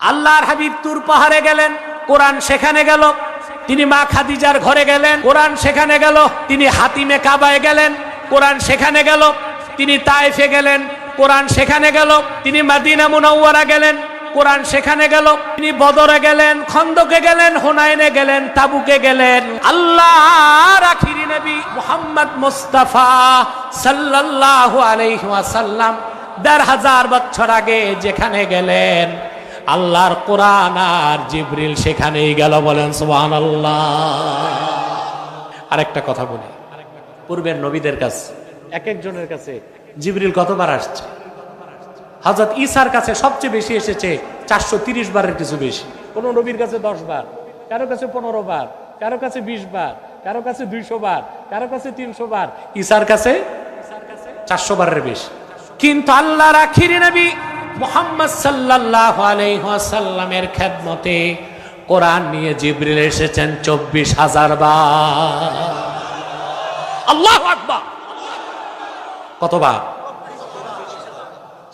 আল্লাহর হাবিব তুর পাহাড়ে গেলেন, কোরআন সেখানে গেল। তিনি মা খাদিজার ঘরে গেলেন, কোরআন সেখানে গেল। তিনি হাতিমে কাবায় গেলেন, কোরআন সেখানে গেল। তিনি তায়েফে গেলেন, কোরআন সেখানে গেল। তিনি মদিনা মুনাওয়ারা গেলেন, কোরআন সেখানে গেল। তিনি বদরে গেলেন, খন্দকে গেলেন, হুনাইনে গেলেন, তাবুকে গেলেন। আল্লাহর আখিরি নবী মুহাম্মদ মুস্তাফা সাল্লাল্লাহু আলাইহি ওয়াসাল্লাম ১৫০০ বছর আগে যেখানে গেলেন, আল্লাহর কোরআন আর জিবরিল সেখানেই গেল। বলেন সুবহানাল্লাহ। আরেকটা কথা বলি, পূর্বের নবীদের কাছে এক একজনের কাছে জিবরিল কতবার আসছে? হযরত ঈসার কাছে সবচেয়ে বেশি এসেছে ৪৩০ বারের কিছু বেশি। কোন নবীর কাছে ১০ বার, কারো কাছে ১৫ বার, কারো কাছে ২০ বার, কারো কাছে ২০০ বার, কারো কাছে ৩০০ বার। ঈসার কাছে ৪০০ বারের বেশি। কিন্তু আল্লাহর আখিরি নবী মুহাম্মদ সাল্লাল্লাহু আলাইহি ওয়াসাল্লামের খেদমতে কোরআন নিয়ে জিবরিল এসেছেন ২৪,০০০ বার। আল্লাহু আকবার। কতবার?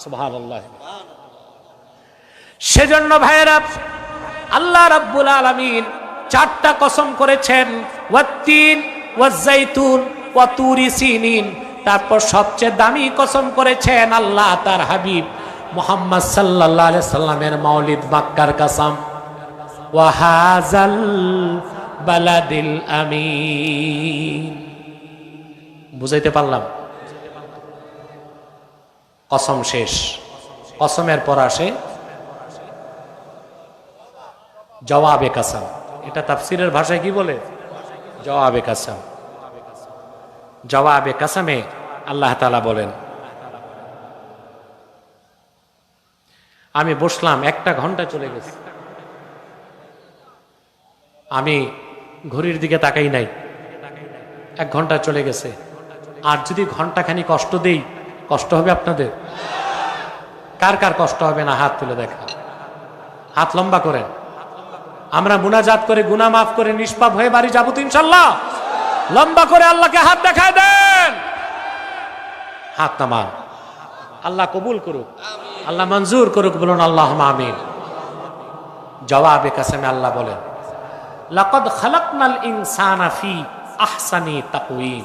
সুবহানাল্লাহ। সেজন্য ভাইয়েরা, আল্লাহ রাব্বুল আলামিন ৪টা কসম করেছেন, ওয়াত্তিন ওয়াজ্জাইতুন ওয়া তুরি সিনিন। তারপর সবচেয়ে দামি কসম করেছেন আল্লাহ তার হাবিব মুহাম্মদ সাল্লাল্লাহু আলাইহি সাল্লামের মাওলিদ মক্কার কসম, ওয়া হাযাল বালাদিল আমিন। বুঝাইতে পারলাম? কসম শেষ, কসমের পর আসে জওয়াবে কসম। এটা তাফসীরের ভাষায় কি বলে? জওয়াবে কসম। জওয়াবে কসমে আল্লাহ তাআলা বলেন, আমি বসলাম, 1টা ঘন্টা চলে গেছে, আমি ঘড়ির দিকে তাকাই নাই, 1 ঘন্টা চলে গেছে। আর যদি ঘন্টাখানি কষ্ট দেই, কষ্ট হবে আপনাদের? কার কার কষ্ট হবে না হাত তুলে দেখা, হাত লম্বা করেন। আমরা মুনাজাত করে গুনাহ মাফ করে নিষ্পাপ হয়ে বাড়ি যাবো তো ইনশাআল্লাহ? লম্বা করে আল্লাহকে হাত দেখায় দেন, হাত নামান। আল্লাহ কবুল করুক, আল্লাহ মঞ্জুর করুক। বলুন আল্লাহুম্মা আমিন। জওয়াবে কসমে আল্লাহ বলেন, লাকাদ খালাকনাল ইনসানা ফি আহসানি তাকওয়িম।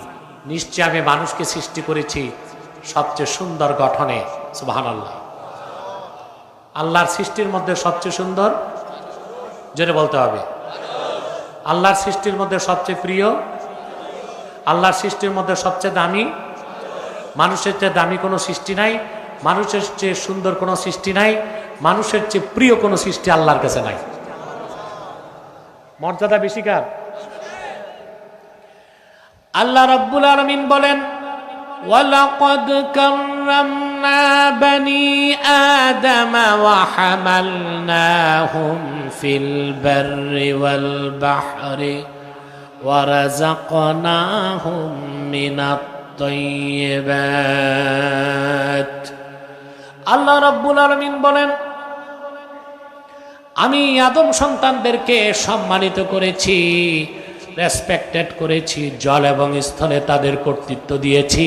নিশ্চয় আমি মানুষকে সৃষ্টি করেছি সবচেয়ে সুন্দর গঠনে। সুবহানাল্লাহ। আল্লাহর সৃষ্টির মধ্যে সবচেয়ে সুন্দর, জোরে বলতে হবে। আল্লাহর সৃষ্টির মধ্যে সবচেয়ে প্রিয়, আল্লাহর সৃষ্টির মধ্যে সবচেয়ে দামি। মানুষের চেয়ে দামি কোনো সৃষ্টি নাই, মানুষের চেয়ে সুন্দর কোনো সৃষ্টি নাই, মানুষের চেয়ে প্রিয় কোনো সৃষ্টি আল্লাহর কাছে নাই। মর্যাদা বেশি কার? আল্লাহ রাব্বুল আলামিন বলেন, ওয়ালাকাদ কাররামনা বানি আদম ওয়া হামালনাহুম ফিল বাররি ওয়াল বাহরি ওয়া রাযাকনাহুম মিনাত তাইয়্যিবাত। আল্লাহ রাব্বুল আলামিন বলেন, আমি আদম সন্তানদেরকে সম্মানিত করেছি, রেসপেক্টেড করেছি, জল এবং স্থলে তাদের কর্তৃত্ব দিয়েছি।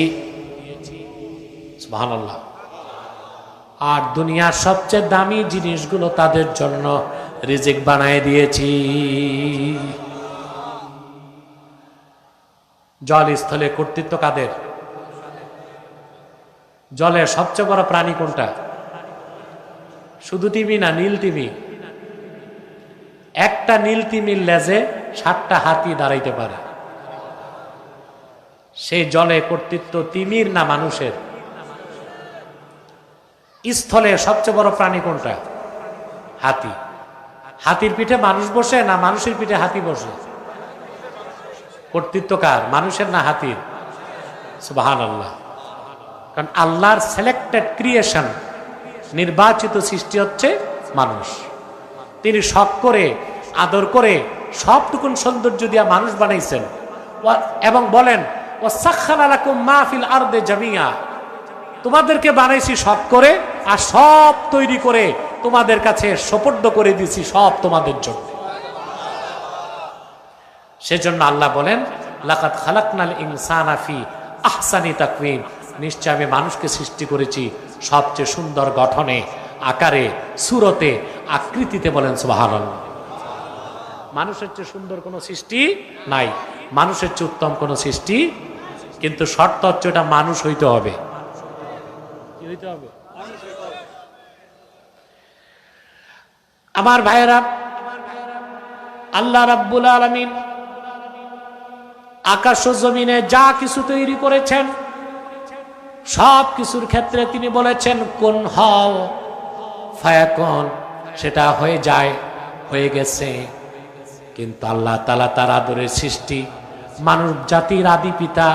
সুবহানাল্লাহ। আর দুনিয়ার সবচেয়ে দামি জিনিসগুলো তাদের জন্য রিজিক বানায় দিয়েছি। জল স্থলে কর্তৃত্ব কাদের? জলের সবচেয়ে বড় প্রাণী কোনটা? শুধু তিমি না, নীল তিমি। একটা নীল তিমির লেজে 7টা হাতি দাঁড়াইতে পারে। সেই জলে কর্তৃত্ব তিমির না মানুষের? স্থলে সবচেয়ে বড় প্রাণী কোনটা? হাতি। হাতির পিঠে মানুষ বসে না মানুষের পিঠে হাতি বসে? কর্তৃত্ব কার? মানুষের না হাতির? সুবহানাল্লাহ। কারণ আল্লাহর সিলেক্টেড ক্রিয়েশন, নির্বাচিত সৃষ্টি হচ্ছে মানুষ। তিনি শখ করে, আদর করে, সবটুকুন সৌন্দর্য দিয়া মানুষ বানাইছেন এবং বলেন, ওয়াসাখখারা লাকুম মা ফিল আরদি জামিয়া। তোমাদেরকে বানাইছি শখ করে, আর সব তৈরি করে তোমাদের কাছে সোপর্দ করে দিয়েছি, সব তোমাদের জন্য। সেজন্য আল্লাহ বলেন, লাকাদ খালাকনাল ইনসানা ফি আহসানি তাকওয়িম। নিশ্চয় আমি মানুষকে সৃষ্টি করেছি সবচেয়ে সুন্দর গঠনে। আকারে, সুরতে, আকৃতিতে। বলেন সুবহানাল্লাহ। মানুষের চেয়ে সুন্দর কোনো সৃষ্টি নাই, মানুষের চেয়ে উত্তম কোনো সৃষ্টি, কিন্তু শর্ত হচ্ছে ওটা মানুষ হইতে হবে। কি হইতে হবে? আমার ভাইয়েরা, আল্লাহ রাব্বুল আলামিন আকাশ ও জমিনে যা কিছু তৈরি করেছেন সব কিছুর ক্ষেত্রে তিনি বলেছেন কোন হও ফায়াকুন, সেটা হয়ে যায়, হয়ে গেছে। কিন্তু আল্লাহ তাআলা তার আদরের সৃষ্টি মানব জাতির আদি পিতা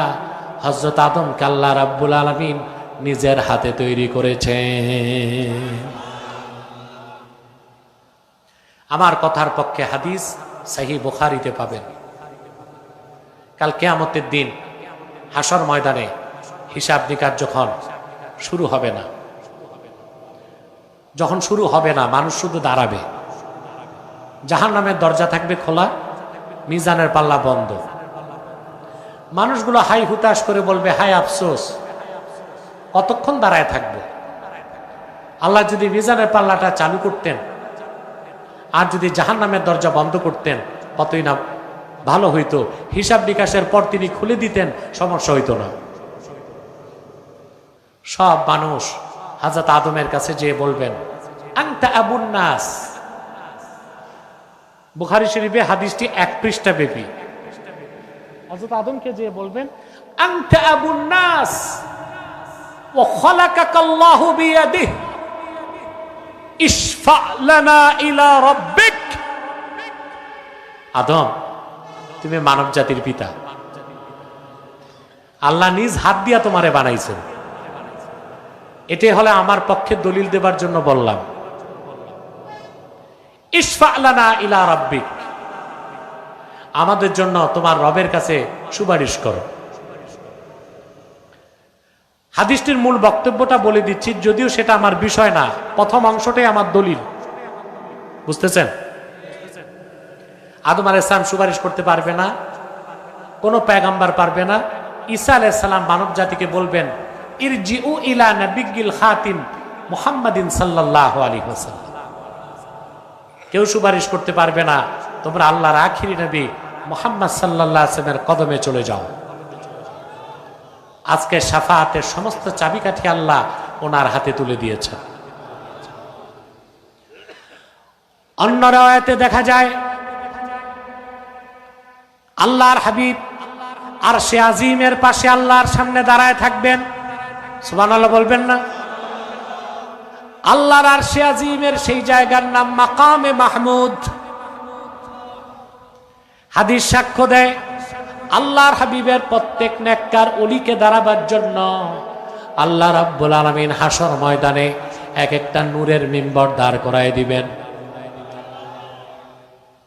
হযরত আদমকে আল্লাহ রাব্বুল আলামিন নিজের হাতে তৈরি করেছেন। আমার কথার পক্ষে হাদিস সহিহ বুখারীতে পাবেন। কাল কিয়ামতের দিন হাসর ময়দানে হিসাব নিকাশ যখন শুরু হবে না, যখন শুরু হবে না, মানুষ শুধু দাঁড়াবে, জাহান্নামের দরজা থাকবে খোলা, মিজানের পাল্লা বন্ধ। মানুষগুলো হাই হুতাশ করে বলবে হায় আফসোস, কতক্ষণ দাঁড়ায় থাকবো। আল্লাহ যদি মিজানের পাল্লাটা চালু করতেন আর যদি জাহান্নামের দরজা বন্ধ করতেন কতই না ভালো হইতো। হিসাব নিকাশের পর তিনি খুলে দিতেন, সমস্যা হইতো না। সব মানুষ হযরত আদমের কাছে যেয়ে বলবেন আনতা আবুন নাস। বুখারী শরীফে হাদিসটি 1 পৃষ্ঠা ব্যাপী। হযরত আদমকে যেয়ে বলবেন আনতা আবুন নাস ওয়া খালাকাকাল্লাহু বিয়াদিহি ইশফা লানা ইলা রাব্বিক। আদম, তুমি মানব জাতির পিতা, আল্লাহ নিজ হাত দিয়া তোমারে বানাইছেন। এটাই হলে আমার পক্ষে দলিল দেবার জন্য বললাম। ইশফা লানা ইলা রাব্বিক, আমাদের জন্য তোমার রবের কাছে সুপারিশ করো। হাদিসটির মূল বক্তব্যটা বলে দিচ্ছি, যদিও সেটা আমার বিষয় না, প্রথম অংশটাই আমার দলিল। বুঝতেছেন? আদম আলাইহিস সালাম সুপারিশ করতে পারবে না, কোনো পয়গম্বর পারবে না। ঈসা আলাইহিস সালাম মানব জাতিকে বলবেন ইরজিউ ইলা নাবিয়্যিল খাতিম মুহাম্মাদিন সাল্লাল্লাহু আলাইহি ওয়াসাল্লাম। কেউ সুপারিশ করতে পারবে না, তোমরা আল্লাহর আখিরি নবী মুহাম্মদ সাল্লাল্লাহু আলাইহি ওয়াসাল্লামের কদমে চলে যাও। আজকে শাফাআতের সমস্ত চাবিকাঠি আল্লাহ ওনার হাতে তুলে দিয়েছেন। অন্য রাওয়ায়াতে দেখা যায় আল্লাহর হাবিব আরশে আজিমের পাশে আল্লাহর সামনে দাঁড়ায় থাকবেন। সুবহানাল্লাহ বলবেন না? আল্লাহর আরশে আজিমের সেই জায়গার নাম মাকামে মাহমুদ। হাদিস সাক্ষ্য দেয় আল্লাহর হাবিবের প্রত্যেক নেককার ওলিকে দাঁড়াবার জন্য আল্লাহ রাব্বুল আলামিন হাসর ময়দানে এক একটা নূরের মিম্বর দাঁড় করায় দিবেন।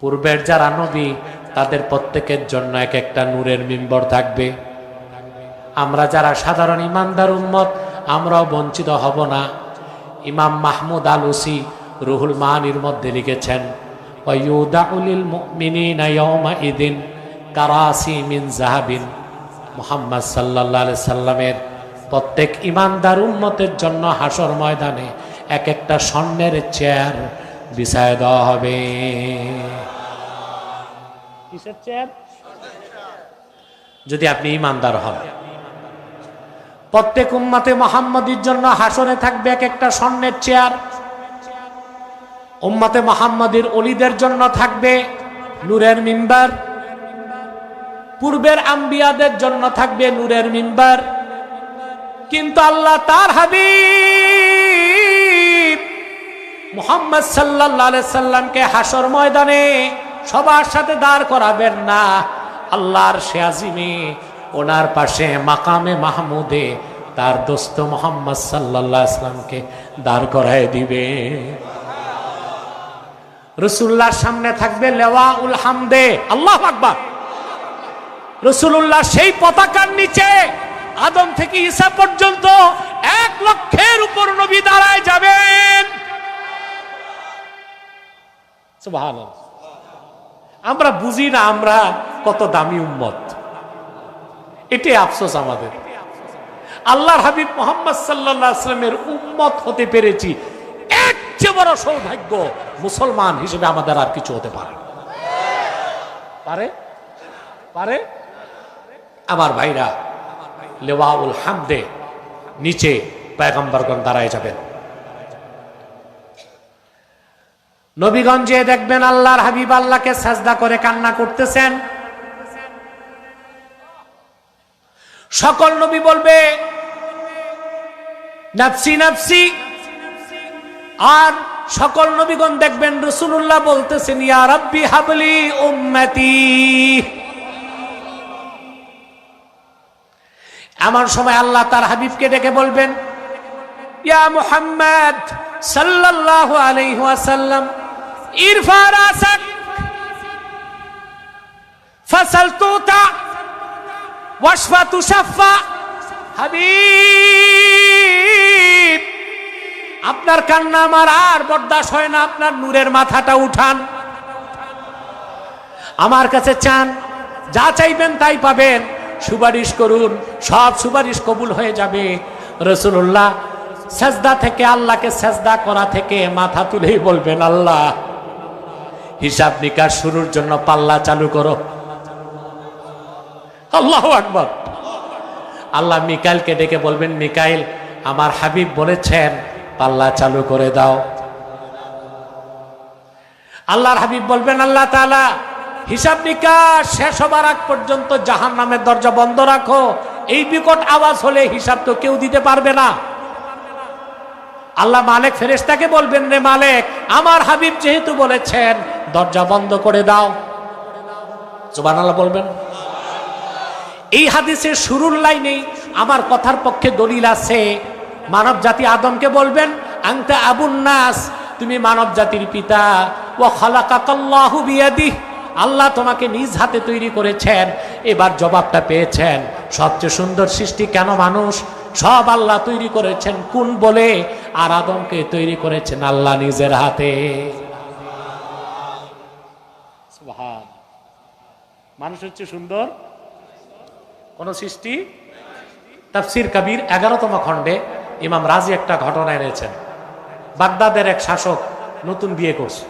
পূর্বের যারা নবী তাদের প্রত্যেকের জন্য এক একটা নূরের মিম্বর থাকবে। আমরা যারা সাধারণ ইমানদার উম্মত আমরাও বঞ্চিত হব না। ইমাম মাহমুদ আলুসি রুহুল মানির মধ্যে লিখেছেন ওয়ায়ুদাউ লিল মুমিনিনা ইয়াওমা ইদিন কারাসি মিন যাহাবিন। মুহাম্মদ সাল্লাল্লাহু আলাইহি সাল্লামের প্রত্যেক ইমানদার উম্মতের জন্য হাসর ময়দানে এক একটা স্বর্ণের চেয়ার বিছায় দেওয়া হবে। কিসের চেয়ার? যদি আপনি ইমানদার হন। প্রত্যেক উম্মতে মুহাম্মদীর জন্য হাসরে থাকবে এক একটা স্বর্ণের চেয়ার। উম্মতে মুহাম্মদীর ওলিদের জন্য থাকবে নূরের মিম্বার। পূর্বের আম্বিয়াদের জন্য থাকবে নূরের মিম্বার। কিন্তু আল্লাহ তার হাবিব মুহাম্মদ সাল্লাল্লাহু আলাইহি সাল্লামকে হাসর ময়দানে সবার সাথে দাঁড় করাবেন না। আল্লাহর আরশে ওনার পাশে মাকামে মাহমুদে তার দোস্ত মুহাম্মদ সাল্লাল্লাহু আলাইহি সাল্লামকে দাঁড় করায় দিবে। রাসূলুল্লাহর সামনে থাকবে লেওয়াউল হামদে। আল্লাহু আকবার। রাসূলুল্লাহ সেই পতাকার নিচে আদম থেকে ঈসা পর্যন্ত 1 লক্ষের উপর নবী দাঁড়ায় যাবেন। সুবহানাল্লাহ। আমরা বুঝি না আমরা কত দামি উম্মত, এটাই আফসোস আমাদের। আল্লাহর হাবিব মুহাম্মদ সাল্লাল্লাহু আলাইহি ওয়াসাল্লামের উম্মত হতে পেরেছি, 1 বড় সৌভাগ্য মুসলমান হিসেবে আমাদের আর কিছু হতে পারে পারে পারে আমার ভাইরা, লেওয়াউল হামদে নিচে পয়গম্বরগণ দাঁড়ায় যাবেন। নবীগঞ্জে দেখবেন আল্লাহর হাবিব আল্লাহকে সাজদা করে কান্না করতেছেন। সকল নবী বলবে নাফসি নাফসি, আর সকল নবীগণ দেখবেন রাসূলুল্লাহ বলতেছেন ইয়া রাব্বি হাবলি উম্মতি। এমন সময় আল্লাহ তার হাবিবকে ডেকে বলবেন ইয়া মুহাম্মদ সাল্লাল্লাহু আলাইহি ওয়াসাল্লাম ইরফা রাসাক ফাসাল তুতা ওয়াশফা তুশাফা। হাবিব, আপনার কান্না আমার আর বরদাস্ত হয় না, আপনার নূরের মাথাটা উঠান, আমার কাছে চান, যা চাইবেন তাই পাবেন, সুপারিশ করুন, সব সুপারিশ কবুল হয়ে যাবে। রাসূলুল্লাহ সাজদা থেকে, আল্লাহকে সাজদা করা থেকে মাথা তুলেই বলবেন আল্লাহ হিসাব নিকাশ শুরুর জন্য পাল্লা চালু করো। আল্লাহু আকবার। আল্লাহ মিকাইলকে ডেকে বলবেন মিকাইল, আমার হাবিব বলেছেন পাল্লা চালু করে দাও। আল্লাহর হাবিব বলবেন আল্লাহ তাআলা হিসাব নিকাশ শেষ হবার আগ পর্যন্ত জাহান্নামের দরজা বন্ধ রাখো, এই বিকট আওয়াজ হলে হিসাব তো কেউ দিতে পারবে না। আল্লাহ মালিক ফেরেশতাকে বলবেন রে মালিক, আমার হাবিব যেহেতু বলেছেন দরজা বন্ধ করে দাও। সুবহানাল্লাহ বলবেন। এই হাদিসের শুরুর লাইনেই আমার কথার পক্ষে দলিল আছে। মানব জাতি আদমকে বলবেন আনতা আবুন নাস, তুমি মানব জাতির পিতা। ওয়া খালাকাকাল্লাহু বিয়াদিহি, আল্লাহ তোমাকে নিজ হাতে তৈরি করেছেন। এবার জবাবটা পেয়েছেন, সবচেয়ে সুন্দর সৃষ্টি কেন মানুষ? সব আল্লাহ তৈরি করেছেন কোন বলে, আর আদমকে তৈরি করেছেন আল্লাহ নিজের হাতে। সুবহান। মানুষ হচ্ছে সুন্দর কোন সৃষ্টি? তাফসীর কবির 11তম খণ্ডে ইমাম রাজি একটা ঘটনা এনেছেন। বাগদাদের এক শাসক নতুন বিয়ে করছে।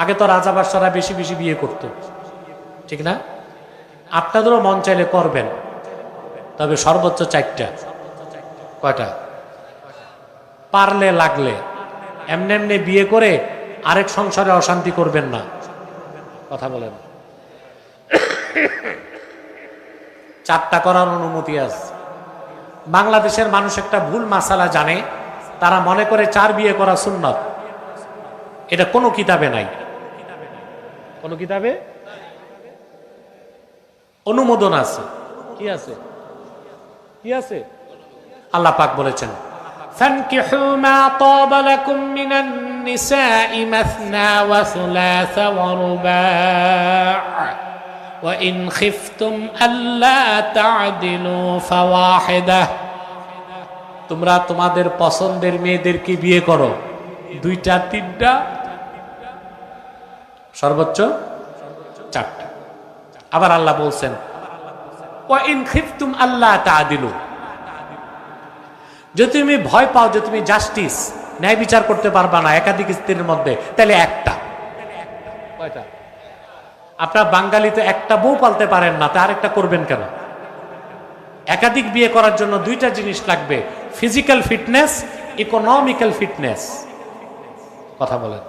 আগে তো রাজা বাদশারা বেশি বেশি বিয়ে করত, ঠিক না? আপনাদেরও মন চাইলে করবেন, তবে সর্বোচ্চ 4টা। কয়টা? পারলে লাগলে এমনি এমনি বিয়ে করে আরেক সংসারে অশান্তি করবেন না। কথা বলেন। 4টা করার অনুমতি আছে। বাংলাদেশের মানুষ একটা ভুল মাসালা জানে, তারা মনে করে 4 বিয়ে করা সুন্নাত। এটা কোনো কিতাবে নাই, কোন কিতাবে অনুমোদন আছে। কি আছে? কি আছে? আল্লাহ পাক বলেছেন ফানকিহু মা তাবা লাকুম মিনান নিসাই মাসনা ওয়া সুলাসা ওয়া রুবা' ওয়া ইন খিফতুম আল্লা তা'দিলু ফাওয়াহিদা। তোমরা তোমাদের পছন্দের মেয়েদেরকে বিয়ে করো, 2টা 3টা, সর্বোচ্চ 4টা। আবার আল্লাহ বলছেন ওয়া ইন খিফতুম আল্লা তা'দিলু, যদি তুমি ভয় পাও যে তুমি জাস্টিস, ন্যায় বিচার করতে পারবা না একাধিক স্ত্রীর মধ্যে, তাহলে একটা। কয়টা? আপনার বাঙালি তো একটা বউ পালতে পারেন না, তা আরেকটা করবেন কেন? একাধিক বিয়ে করার জন্য 2টা জিনিস লাগবে, ফিজিক্যাল ফিটনেস, ইকোনমিক্যাল ফিটনেস। কথা বলেন।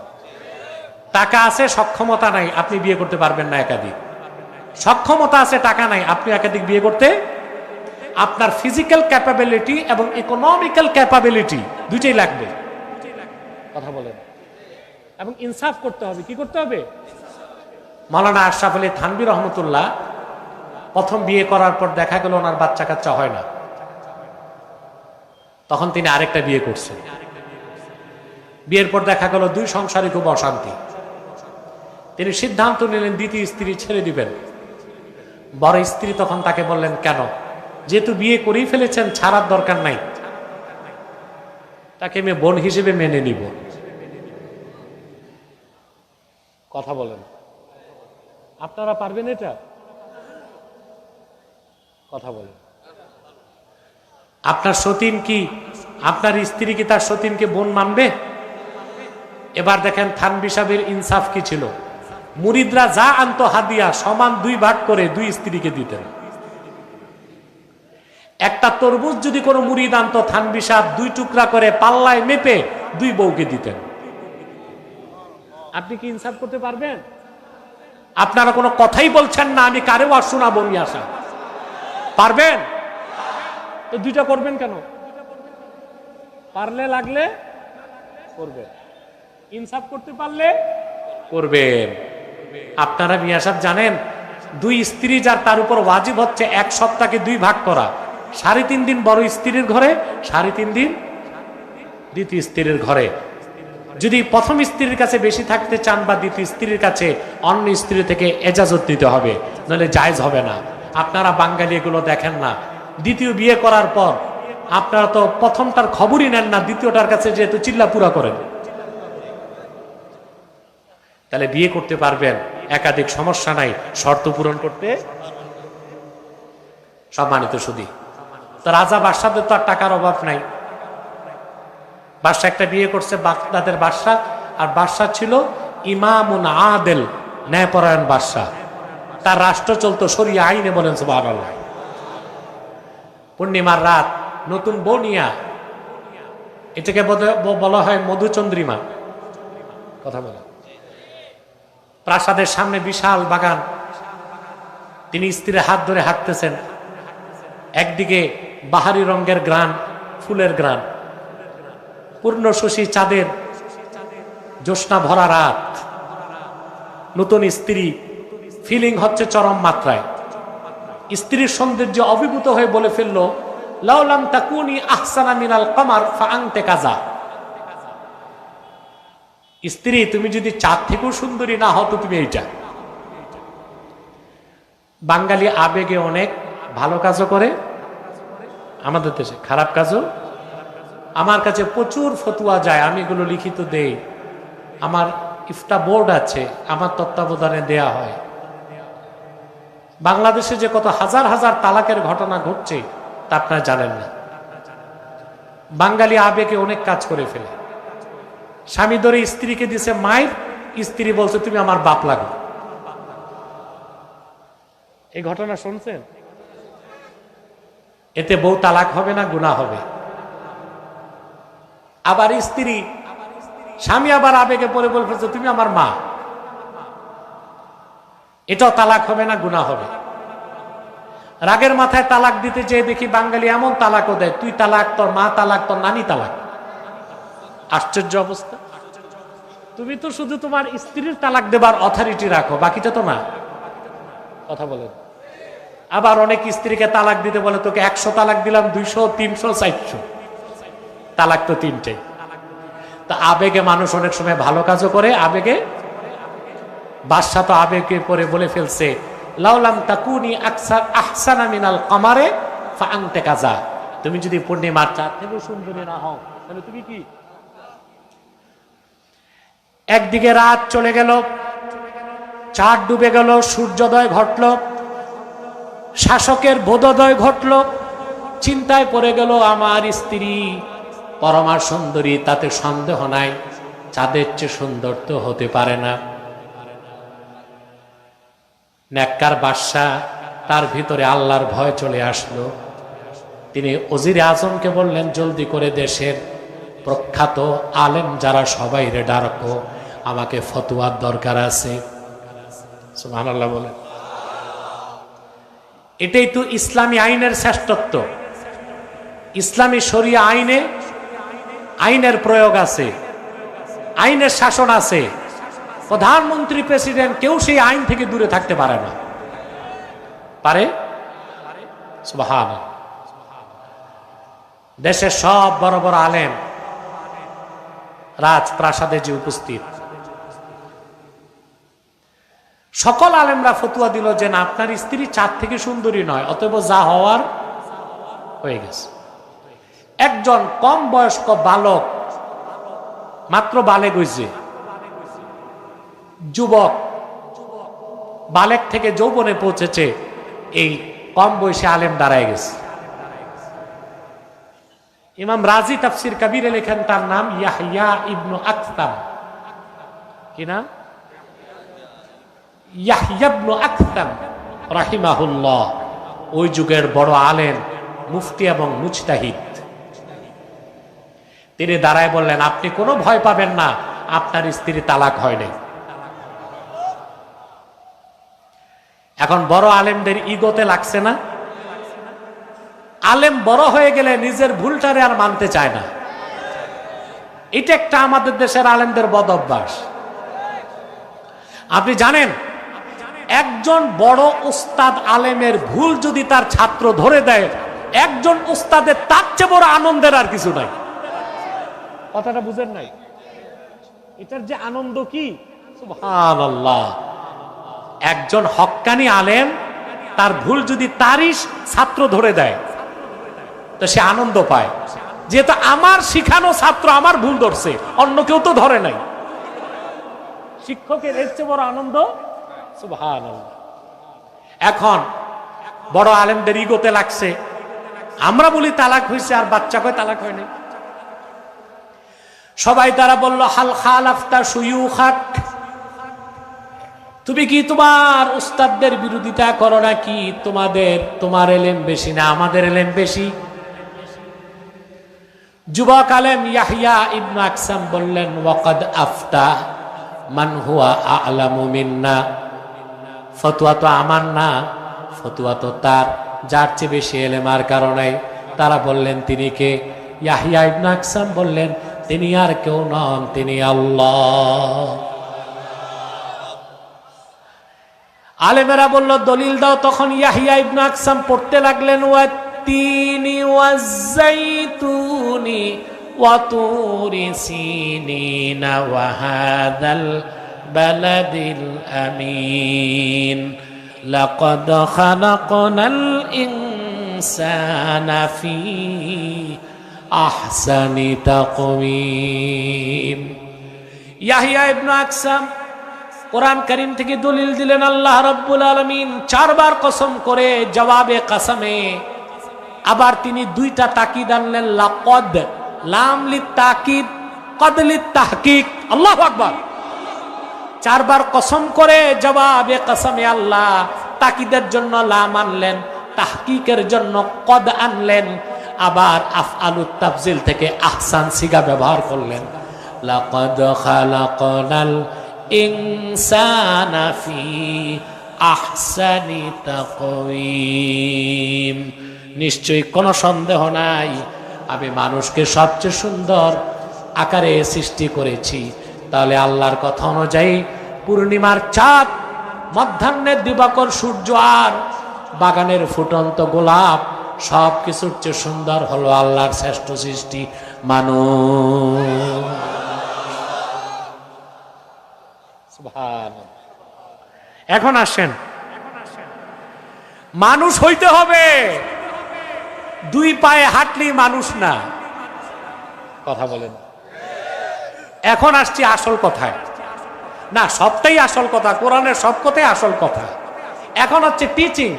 টাকা আছে, সক্ষমতা নাই, আপনি বিয়ে করতে পারবেন না একাধিক। সক্ষমতা আছে, টাকা নাই, আপনি একাধিক বিয়ে করতে, আপনার ফিজিক্যাল ক্যাপাবিলিটি এবং ইকোনমিক্যাল ক্যাপাবিলিটি 2টাই লাগবে। কথা বলেন। এবং ইনসাফ করতে হবে। কি করতে হবে? মাওলানা আশরাফ আলী থানভী রহমতুল্লাহ প্রথম বিয়ে করার পর দেখা গেল ওনার বাচ্চা কাচ্চা হয় না, তখন তিনি আরেকটা বিয়ে করছেন। বিয়ের পর দেখা গেল 2 সংসারে খুব অশান্তি। তিনি সিদ্ধান্ত নিলেন দ্বিতীয় স্ত্রী ছেড়ে দিবেন। বড় স্ত্রী তখন তাকে বললেন কেন? যেহেতু বিয়ে করেই ফেলেছেন, ছাড়ার দরকার নাই, তাকে আমি বোন হিসেবে মেনে নিব। কথা বলেন। আপনারা পারবেন এটা? কথা বলেন। আপনার সতীন কি, আপনার স্ত্রী কি তার সতীনকে বোন মানবে? এবার দেখেন থানভী সাহেবের ইনসাফ কি ছিল, মুরিদরা যা আনতো হাদিয়া সমান 2 ভাগ করে 2 স্ত্রীকে দিতেন। একটা তরমুজ যদি কোনো মুরিদ আনতো, থানভী সাহেব 2 টুকরা করে পাল্লায় মেপে 2 বউকে দিতেন। আপনি কি ইনসাফ করতে পারবেন? আপনারা কোনো কথাই বলছেন না, আমি কারেও আর শোনাবো নিয়ে আসা পারবেন তো 2টা করবেন কেন? পারলে লাগলে করবেন, ইনসাফ করতে পারলে করবেন। আপনারা মিয়া সাহেব জানেন 2 স্ত্রী যার, তার উপর ওয়াজিব হচ্ছে 1 সপ্তাহকে 2 ভাগ করা, 3.5 দিন বড় স্ত্রীর ঘরে, 3.5 দিন দ্বিতীয় স্ত্রীর ঘরে। যদি প্রথম স্ত্রীর কাছে বেশি থাকতে চান বা দ্বিতীয় স্ত্রীর কাছে অন্য স্ত্রী থেকে এজাজত দিতে হবে, নাহলে জায়েজ হবে না। আপনারা বাঙালি এগুলো দেখেন না। দ্বিতীয় বিয়ে করার পর আপনারা তো প্রথমটার খবরই নেন না, দ্বিতীয়টার কাছে যেহেতু চিল্লাপুরা করেন। তাহলে বিয়ে করতে পারবেন, একাধিক সমস্যা নাই, শর্ত পূরণ করতে। সম্মানিত সুধী, তো রাজা বাদশাদের তো আর টাকার অভাব নাই। বাদশা একটা বিয়ে করছে, বাগদাদের বাদশা, আর বাদশা ছিল ইমামুন আদেল, ন্যায়পরায়ণ বাদশা। তার রাষ্ট্র চলতো শরিয়া আইনে, বলেন সুবহানাল্লাহ। পূর্ণিমার রাত, নতুন বনিয়া, এটাকে বলা হয় মধুচন্দ্রিমা, কথা বলা। প্রাসাদের সামনে বিশাল বাগান, তিনি স্ত্রীর হাত ধরে হাঁটতেছেন। একদিকে বাহারি রঙের গ্রান, ফুলের গ্রান, পূর্ণ শশী চাঁদের জ্যোৎস্না ভরা রাত, নতুন স্ত্রী, ফিলিং হচ্ছে চরম মাত্রায়। স্ত্রীর সৌন্দর্য অভিভূত হয়ে বলে ফেললো, লাউলাম তাকুনি আহসানা মিনাল কমার ফাআনতে কাজা। স্ত্রী, তুমি যদি চাঁদ থেকেও সুন্দরী না হও তো তুমি এইটা। বাঙালি আবেগে অনেক ভালো কাজও করে, আমাদের দেশে খারাপ কাজও। আমার কাছে প্রচুর ফতুয়া যায়, আমি এগুলো লিখিত দেই। আমার ইফতা বোর্ড আছে, আমার তত্ত্বাবধানে দেয়া হয়। বাংলাদেশে যে কত হাজার হাজার তালাকের ঘটনা ঘটছে তা আপনারা জানেন না। বাঙালি আবেগে অনেক কাজ করে ফেলে। স্বামী ধরে স্ত্রীকে দিছে মায়ের, স্ত্রী বলছে তুমি আমার বাপ লাগো। এই ঘটনা শুনছেন? এতে বউ তালাক হবে না, গুনাহ হবে। আবার স্ত্রী, স্বামী আবার আবেগে পড়ে বলছে তুমি আমার মা, এটাও তালাক হবে না, গুনাহ হবে। রাগের মাথায় তালাক দিতে যেয়ে দেখি বাঙালি এমন তালাকও দেয়, তুই তালাক, তোর মা তালাক, তোর নানি তালাক। আশ্চর্য অবস্থা। তুমি তো শুধু তোমার স্ত্রীর তালাক দেবার অথরিটি রাখো, বাকিটা তো না, কথা বলেন। আবার অনেক স্ত্রীকে তালাক দিতে বলে তোকে 100 তালাক দিলাম, 200, 300, 400, তালাক তো 3টে। তা আবেগে মানুষ অনেক সময় ভালো কাজও করে, আবেগে। বাদশা তো আবেগে পরে বলে ফেলছে, লাউলাম তাকুনি আকসার আহসানা মিনাল কমারে ফাআনতে কাজা। তুমি যদি পূর্ণিমার চাঁদ থেকে সুন্দরী না হও তাহলে তুমি কি? একদিকে রাত চলে গেল, চাঁদ ডুবে গেল, সূর্যোদয় ঘটল, শাসকের বোধোদয় ঘটল। চিন্তায় পড়ে গেল, আমার স্ত্রী পরমা সুন্দরী, তাতে সন্দেহ নাই, চাঁদের চেয়ে সুন্দর তো হতে পারে না। নেককার বাদশাহ, তার ভিতরে আল্লাহর ভয় চলে আসলো। তিনি ওজিরে আজমকে বললেন, জলদি করে দেশের প্রখ্যাত আলেম যারা সবাই রে ডাকো, আমাকে ফতোয়ার দরকার আছে। সুবহানাল্লাহ বলেন। এটাই তো ইসলামী আইনের শ্রেষ্ঠত্ব। ইসলামী শরিয়া আইনে আইনের প্রয়োগ আছে, আইনের শাসন আছে। প্রধানমন্ত্রী, প্রেসিডেন্ট, কেউ সেই আইন থেকে দূরে থাকতে পারে না। পারে? সুবহানাল্লাহ। দেশের সব বড় বড় আলেম রাজপ্রাসাদে যে উপস্থিত, সকল আলেমরা ফতুয়া দিল যে না, আপনার স্ত্রী চাঁদ থেকে সুন্দরী নয়, অতএব যা হওয়ার হয়ে গেছে। একজন কম বয়স্ক বালক, মাত্র বালেগ হয়েছে, যুবক, বালেগ থেকে যৌবনে পৌঁছেছে, এই কম বয়সে আলেম দাঁড়ায় গেছে। ইমাম রাজি তাফসির কবিরে লেখেন, তার নাম ইয়াহইয়া ইবনু আকতাম। কি নাম? ইয়াহইয়া ইবনে আকসাম রাহিমাহুল্লাহ, ওই যুগের বড় আলেম, মুফতি এবং মুজতাহিদ। তিনি দাঁড়ায় বললেন, আপনি কোনো ভয় পাবেন না, আপনার স্ত্রী তালাক হয় নাই। এখন বড় আলেমদের ইগোতে লাগছে না? আলেম বড় হয়ে গেলে নিজের ভুলটারে আর মানতে চায় না। এটা একটা আমাদের দেশের আলেমদের বদ অভ্যাস। আপনি জানেন, একজন বড় উস্তাদ আলেমের ভুল যদি তার ছাত্র ধরে দেয়, একজন উস্তাদের তার চেয়ে বড় আনন্দের আর কিছু নাই। কথাটা বুঝেন নাই? এটার যে আনন্দ কি, সুবহানাল্লাহ। একজন হক্কানি আলেম তার ভুল যদি তারই ছাত্র ধরে দেয় তো সে আনন্দ পায়, যেহেতু আমার শিখানো ছাত্র আমার ভুল ধরছে, অন্য কেউ তো ধরে নাই। শিক্ষকের এর চেয়ে বড় আনন্দ, সুবহানাল্লাহ। এখন বড় আলেমদের ইগোতে লাগছে, আমরা বলি তালাক হয়েছে আর বাচ্চা কয় তালাক হয়নি। সবাই তারা বলল, হাল খালাফতা শুয়ুখাক, তুমি কি তোমার উস্তাদদের বিরোধিতা করো নাকি? তোমার এলেম বেশি না আমাদের এলেম বেশি? যুবক আলেম ইয়াহইয়া ইবনে আকসাম বললেন, ওয়াকাদ আফতা মান হুয়া আ'লামু মিন্না, ফতোয়া তো আমার না, ফতোয়া তো তার, যার চেয়ে বেশি এলেম আর কারণে। তারা বললেন, তিনি কে? ইয়াহইয়া ইবনে আকসাম বললেন, তিনি আর কেউ নন, তিনি আল্লাহ। আলেমেরা বলল, দলিল দাও। তখন ইয়াহইয়া ইবনে আকসাম পড়তে লাগলেন, ওয়াত্তিনি ওয়াজ্জাইতুনি ওয়া তুরি সিনিনা ওয়া হাদাল বালাদিল আমিন লাকাদ খালাকনাল ইনসানা ফি আহসানি তাকওয়িম। ইয়াহইয়া ইবনে আকসাম কোরআন কারীম থেকে দলিল দিলেন, আল্লাহ রাব্বুল আলামিন 4 বার কসম করে জবাবে কাসামে আবার তিনি 2টা তাকিদ আনলেন, লাকাদ, লাম লিত তাকিদ, কদ লিত তাহকিক। আল্লাহু আকবার। 4 বার কসম করে জবাবে কাসামে আল্লাহ তাকিদের জন্য লাম আনলেন, তাহকিকের জন্য কদ আনলেন, আবার আফআলুত তাফজিল থেকে আহসান সিগা ব্যবহার করলেন। লাকাদ খালাকনাল ইনসানা ফি আহসানি তাকওয়িম, নিশ্চয়ই কোনো সন্দেহ নাই আমি মানুষকে সবচেয়ে সুন্দর আকারে সৃষ্টি করেছি। তাহলে আল্লাহর কথা অনুযায়ী পূর্ণিমার চাঁদ, মধ্যাহ্নের দিবাকর সূর্য আর বাগানের ফুটন্ত গোলাপ সব কিছুর চেয়ে সুন্দর হলো আল্লাহর শ্রেষ্ঠ সৃষ্টি মানুষ। এখন আসেন, মানুষ হইতে হবে, 2 পায়ে হাঁটলেই মানুষ না। কথা বলেন। এখন আসছি আসল কথায়। না, সবটাই আসল কথা, কোরআনের সব কথাই আসল কথা। এখন হচ্ছে টিচিং,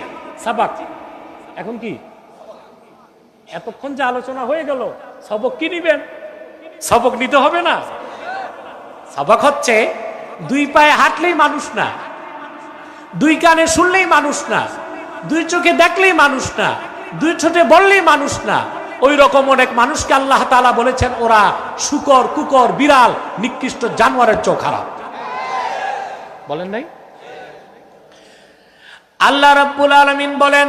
সাবাক। এখন কি এতক্ষণ যে আলোচনা হয়ে গেল, সবক কি নিবেন? সবক নিতে হবে না? সবক হচ্ছে 2 পায়ে হাঁটলেই মানুষ না, 2 কানে শুনলেই মানুষ না, 2 চোখে দেখলেই মানুষ না, 2 ঠোঁটে বললেই মানুষ না। ওই রকম অনেক মানুষকে আল্লাহ তাআলা বলেছেন ওরা শুকর, কুকর, বিড়াল, নিকৃষ্ট জানোয়ারের চেয়ে খারাপ। বলেন নাই? আল্লাহ রাব্বুল আলামিন বলেন,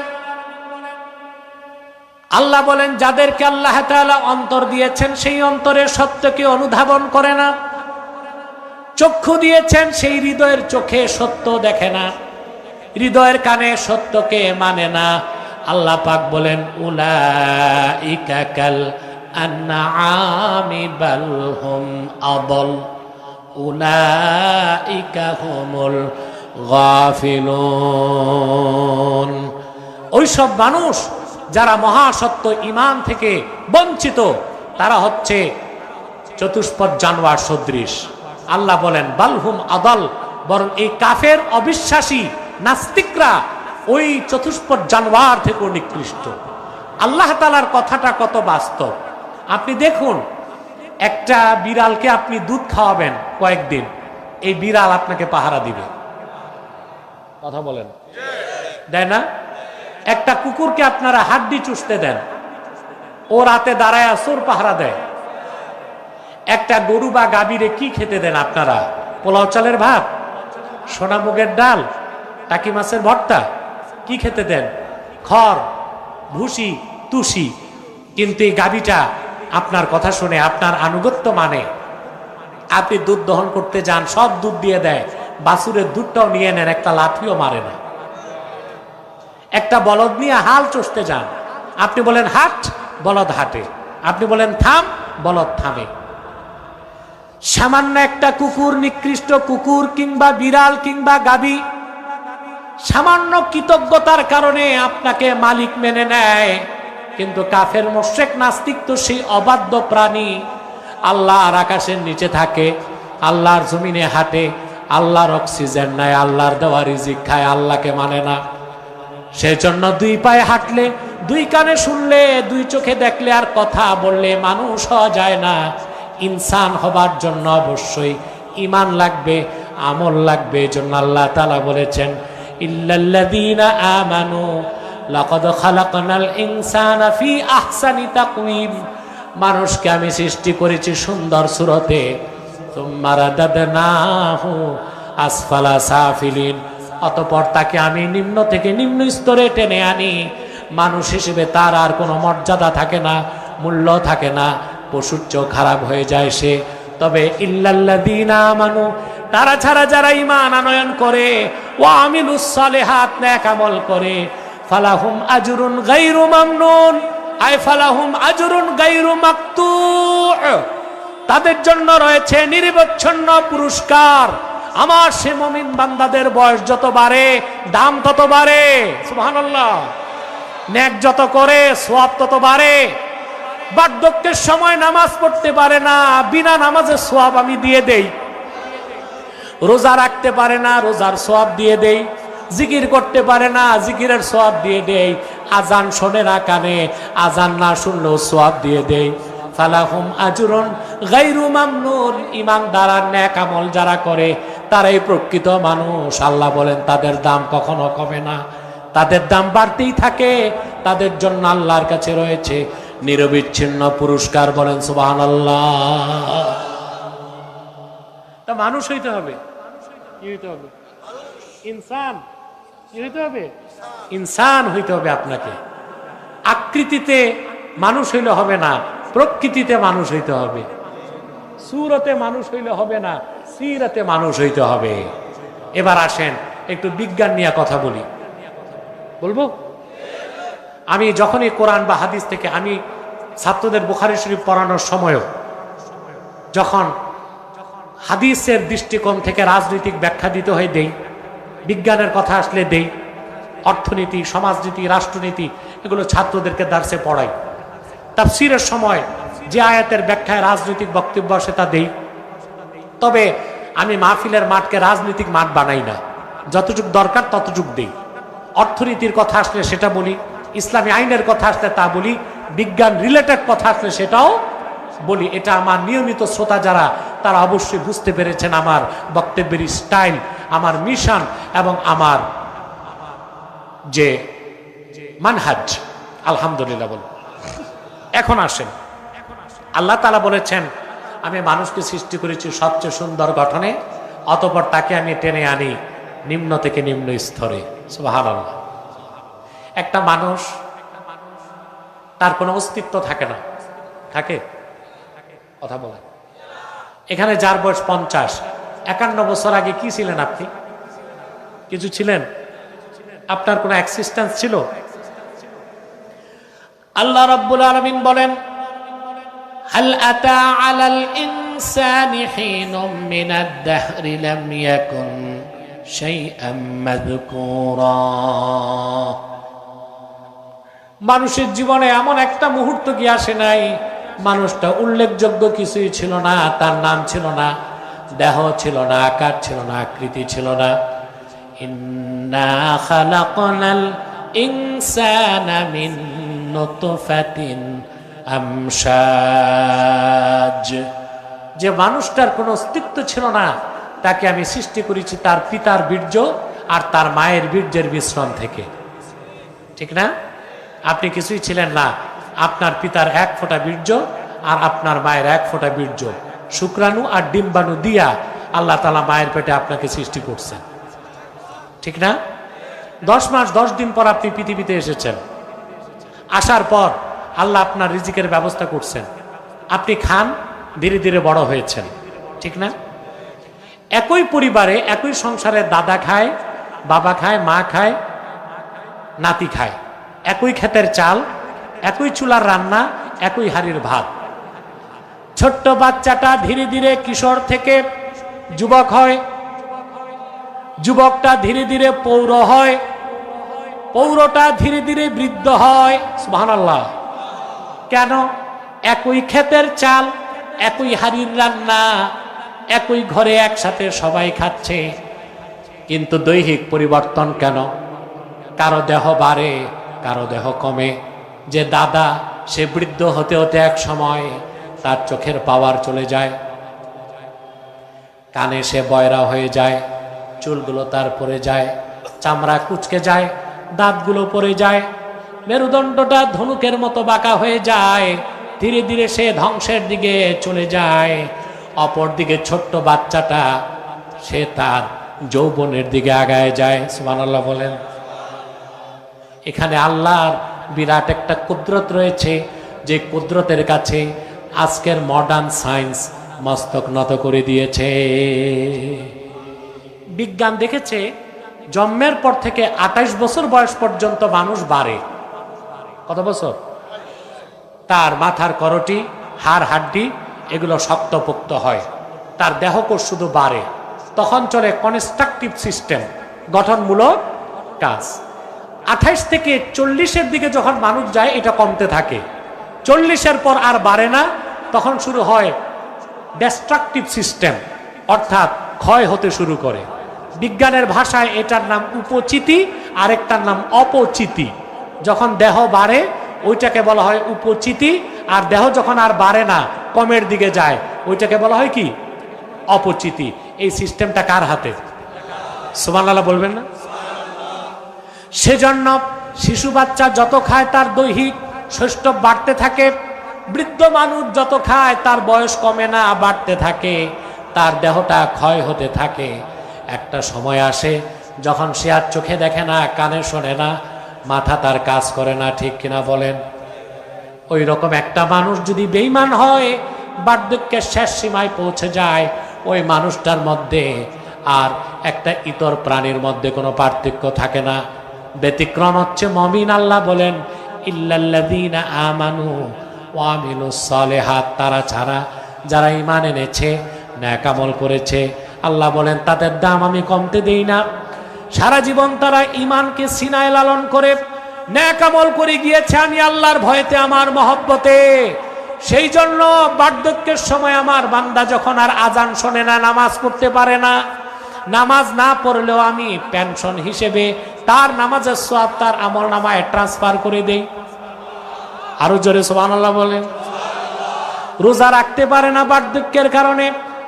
আল্লাহ বলেন, যাদেরকে আল্লাহ তাআলা অন্তর দিয়েছেন সেই অন্তরের সত্যকে অনুধাবন করে না, চক্ষু দিয়েছেন সেই হৃদয়ের চোখে সত্য দেখে না, হৃদয়ের কানে সত্যকে মানে না। আল্লাহ পাক বলেন, উলাইকা কাল আনআমি বাল হুম আদল উলাইকা হুমুল গাফিলুন। ওইসব মানুষ যারা মহাসত্য ঈমান থেকে বঞ্চিত, তারা হচ্ছে চতুষ্পদ জানোয়ার সদৃশ। আল্লাহ বলেন, বালহুম আদল, বরং এই কাফের, অবিশ্বাসী, নাস্তিকরা ওই চতুষ্পদ জানোয়ার থেকে নিকৃষ্ট। আল্লাহ তাআলার কথাটা কত বাস্তব। আপনি দেখুন, একটা বিড়ালকে আপনি দুধ খাওয়াবেন কয়েকদিন, এই বিড়াল আপনাকে পাহারা দিবে। কথা বলেন, দেয় না? একটা কুকুরকে আপনারা হাড্ডি চুষতে দেন, ও রাতে দাঁড়ায় চোর পাহারা দেয়। একটা গরু বা গাভীরে কি খেতে দেন আপনারা? পোলাও চালের ভাত, সোনা মুগের ডাল, টাকি মাছের ভর্তা, কি খেতে দেন? খড়, ভুসি, তুষি। কিন্তু এই গাভীটা আপনার কথা শুনে, আপনার আনুগত্য মানে। আপনি দুধ দহন করতে যান, সব দুধ দিয়ে দেয়, বাছুরের দুধটাও নিয়ে নেন, একটা লাথিও মারে না। একটা বলদ নিয়ে হাল চষতে যান, আপনি বলেন হাট, বলদ হাটে। আপনি বলেন থাম, বলদ থামে। সামান্য একটা কুকুর, নিকৃষ্ট কুকুর কিংবা বিড়াল কিংবা গাভী, সামান্য কৃতজ্ঞতার কারণে আপনাকে মালিক মেনে নেয়। কিন্তু কাফের মুশরিক নাস্তিক তো সেই অবাধ্য প্রাণী। আল্লাহর আকাশের নিচে থাকে, আল্লাহর জমিনে হাঁটে, আল্লাহর অক্সিজেন নেয়, আল্লাহর দেওয়া রিজিক খায়, আল্লাহকে মানে না। সেজন্য দুই পায়ে হাঁটলে, দুই কানে শুনলে, দুই চোখে দেখলে আর কথা বললে মানুষ হওয়া যায় না। ইনসান হবার জন্য অবশ্যই ঈমান লাগবে, আমল লাগবে। এজন্য আল্লাহ তাআলা বলেছেন, ইল্লাল্লাযীনা আমানু লাকাদ খালাকনাল ইনসানা ফি আহসানি তাকওয়িম। মানুষকে আমি সৃষ্টি করেছি সুন্দর সূরতে, সুম্মা রাদাদনাহু আসফালা সাফিলিন। অতঃপর তাকে আমি নিম্ন থেকে নিম্ন স্তরে টেনে আনি। মানুষ হিসেবে তার আর কোনো মর্যাদা থাকে না, মূল্য থাকে না, পশুর চেয়েও খারাপ হয়ে যায় সে। তবে ইল্লাল্লাযীনা আমানু, তারা ছাড়া যারা ঈমান আনয়ন করে, ওয়া আমিলুস সালিহাত, নেক আমল করে, ফালাহুম আজরুন গায়রু মামনুন, আই ফালাহুম আজরুন গায়রু মাকতু', তাদের জন্য রয়েছে নিরবচ্ছিন্ন পুরস্কার। আমার সে মুমিন বান্দাদের বয়স যত বাড়ে, দাম তত বাড়ে। সুবহানাল্লাহ। নেক যত করে, সওয়াব তত বাড়ে। বার্ধক্যের সময় নামাজ পড়তে পারে না, বিনা নামাজের সওয়াব আমি দিয়ে দেই। রোজা রাখতে পারে না, রোজার সওয়াব দিয়ে দেই। জিকির করতে পারে না, জিকিরের সওয়াব দিয়ে দেই। আজান শোনে না কানে, আজান না শুনলেও সওয়াব দিয়ে দেই। ফালাহুম আজরুন গায়রু মামনুন। ঈমানদার আর নেক আমল যারা করে তারাই প্রকৃত মানুষ। আল্লাহ বলেন তাদের দাম কখনো কমে না, তাদের দাম বাড়তেই থাকে। তাদের জন্য আল্লাহর কাছে রয়েছে নিরবিচ্ছিন্ন পুরস্কার। বলেন সুবহানাল্লাহ। তা মানুষ হইতে হবে, কি হইতে হবে? ইনসান। কি হইতে হবে? ইনসান হইতে হবে আপনাকে। আকৃতিতে মানুষ হইলে হবে না, প্রকৃতিতে মানুষ হইতে হবে। সুরতে মানুষ হইলে হবে না, সিরাতে মানুষ হইতে হবে। এবার আসেন একটু বিজ্ঞান নিয়ে কথা বলি। বলবো? আমি যখনই কোরআন বা হাদিস থেকে, আমি ছাত্রদের বুখারী শরীফ পড়ানোর সময়ও যখন হাদিসের দৃষ্টিকোণ থেকে রাজনৈতিক ব্যাখ্যা দিতে হয় দেই, বিজ্ঞানের কথা আসলে দেই, অর্থনীতি, সমাজনীতি, রাষ্ট্রনীতি, এগুলো ছাত্রদেরকে দার্সে পড়াই। তাফসীরের সময় যে আয়াতের ব্যাখ্যায় রাজনৈতিক বক্তব্য আসে তা দেই। তবে আমি মাহফিলের মাঠকে রাজনৈতিক মাঠ বানাই না, যতটুকু দরকার ততটুক দেই। অর্থনীতির কথা আসলে সেটা বলি, ইসলামী আইনের কথা আসলে তা বলি, বিজ্ঞান রিলেটেড কথা আসলে সেটাও বলি। এটা আমার নিয়মিত শ্রোতা যারা, তারা অবশ্যই বুঝতে পেরেছেন আমার বক্তব্যের স্টাইল, আমার মিশন এবং আমার যে মানহাজ। আলহামদুলিল্লাহ বল। এখন আসেন, আল্লাহ তাআলা বলেছেন আমি মানুষকে সৃষ্টি করেছি সবচেয়ে সুন্দর গঠনে, অতঃপর তাকে আমি টেনে আনি নিম্ন থেকে নিম্ন স্তরে। সুবহানাল্লাহ। একটা মানুষ, তার কোনো অস্তিত্ব থাকে না, থাকে? কথা বলে। এখানে যার বয়স 50, 51 বছর আগে কি ছিলেন আপনি? কিছু ছিলেন? আপনার কোনো এক্সিস্টেন্স ছিল? আল্লাহ রাব্বুল আলামিন বলেন, হাল আতা আলাল ইনসানি হিনুম মিনাদ দাহরি লাম ইয়াকুন শাইআম মাযকুরা। মানুষের জীবনে এমন একটা মুহূর্ত কি আসে নাই, মানুষটা উল্লেখযোগ্য কিছুই ছিল না, তার নাম ছিল না, দেহ ছিল না, আকার ছিল না, আকৃতি ছিল না। ইন্না খালাকনাল ইনসানা মিন নুতফাতিন আমশাজ। যে মানুষটার কোনো অস্তিত্ব ছিল না, তাকে আমি সৃষ্টি করেছি তার পিতার বীর্য আর তার মায়ের বীর্যের মিশ্রণ থেকে। ঠিক না? আপনি কিছুই ছিলেন না, আপনার পিতার এক ফোঁটা বীর্য আর আপনার মায়ের এক ফোঁটা বীর্য, শুক্রাণু আর ডিম্বাণু দিয়া আল্লাহ তাআলা মায়ের পেটে আপনাকে সৃষ্টি করছেন। ঠিক না? 10 মাস 10 দিন পর আপনি পৃথিবীতে এসেছেন। আসার পর আল্লাহ আপনার রিজিকের ব্যবস্থা করছেন, আপনি খান, ধীরে ধীরে বড় হয়েছেন। ঠিক না? একই পরিবারে একই সংসারে দাদা খায়, বাবা খায়, মা খায়, নাতি খায়, একই ক্ষেতের চাল, একই চুলার রান্না, একই হাড়ির ভাত। ছোট্ট বাচ্চাটা ধীরে ধীরে কিশোর থেকে যুবক হয়, যুবকটা ধীরে ধীরে পৌর হয়, পৌরটা ধীরে ধীরে বৃদ্ধ হয়। সুবহানাল্লাহ। কেন? একই ক্ষেতের চাল, একই হাড়ির রান্না, একই ঘরে একসাথে সবাই খাচ্ছে, কিন্তু দৈহিক পরিবর্তন কেন? কারো দেহ বাড়ে, কারো দেহ কমে। যে দাদা, সে বৃদ্ধ হতে হতে এক সময় তার চোখের পাওয়ার চলে যায়, কানে সে বয়রা হয়ে যায়, চুলগুলো তার পড়ে যায়, চামড়া কুচকে যায়, দাঁতগুলো পড়ে যায়, মেরুদণ্ডটা ধনুকের মতো বাঁকা হয়ে যায়, ধীরে ধীরে সে ধ্বংসের দিকে চলে যায়। অপরদিকে ছোট্ট বাচ্চাটা সে তার যৌবনের দিকে আগায় যায়। সুবহানাল্লাহ বলেন। এখানে আল্লাহর বিরাট একটা কুদরত রয়েছে, যে কুদরতের কাছে আজকের মডার্ন সায়েন্স মস্তক নত করে দিয়েছে। বিজ্ঞান দেখেছে জন্মের পর থেকে 28 বছর বয়স পর্যন্ত মানুষ বাড়ে। কত বছর? তার মাথার করটি, হাড় হাড্ডি এগুলো শক্তপোক্ত হয়, তার দেহকোষ শুধু বাড়ে। তখন চলে কনস্ট্রাকটিভ সিস্টেম, গঠনমূলক কাজ। 28 থেকে 40-এর দিকে যখন মানুষ যায় এটা কমতে থাকে, 40-এর পর আর বাড়ে না, তখন শুরু হয় ডিস্ট্রাকটিভ সিস্টেম, অর্থাৎ ক্ষয় হতে শুরু করে। বিজ্ঞানের ভাষায় এটার নাম উপচিতি, আরেকটার নাম অপচিতি। যখন দেহ বাড়ে ওইটাকে বলা হয় উপচিতি, আর দেহ যখন আর বাড়ে না, কমের দিকে যায়, ওইটাকে বলা হয় কি? অপচিতি। এই সিস্টেমটা কার হাতে? সুবহানাল্লাহ বলবেন না? সেজন্য শিশু বাচ্চা যত খায় তার দৈহিক সৌষ্ঠব বাড়তে থাকে, বৃদ্ধ মানুষ যত খায় তার বয়স কমে না, বাড়তে থাকে, তার দেহটা ক্ষয় হতে থাকে। একটা সময় আসে যখন সে আর চোখে দেখে না, কানে শোনে না, মাথা তার কাজ করে না। ঠিক কিনা বলেন? ওই রকম একটা মানুষ যদি বেঈমান হয়, বার্ধক্যের শেষ সীমায় পৌঁছে যায়, ওই মানুষটার মধ্যে আর একটা ইতর প্রাণীর মধ্যে কোনো পার্থক্য থাকে না। ব্যতিক্রম হচ্ছে মুমিন। আল্লাহ বলেন ইল্লাল্লাযীনা আমানু ওয়া আমিলুস সালিহাত, তারা ছাড়া যারা ঈমান এনেছে, নেক আমল করেছে, আল্লাহ বলেন তাদের দাম আমি কমতে দেই না। সারা জীবন তারা ঈমানকে সিনায় লালন করে নেক আমল করে গিয়েছে আমি আল্লাহর ভয়তে, আমার মহব্বতে। সেই জন্য বার্ধক্যের সময় আমার বান্দা যখন আর আজান শোনে না, নামাজ পড়তে পারে না, নামাজ না পড়লেও আমি পেনশন হিসেবে তার নামাজের সওয়াব তার আমল নামায় ট্রান্সফার করে দেই। আরো জোরে সুবহানাল্লাহ বলেন। রোজা রাখতে পারে না বার্ধক্যের কারণে,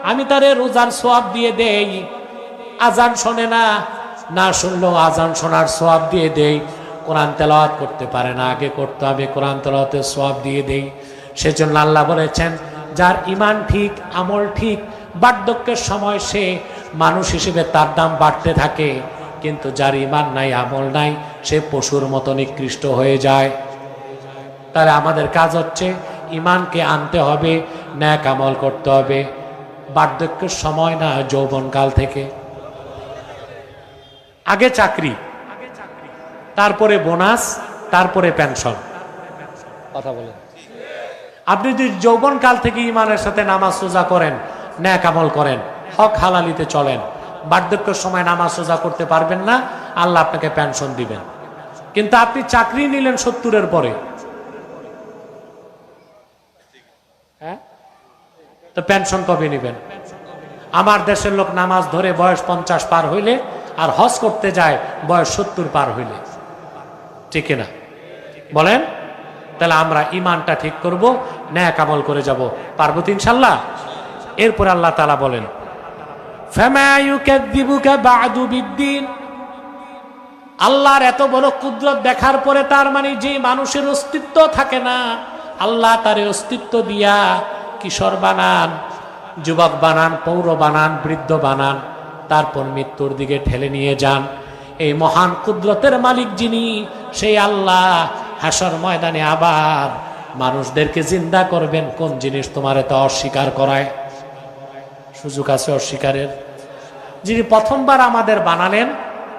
আমি তারে রোজার সওয়াব দিয়ে দেই। আজান শোনে না, না শুনলেও আজান শোনার সওয়াব দিয়ে দেই। কোরআন তেলাওয়াত করতে পারে না, আগে করতে হবে, কোরআন তেলাওয়াতের সওয়াব দিয়ে দেই। সেজন্য আল্লাহ বলেছেন যার ঈমান ঠিক, আমল ঠিক, বার্ধক্যের সময় সে মানুষ হিসেবে তার দাম বাড়তে থাকে, কিন্তু যার ঈমান নাই, আমল নাই, সে পশুর মতো নিকৃষ্ট হয়ে যায়। তাহলে আমাদের কাজ হচ্ছে ঈমানকে আনতে হবে, নেক আমল করতে হবে, বার্ধক্যের সময় না, যৌবনকাল থেকে। আগে চাকরি, তারপরে বোনাস, তারপরে পেনশন। কথা বলেন। আপনি যদি যৌবনকাল থেকে ঈমানের সাথে নামাজ রোজা করেন, নেক আমল করেন, হক হালালিতে চলেন, বার্ধক্যের সময় নামাজ রোজা করতে পারবেন না, আল্লাহ আপনাকে পেনশন দিবেন। কিন্তু আপনি চাকরি নিলেন 70-এর পরে, হ্যাঁ, তো পেনশন কবে নেবেন? আমার দেশের লোক নামাজ ধরে বয়স 50 পার হইলে, আর হজ করতে যায় বয়স 70 পার হইলে। ঠিক না বলেন? তাহলে আমরা ঈমানটা ঠিক করব, নেক আমল করে যাব, পারবো তো ইনশাআল্লাহ। এরপরে আল্লাহ তাআলা বলেন ফামা ইউকাযযিবুকা বা'দু বিদ্দীন। আল্লাহর এত বড় কুদরত দেখার পরে তার মানে যে মানুষের অস্তিত্ব থাকে না, আল্লাহ তার অস্তিত্ব দিয়া কিশোর বানান, যুবক বানান, পৌর বানান, বৃদ্ধ বানান, তারপর মৃত্যুর দিকে ঠেলে নিয়ে যান। এই মহান কুদরতের মালিক যিনি, সেই আল্লাহ হাসর ময়দানে আবার মানুষদেরকে জিন্দা করবেন। কোন জিনিস তোমার এত অস্বীকার করায়? সুযোগ আছে অস্বীকারের? যিনি প্রথমবার আমাদের বানালেন,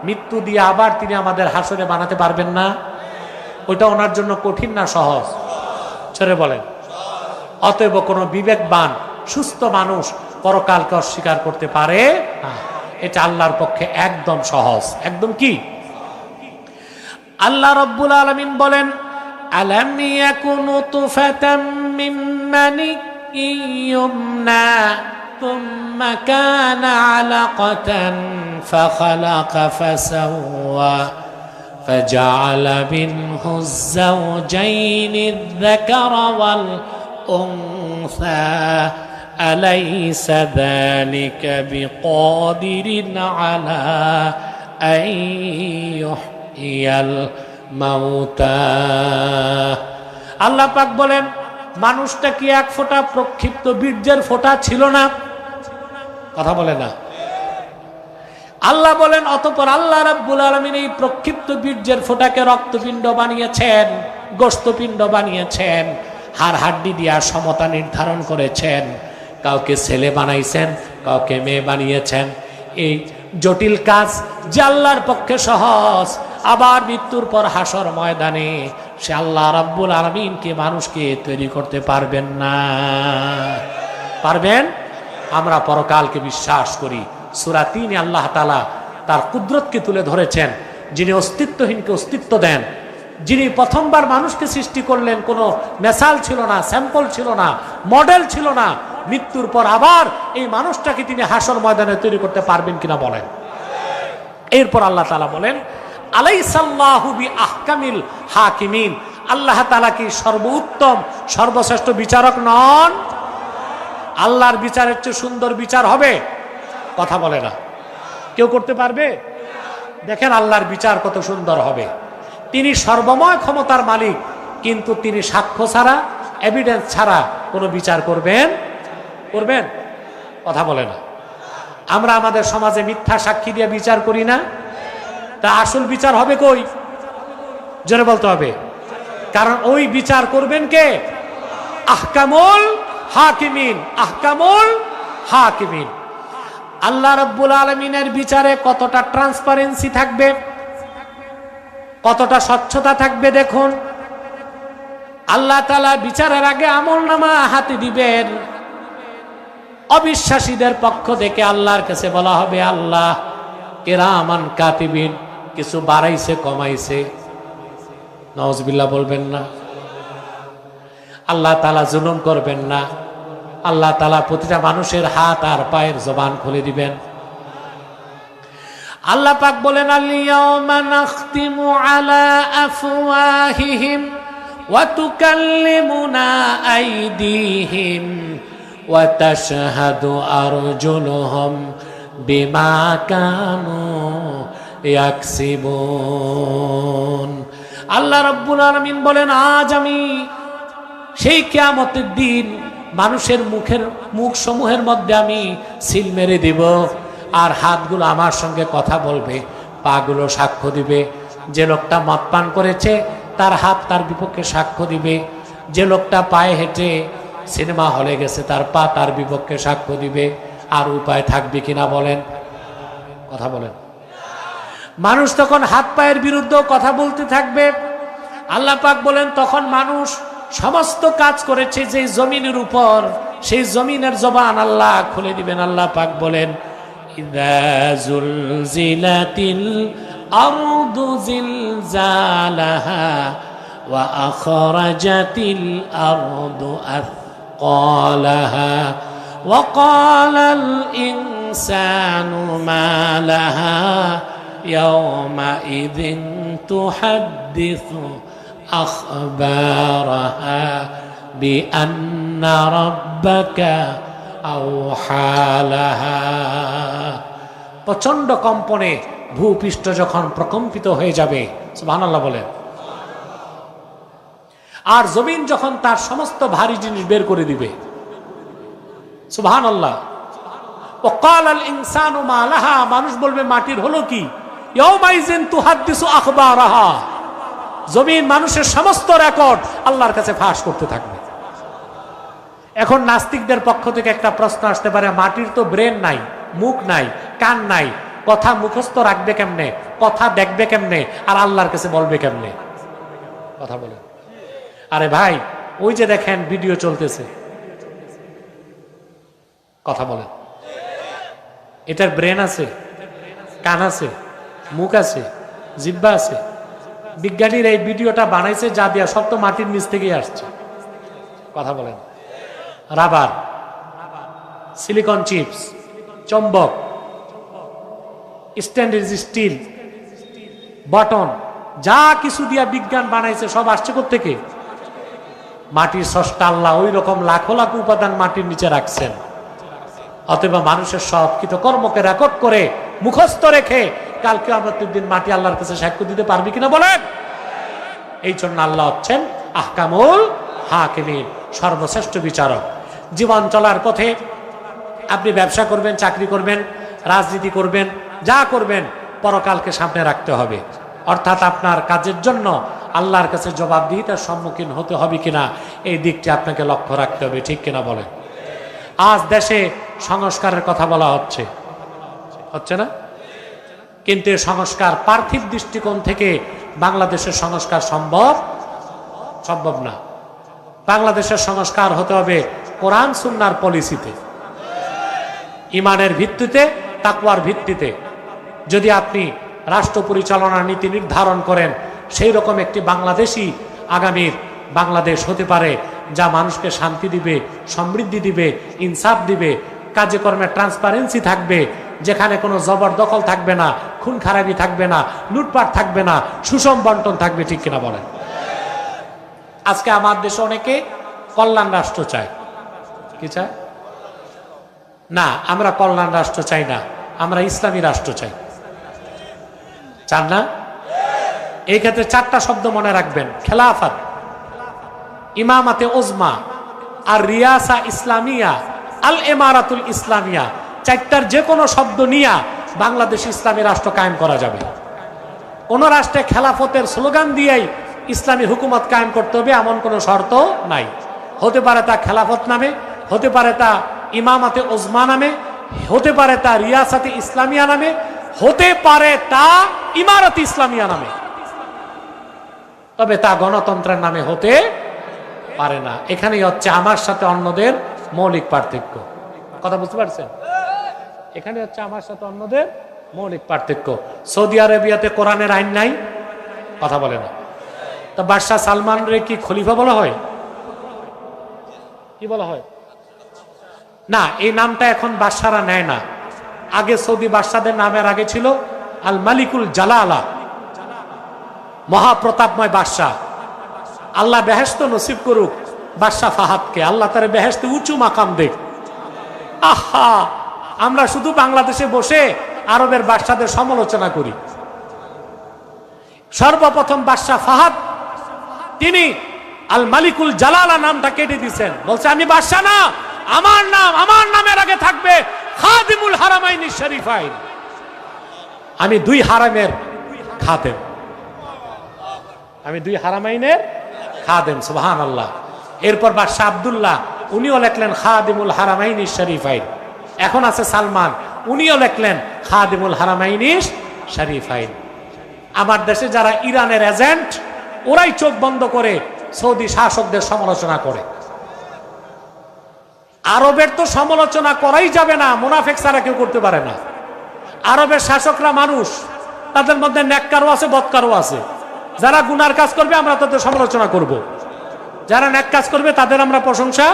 মৃত্যু দিয়ে আবার তিনি আমাদের হাসরে বানাতে পারবেন না? ওইটা ওনার জন্য কঠিন না সহজ? ছেড়ে বলেন। অতএব কোনো বিবেকবান সুস্থ মানুষ পরকালকে অস্বীকার করতে পারে না। এটা আল্লাহর পক্ষে একদম সহজ। একদম কি? আল্লাহ রাব্বুল আলামিন বলেন, আলাম ইয়াকুনু তুফাতাম মিন মানিয়্যুমনা থুম্মা কানা আলাকাতান ফাখালাকা ফাসাওয়া ফাজআলা মিনহু الزوجين الذكر والأنثى أليس ذلك بقادر على أن يحيي الموتى। আল্লাহ পাক বলেন, মানুষটা কি এক ফোঁটা প্রক্ষিপ্ত বীর্যের ফোঁটা ছিল না? কথা বলে না। আল্লাহ বলেন, অতঃপর আল্লাহ রাব্বুল আলামিন এই প্রক্ষিপ্ত বীর্যের ফোঁটাকে রক্তপিণ্ড বানিয়েছেন, গোশতপিণ্ড বানিয়েছেন, হাড় হাড্ডি দিয়া সমতা নির্ধারণ করেছেন। কাউকে ছেলে বানাইছেন, কাউকে মেয়ে বানিয়েছেন। এই জটিল কাজ যে আল্লাহর পক্ষে সহজ, আবার মৃত্যুর পর হাসর ময়দানে সে আল্লাহ রাব্বুল আলামিনকে মানুষকে তৈরি করতে পারবেন না? পারবেন? আমরা পরকালকে বিশ্বাস করি। সূরা ৩ আল্লাহ তাআলা তার কুদরতকে তুলে ধরেছেন, যিনি অস্তিত্বহীনকে অস্তিত্ব দেন, যিনি প্রথমবার মানুষকে সৃষ্টি করলেন, কোনো মেসাল ছিল না, স্যাম্পল ছিল না, মডেল ছিল না। মৃত্যুর পর আবার এই মানুষটাকে তিনি হাসর ময়দানে তৈরি করতে পারবেন কিনা বলেন। এরপর আল্লাহ তাআলা বলেন, আলাইসাল্লাহু বিআহকামিল হাকিমিন। আল্লাহ তাআলা কি সর্বোত্তম সর্বশ্রেষ্ঠ বিচারক নন? আল্লাহর বিচারের চেয়ে সুন্দর বিচার হবে? কথা বলে না। কেউ করতে পারবে? দেখেন আল্লাহর বিচার কত সুন্দর হবে। তিনি সর্বময় ক্ষমতার মালিক, কিন্তু তিনি সাক্ষ্য ছাড়া, এভিডেন্স ছাড়া কোনো বিচার করবেন? কথা বলে না। আমরা আমাদের সমাজে মিথ্যা সাক্ষী দিয়ে বিচার করি না? তা আসল বিচার হবে কই? জোরে বলতে হবে। কারণ ওই বিচার করবেন কে? আহকামুল হাকিমিন। আহকামুল হাকিমিন। আল্লাহ রাব্বুল আলামিনের বিচারে কতটা ট্রান্সপারেন্সি থাকবে, কতটা স্বচ্ছতা থাকবে দেখুন। আল্লাহ তাআলা বিচারের আগে আমলনামা হাতে দিবেন। অবিশ্বাসীদের পক্ষ থেকে আল্লাহর কাছে বলা হবে, আল্লাহ কিরামান কাতিবিন, কিছু বাড়াইছে কমাইছে, নাউজুবিল্লাহ বলবেন না। আল্লাহ তাআলা জুলুম করবেন না। আল্লাহ তাআলা প্রতিটা মানুষের হাত আর পায়ের জবান খুলে দিবেন। আল্লাহ পাক বলেন, আল-ইয়াওমা নাখতিমু আলা আফওয়াহিহিম ওয়া তুকাল্লিমুনা আইদিহিম ওয়া তাশহাদু আরজুলুহুম বিমা কানু ইয়াকসিবুন। আল্লাহ রাব্বুল আলামিন বলেন, আজ আমি সেই কিয়ামতের দিন মানুষের মুখ সমূহের মধ্যে আমি সিল মেরে দিব, আর হাতগুলো আমার সঙ্গে কথা বলবে, পাগুলো সাক্ষ্য দিবে। যে লোকটা মদ পান করেছে তার হাত তার বিপক্ষে সাক্ষ্য দিবে, যে লোকটা পায়ে হেঁটে সিনেমা হলে গেছে তার পা তার বিপক্ষে সাক্ষ্য দিবে। আর উপায় থাকবে কিনা বলেন? কথা বলেন। মানুষ তখন হাত পায়ের বিরুদ্ধেও কথা বলতে থাকবে। আল্লাহ পাক বলেন, তখন মানুষ সমস্ত কাজ করেছে যে জমিনের উপর, সেই জমিনের জবান আল্লাহ খুলে দিবেন। আল্লাহ পাক বলেন, ইযা যুলজিলাতিল আরদু জিলজালাহা ওয়া আখরাজাতিল আরদু আথকালাহা ওয়া ক্বালাল ইনসানু মা লাহা ইয়াওমাইযিন তুহাদ্দিসু আখবারাহা বিআন্না রাব্বাকা أوحى لها প্রচন্ড কম্পনে ভূপৃষ্ঠ যখন প্রকম্পিত হয়ে যাবে, সুবহানাল্লাহ বলেন, আর জমিন যখন তার সমস্ত ভারী জিনিস বের করে দিবে, সুবহানাল্লাহ। وقال الانسان ما لها, মানুষ বলবে মাটির হলো কি, يومئذ تحدث اخبارها, জমিন মানুষের সমস্ত রেকর্ড আল্লাহর কাছে ফাঁস করতে থাকবে। এখন নাস্তিকদের পক্ষ থেকে একটা প্রশ্ন আসতে পারে, মাটির তো ব্রেন নাই, মুখ নাই, কান নাই, কথা মুখস্থ রাখবে কেমনে, কথা দেখবে কেমনে, আর আল্লাহর কাছে বলবে কেমনে? কথা বলে। আরে ভাই, ওই যে দেখেন ভিডিও চলতেছে, কথা বলেন, এটার ব্রেন আছে, কান আছে, মুখ আছে, জিহ্বা আছে। বিজ্ঞানীরা এই ভিডিওটা বানাইছে যা দিয়া, সব তো মাটির নিচ থেকেই আসছে। কথা বলেন। রাবার, সিলিকন চিপস, চম্বক, স্টেনলেস স্টিল, বটন, যা কিছু দিয়া বিজ্ঞান বানাইছে সব আসছে কোত্থেকে? মাটির স্রষ্টা আল্লাহ ওই রকম লাখো লাখ উপাদান মাটির নিচে রাখছেন। অথবা মানুষের সব কর্মকে রেকর্ড করে মুখস্থ রেখে কালকে কিয়ামতের দিন মাটি আল্লাহর কাছে সাক্ষ্য দিতে পারবে কিনা বলেন? এই জন্য আল্লাহ হচ্ছেন আহকামুল হাকিমিন, সর্বশ্রেষ্ঠ বিচারক। জীবন চলার পথে আপনি ব্যবসা করবেন, চাকরি করবেন, রাজনীতি করবেন, যা করবেন পরকালকে সামনে রাখতে হবে। অর্থাৎ আপনার কাজের জন্য আল্লাহর কাছে জবাবদিহিতার সম্মুখীন হতে হবে কিনা এই দিকটি আপনাকে লক্ষ্য রাখতে হবে, ঠিক কিনা বলেন? আজ দেশে সংস্কারের কথা বলা হচ্ছে না? কিন্তু সংস্কার পার্থিব দৃষ্টিকোণ থেকে বাংলাদেশের সংস্কার সম্ভব না। বাংলাদেশের সংস্কার হতে হবে কোরআন সুন্নাহর পলিসিতে, ইমানের ভিত্তিতে, তাকওয়ার ভিত্তিতে। যদি আপনি রাষ্ট্র পরিচালনার নীতি নির্ধারণ করেন, সেই রকম একটি বাংলাদেশই আগামীর বাংলাদেশ হতে পারে, যা মানুষকে শান্তি দিবে, সমৃদ্ধি দিবে, ইনসাফ দিবে, কাজে কর্মে ট্রান্সপারেন্সি থাকবে, যেখানে কোনো জবরদখল থাকবে না, খুন খারাপি থাকবে না, লুটপাট থাকবে না, সুষম বন্টন থাকবে, ঠিক কিনা বলেন? আজকে আমার দেশে অনেকে কল্যাণ রাষ্ট্র চায়। কি চায়? না, আমরা কল্যাণ রাষ্ট্র চাই না, আমরা ইসলামী রাষ্ট্র চাই। চান না? এই ক্ষেত্রে চারটা শব্দ মনে রাখবেন: খেলাফত, ইমামাতে ওজমা, আর রিয়াসা ইসলামিয়া, আল ইমারাতুল ইসলামিয়া। চারটার যে কোনো শব্দ নিয়ে বাংলাদেশ ইসলামী রাষ্ট্র কায়েম করা যাবে। কোন রাষ্ট্রে খেলাফতের স্লোগান দিয়েই ইসলামী হুকুমত কায়েম করতে হবে এমন কোনো শর্ত নাই। হতে পারে তা খেলাফত নামে, হতে পারে তা ইমামাতে ওজমা নামে, হতে পারে তা রিয়াসাতে ইসলামিয়া নামে, হতে পারে তা ইমারত ইসলামিয়া নামে, তবে তা গণতন্ত্রের নামে হতে পারে না। এখানেই হচ্ছে আমার সাথে অন্যদের মৌলিক পার্থক্য। কথা বুঝতে পারছেন? এখানে হচ্ছে আমার সাথে অন্যদের মৌলিক পার্থক্য। সৌদি আরবিয়াতে কোরআনের আইন নাই, কথা বলে না। তা বাদশাহ সালমান রে কি খলিফা বলা হয়? কি বলা হয়? না, এই নামটা এখন বাদশারা নেয় না। আগে সৌদি বাদশাদের নামের আগে ছিল আল মালিকুল জালালা, মহাপ্রতাপময় বাদশাহ। আল্লাহ বেহেশত নসিব করুক বাদশাহ ফাহাদকে, আল্লাহ তার বেহেশতে উঁচু মাকাম দেখ। আহা, আমরা শুধু বাংলাদেশে বসে আরবের বাদশাদের সমালোচনা করি। সর্বপ্রথম বাদশাহ ফাহাদ, তিনি আল মালিকুল জালালা নামটা কেটে দিয়েছেন। বলছে আমি বাদশাহ না, আমার নামের আগে থাকবে খাদিমুল হারামাইনি শরীফাইন, আমি দুই হারামের খাদেম, আমি দুই হারামাইনের খাদেম। সুবহানাল্লাহ। এরপর বাদশাহ আব্দুল্লাহ, উনিও লেখলেন খাদিমুল হারামাইনি শরীফাইন। এখন আছে সালমান, উনিও লেখলেন খাদিমুল হারামাইনি শরীফাইন। আমার দেশে যারা ইরানের এজেন্ট, ওরাই চোখ বন্ধ করে সৌদি শাসকদের সমালোচনা করে। আরবের তো সমালোচনা করাই যাবে না, মুনাফিক ছাড়া কেউ করতে পারে না। আরবের শাসকরা মানুষ, তাদের মধ্যে নেককারও আছে, বদকারও আছে। যারা গুনার কাজ করবে আমরা তাদের সমালোচনা করব, যারা নেক কাজ করবে তাদের আমরা প্রশংসা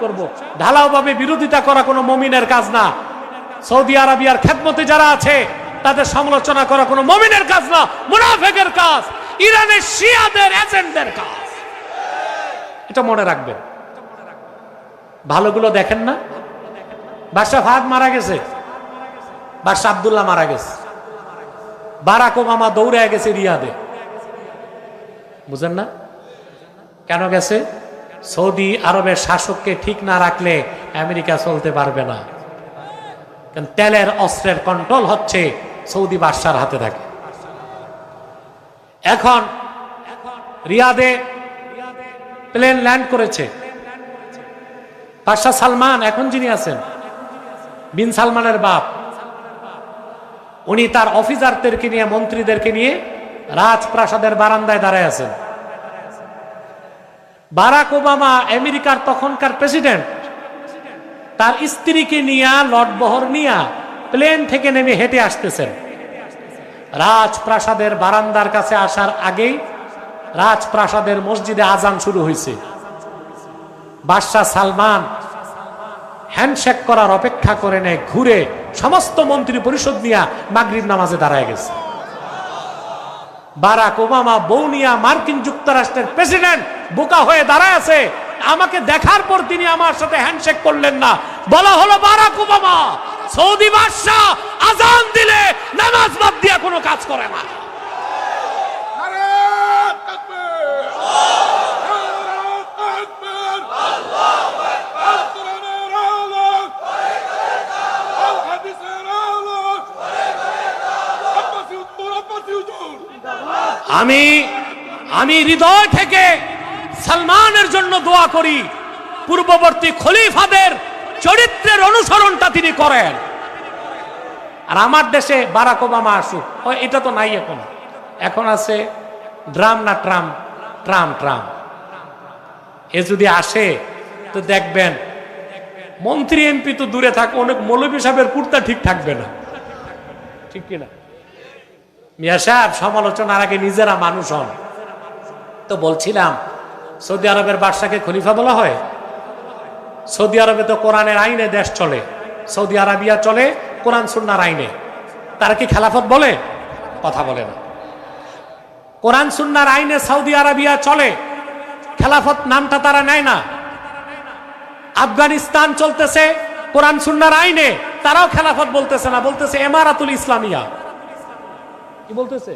করব। ঢালাও ভাবে বিরোধিতা করা কোনো মুমিনের কাজ না। সৌদি আরবিয়ার খেদমতে যারা আছে তাদের সমালোচনা করা কোনো মুমিনের কাজ না, মুনাফিকের কাজ, ইরানের শিয়াদের এজেন্টদের কাজ। এটা মনে রাখবেন। ভালোগুলো দেখেন না, বাদশাহ ফাহাদ মারা গেছে, বাদশাহ আব্দুল্লাহ মারা গেছে, বারাক ওবামা দৌড়ে গেছে রিয়াদে। বুঝেন না কেন গেছে? সৌদি আরবের শাসককে ঠিক না রাখলে আমেরিকা চলতে পারবে না। কারণ তেলের অস্ত্রের কন্ট্রোল হচ্ছে সৌদি বাদশার হাতে থাকে। এখন রিয়াদে প্লেন ল্যান্ড করেছে। বাদশাহ সালমান এখন যিনি আছেন, বিন সালমানের বাপ, উনি তার অফিসারদেরকে নিয়ে, মন্ত্রীদেরকে নিয়ে রাজপ্রাসাদের বারান্দায় দাঁড়ায় আছেন। বারাক ওবামা আমেরিকার তখনকার প্রেসিডেন্ট, তার স্ত্রীকে নিয়ে, লটবহর নিয়ে প্লেন থেকে নেমে হেঁটে আসতেছেন। রাজপ্রাসাদের বারান্দার কাছে আসার আগেই রাজপ্রাসাদের মসজিদে আজান শুরু হয়েছে। বাদশাহ সালমান হ্যান্ডশেক করার অপেক্ষা করে নেয়, ঘুরে সমস্ত মন্ত্রী পরিষদ নিয়ে মাগরিব নামাজে দাঁড়ায় গেছে। বারাক ওবামা বউ নিয়া মার্কিন যুক্তরাষ্ট্রের প্রেসিডেন্ট বোকা হয়ে দাঁড়ায় আছে। আমাকে দেখার পর তিনি আমার সাথে হ্যান্ডশেক করলেন না। বলা হলো বারাক ওবামা সৌদি বাদশাহ আজান দিলে নামাজ বাদ দিয়া কোনো কাজ করে না। আমি হৃদয় থেকে সালমানের জন্য দোয়া করি, পূর্ববর্তী খলিফাদের চরিত্রের অনুসরণটা তিনি করেন। আর আমার দেশে বারাক ওবামা আসুক, এটা তো নাই। এখন আছে ড্রাম না ট্রাম, ট্রাম ট্রাম। এ যদি আসে তো দেখবেন মন্ত্রী এমপি তো দূরে থাক, অনেক মৌলভী সাহেবের কুর্তা ঠিক থাকবে না, ঠিক কিনা? মিয়া সাহেব সমালোচনার আগে নিজেরা মানুষ হন। তো বলছিলাম, সৌদি আরবের বাদশাকে খলিফা বলা হয়। সৌদি আরবে তো কোরআনের আইনে দেশ চলে, সৌদি আরবিয়া চলে কোরআন সুন্নাহর আইনে। তারা কি খেলাফত বলে? কথা বলে না। কোরআন সুন্নাহর আইনে সৌদি আরবিয়া চলে, খেলাফত নামটা তারা নেয় না। আফগানিস্তান চলতেছে কোরআন সুন্নাহর আইনে, তারাও খেলাফত বলতেছে না, বলতেছে ইমারাতুল ইসলামিয়া। কি বলতেছে?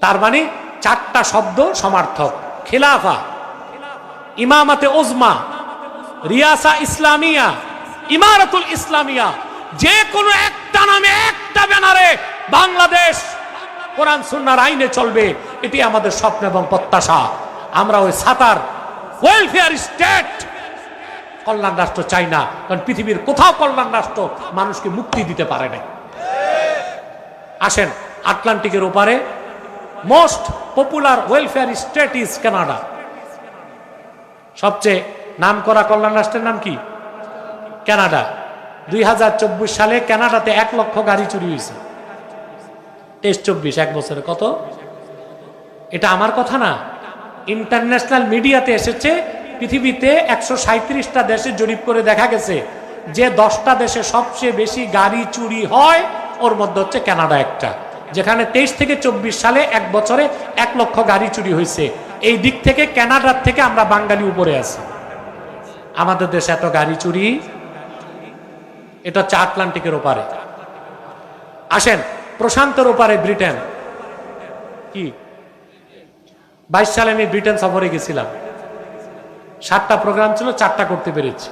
তার মানে চারটা শব্দ সমার্থক: খিলাফা, ইমামাতে উজমা, রিয়াসা ইসলামিয়া, ইমারাতুল ইসলামিয়া। যে কোনো একটা নামে, একটা ব্যানারে বাংলাদেশ কোরআন সুন্নাহর আইনে চলবে, এটি আমাদের স্বপ্ন এবং প্রত্যাশা। আমরা ওই সাতার ওয়েলফেয়ার স্টেট, কল্যাণ রাষ্ট্র চাই না, কারণ পৃথিবীর কোথাও কল্যাণ রাষ্ট্র মানুষকে মুক্তি দিতে পারে না। আসেন, আটলান্টিকের ওপারে most popular welfare state is Canada. সবচেয়ে নাম করা কল্যাণ রাষ্ট্রের নাম কি? কানাডা। 2024 সালে কানাডাতে 1 লক্ষ গাড়ি চুরি হয়েছে। 23-24 এক বছরে কত? এটা আমার কথা না, ইন্টারন্যাশনাল মিডিয়াতে এসেছে। পৃথিবীতে 137টা দেশে জরিপ করে দেখা গেছে যে 10টা দেশে সবচেয়ে বেশি গাড়ি চুরি হয়, ওর মধ্যে হচ্ছে কানাডা একটা, যেখানে 23 থেকে 24 সালে এক বছরে 1 লক্ষ গাড়ি চুরি হয়েছে। এই দিক থেকে কানাডার থেকে আমরা বাঙালি উপরে আছি। আমাদের দেশে এত গাড়ি চুরি, এটা হচ্ছে আটলান্টিকের ওপারে। আসেন, প্রশান্তের ওপারে ব্রিটেন। কি 22 সালে আমি ব্রিটেন সফরে গেছিলাম। 7টা প্রোগ্রাম ছিল, 4টা করতে পেরেছি।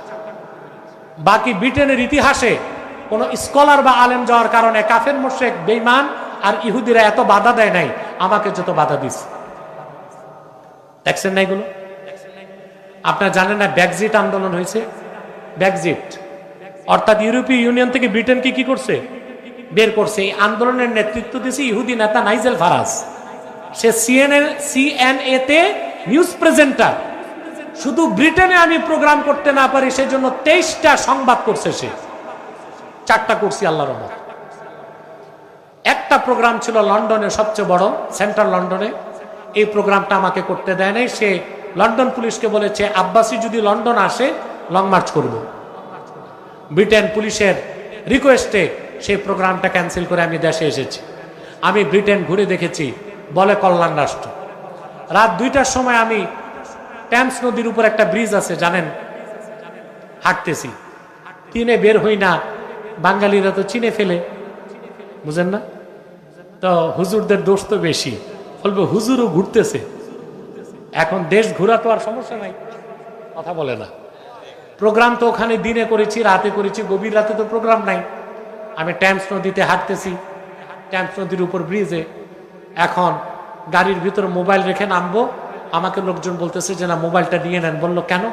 বাকি ব্রিটেনের ইতিহাসে কোন স্কলার বা আলেম যাওয়ার কারণে কাফের মুশরিক, বেঈমান আর ইহুদিরা এত বাধা দেয় নাই আমাকে যত বাধা দিচ্ছে। দেখছেন না এগুলো? আপনারা জানেন না ব্রেক্সিট আন্দোলন হয়েছে? ব্রেক্সিট অর্থাৎ ইউরোপীয় ইউনিয়ন থেকে ব্রিটেনকে কি করছে? বের করছে। এই আন্দোলনের নেতৃত্ব দিয়েছে ইহুদি নেতা নাইজেল ফারাজ। সে সিএনএ তে নিউজ প্রেজেন্টার। শুধু ব্রিটেনে আমি প্রোগ্রাম করতে না পারি সেজন্য 23টা সংবাদ করছে সে। 4টা করছি আল্লাহর রহমত। একটা প্রোগ্রাম ছিল লন্ডনে, সবচেয়ে বড়, সেন্ট্রাল লন্ডনে। এই প্রোগ্রামটা আমাকে করতে দেয় নাই। সে লন্ডন পুলিশকে বলেছে আব্বাসি যদি লন্ডন আসে লং মার্চ করব। ব্রিটেন পুলিশের রিকোয়েস্টে সেই প্রোগ্রামটা ক্যান্সেল করে আমি দেশে এসেছি। আমি ব্রিটেন ঘুরে দেখেছি, বলে কল্যাণ রাষ্ট্র। রাত 2টার সময় আমি টেমস নদীর উপর একটা ব্রিজ আছে জানেন, হাঁটতেছি। চীনে বের হই না, বাঙালিরা তো চীনে ফেলে, বুঝেন না? তো হুজুরদের দোষ তো বেশি, বলবে হুজুরও ঘুরতেছে। এখন দেশ ঘোরা তো আর সমস্যা নাই, কথা বলে না। প্রোগ্রাম তো ওখানে দিনে করেছি, রাতে করেছি, গভীর রাতে তো প্রোগ্রাম নাই। আমি ট্যাম্পস নদীতে হাঁটতেছি, ট্যাম্পস নদীর উপর ব্রিজে, এখন গাড়ির ভিতরে মোবাইল রেখে নামবো, আমাকে লোকজন বলতেছে যে না মোবাইলটা নিয়ে নেন। বললো কেন?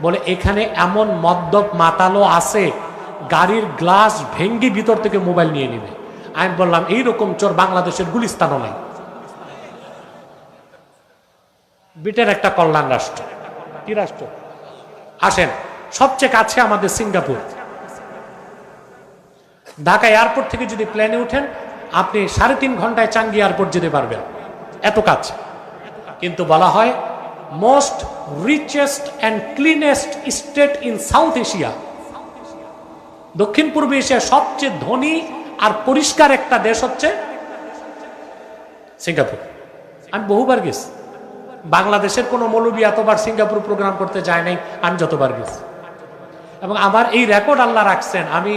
বলে এখানে এমন মদ্যপ মাতালো আছে, গাড়ির গ্লাস ভেঙ্গি ভিতর থেকে মোবাইল নিয়ে নিবে। আমি বললাম এইরকম চোর বাংলাদেশের গুলিস্তানও নাই। ব্রিটেন একটা কল্যাণ রাষ্ট্র, কি রাষ্ট্র? আসেন, সবচেয়ে কাছে আমাদের সিঙ্গাপুর। ঢাকা এয়ারপোর্ট থেকে যদি প্লেনে উঠেন আপনি 3.5 ঘন্টায় চাঙ্গি এয়ারপোর্ট যেতে পারবেন, এত কাছে। কিন্তু বলা হয় most richest and cleanest state in south Asia, দক্ষিণ পূর্ব এশিয়ার সবচেয়ে ধনী আর পরিষ্কার একটা দেশ হচ্ছে সিঙ্গাপুর। আমি বহুবার গেছি, বাংলাদেশের কোনো মৌলবী এতবার সিঙ্গাপুর প্রোগ্রাম করতে যায় নাই আমি যতবার গেছি। এবং আমার এই রেকর্ড আল্লাহ রাখছেন, আমি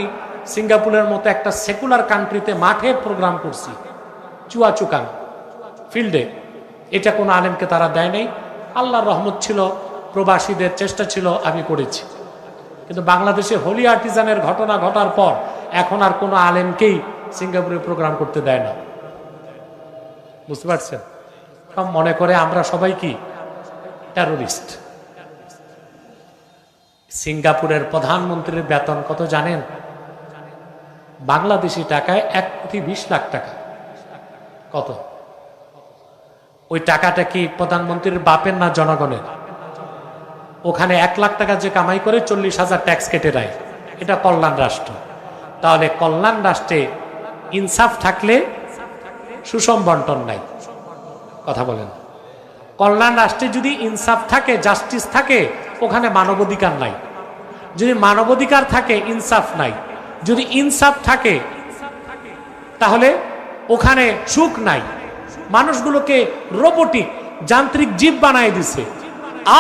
সিঙ্গাপুরের মতো একটা সেকুলার কান্ট্রিতে মাঠে প্রোগ্রাম করছি, চুয়াচুকাং ফিল্ডে। এটা কোনো আলেমকে তারা দেয় নাই, আল্লাহর রহমত ছিল, প্রবাসীদের চেষ্টা ছিল, আমি করেছি। কিন্তু বাংলাদেশে হোলি আর্টিজানের ঘটনা ঘটার পর এখন আর কোনো আলেমকেই সিঙ্গাপুরে প্রোগ্রাম করতে দেয় না, বুঝতে পারছেন? সব মনে করে আমরা সবাই কি টেরোরিস্ট। সিঙ্গাপুরের প্রধানমন্ত্রীর বেতন কত জানেন? বাংলাদেশি টাকায় 1,20,00,000 টাকা। কত? ওই টাকাটা কি প্রধানমন্ত্রীর বাপের না জনগণের? ওখানে 1 লাখ টাকা যে কামাই করে 40,000 ট্যাক্স কেটে দেয়। এটা কল্যাণ রাষ্ট্র। তাহলে কল্যাণ রাষ্ট্রে ইনসাফ থাকলে সুষম বন্টন নাই, কথা বলেন। কল্যাণ রাষ্ট্রে যদি ইনসাফ থাকে, জাস্টিস থাকে, ওখানে মানবাধিকার নাই। যদি মানবাধিকার থাকে ইনসাফ নাই, যদি ইনসাফ থাকে তাহলে ওখানে সুখ নাই। মানুষগুলোকে রোবটিক যান্ত্রিক জীব বানায় দিছে।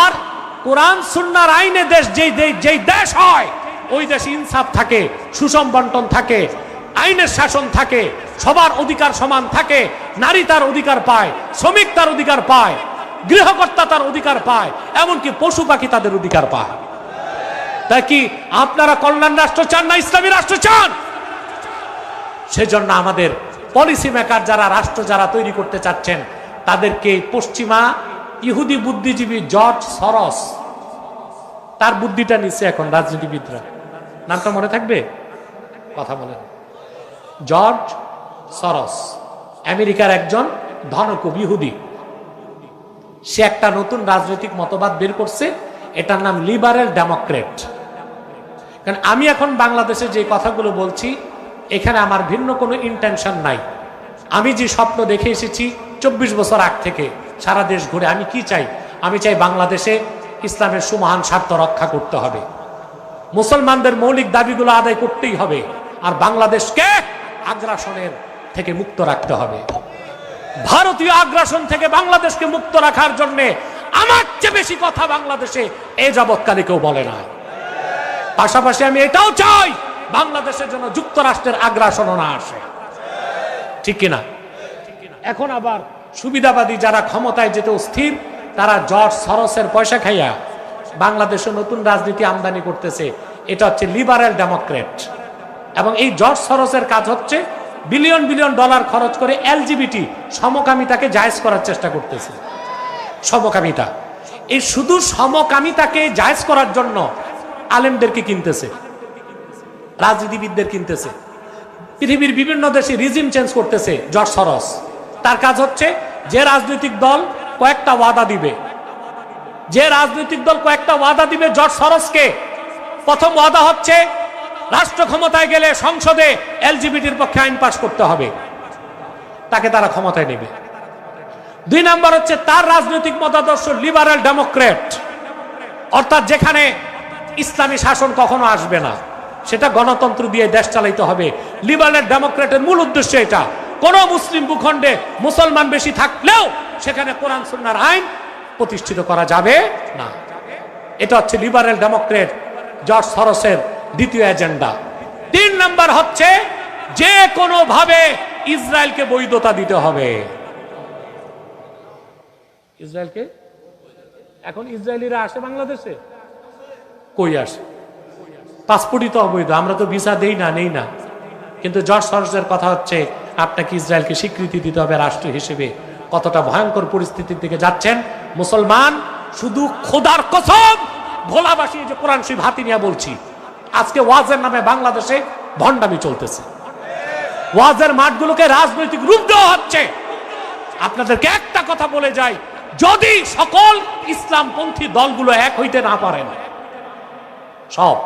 আর কোরআন সুন্নাহর আইনে দেশ যেই দেশ হয় ওই দেশে ইনসাফ থাকে, সুষম বন্টন থাকে, আইনের শাসন থাকে, সবার অধিকার সমান থাকে, নারী তার অধিকার পায়, শ্রমিক তার অধিকার পায়, গৃহকর্তা তার অধিকার পায়, এমনকি পশু পাখি তাদের অধিকার পায়। তাই কি আপনারা কল্যাণ রাষ্ট্র চান না ইসলামী রাষ্ট্র চান? সেজন্য আমাদের পলিসি মেকার যারা, রাষ্ট্র যারা তৈরি করতে চাচ্ছেন, তাদেরকে পশ্চিমা ইহুদি বুদ্ধিজীবী জর্জ সরস তার বুদ্ধিটা নিচ্ছে এখন রাজনীতিবিদরা। নামটা মনে থাকবে? কথা বলেন। জর্জ সরস আমেরিকার একজন ধনকুব ইহুদি। সে একটা নতুন রাজনৈতিক মতবাদ বের করছে, এটার নাম লিবারেল ডেমোক্রেট। কারণ আমি এখন বাংলাদেশে যে কথাগুলো বলছি এখানে আমার ভিন্ন কোনো ইন্টেনশন নাই। আমি যে স্বপ্ন দেখে এসেছি 24 বছর আগ থেকে সারা দেশ ঘুরে, আমি কি চাই? আমি চাই বাংলাদেশে ইসলামের সুমহান স্বার্থ রক্ষা করতে হবে, মুসলমানদের মৌলিক দাবিগুলো আদায় করতেই হবে, আর বাংলাদেশকে আগ্রাসনের থেকে মুক্ত রাখতে হবে। ভারতীয় আগ্রাসন থেকে বাংলাদেশকে মুক্ত রাখার জন্য আমার চেয়ে বেশি কথা বাংলাদেশে এ যাবৎকালে কেউ বলে না। পাশাপাশি আমি এটাও চাই বাংলাদেশের জন্য যুক্তরাষ্ট্রের আগ্রাসনও না আসে, ঠিক কিনা? এখন আবার সুবিধাবাদী যারা ক্ষমতায় যেতে স্থির, তারা জর্জ সরসের পয়সা খাইয়া বাংলাদেশে নতুন রাজনীতি আমদানি করতেছে। এটা হচ্ছে লিবারেল ডেমোক্রেট। এবং এই জর্জ সরসের কাজ হচ্ছে বিলিয়ন বিলিয়ন ডলার খরচ করে এলজিবিটি সমকামিতাকে জায়েজ করার চেষ্টা করতেছে। সমকামিতা, এই শুধু সমকামিতাকে জায়েজ করার জন্য আলেমদেরকে কিনতেছে, রাজনীতিবিদদের কিনতেছে, পৃথিবীর বিভিন্ন দেশে রিজিম চেঞ্জ করতেছে জর্জ সরস। তার কাজ হচ্ছে যে রাজনৈতিক দল কয়েকটা ওয়াদা দিবে, জর্জ সরসকে প্রথম ওয়াদা হচ্ছে রাষ্ট্র ক্ষমতায় গেলে সংসদে এলজিবিটির পক্ষে আইন পাস করতে হবে, তাকে তারা ক্ষমতায় নেবে। 2 নাম্বার হচ্ছে তার রাজনৈতিক মতাদর্শ লিবারেল ডেমোক্রেট, অর্থাৎ যেখানে ইসলামী শাসন কখনো আসবে না, সেটা গণতন্ত্র দিয়ে দেশ চালাইতে হবে। লিবারেল ডেমোক্রেটের মূল উদ্দেশ্য এটা, কোন মুসলিম ভূখণ্ডে মুসলমান বেশি থাকলেও সেখানে কোরআন সুন্নাহর আইন প্রতিষ্ঠিত করা যাবে না। এটা হচ্ছে লিবারেল ডেমোক্রেট জর্জ সরসের দ্বিতীয় এজেন্ডা। 3 নাম্বার হচ্ছে যে কোনো ভাবে ইসরায়েলকে বৈধতা দিতে হবে। ইসরায়েলকে, এখন ইসরায়েলিরা আসে বাংলাদেশে, কই আসে? পাসপোর্টই তো অবৈধ, আমরা তো ভিসা দেই না, নেই না। কিন্তু জর্জ সরোজের কথা হচ্ছে আপনাকে ইসরায়েলকে স্বীকৃতি দিতে হবে রাষ্ট্র হিসেবে। কতটা ভয়ঙ্কর পরিস্থিতির দিকে যাচ্ছেন মুসলমান। শুধু খোদার কসম, ভোলাবাসী যে কোরআন শরীফ হাতে নিয়ে বলছি, আজকে ওয়াজের নামে বাংলাদেশে ভণ্ডামি চলতেছে। ওয়াজের মাঠগুলোকে রাজনৈতিক রূপ দেওয়া হচ্ছে। আপনাদেরকে একটা কথা বলে যাই, যদি সকল ইসলামপন্থী দলগুলো এক হইতে না পারেন সব,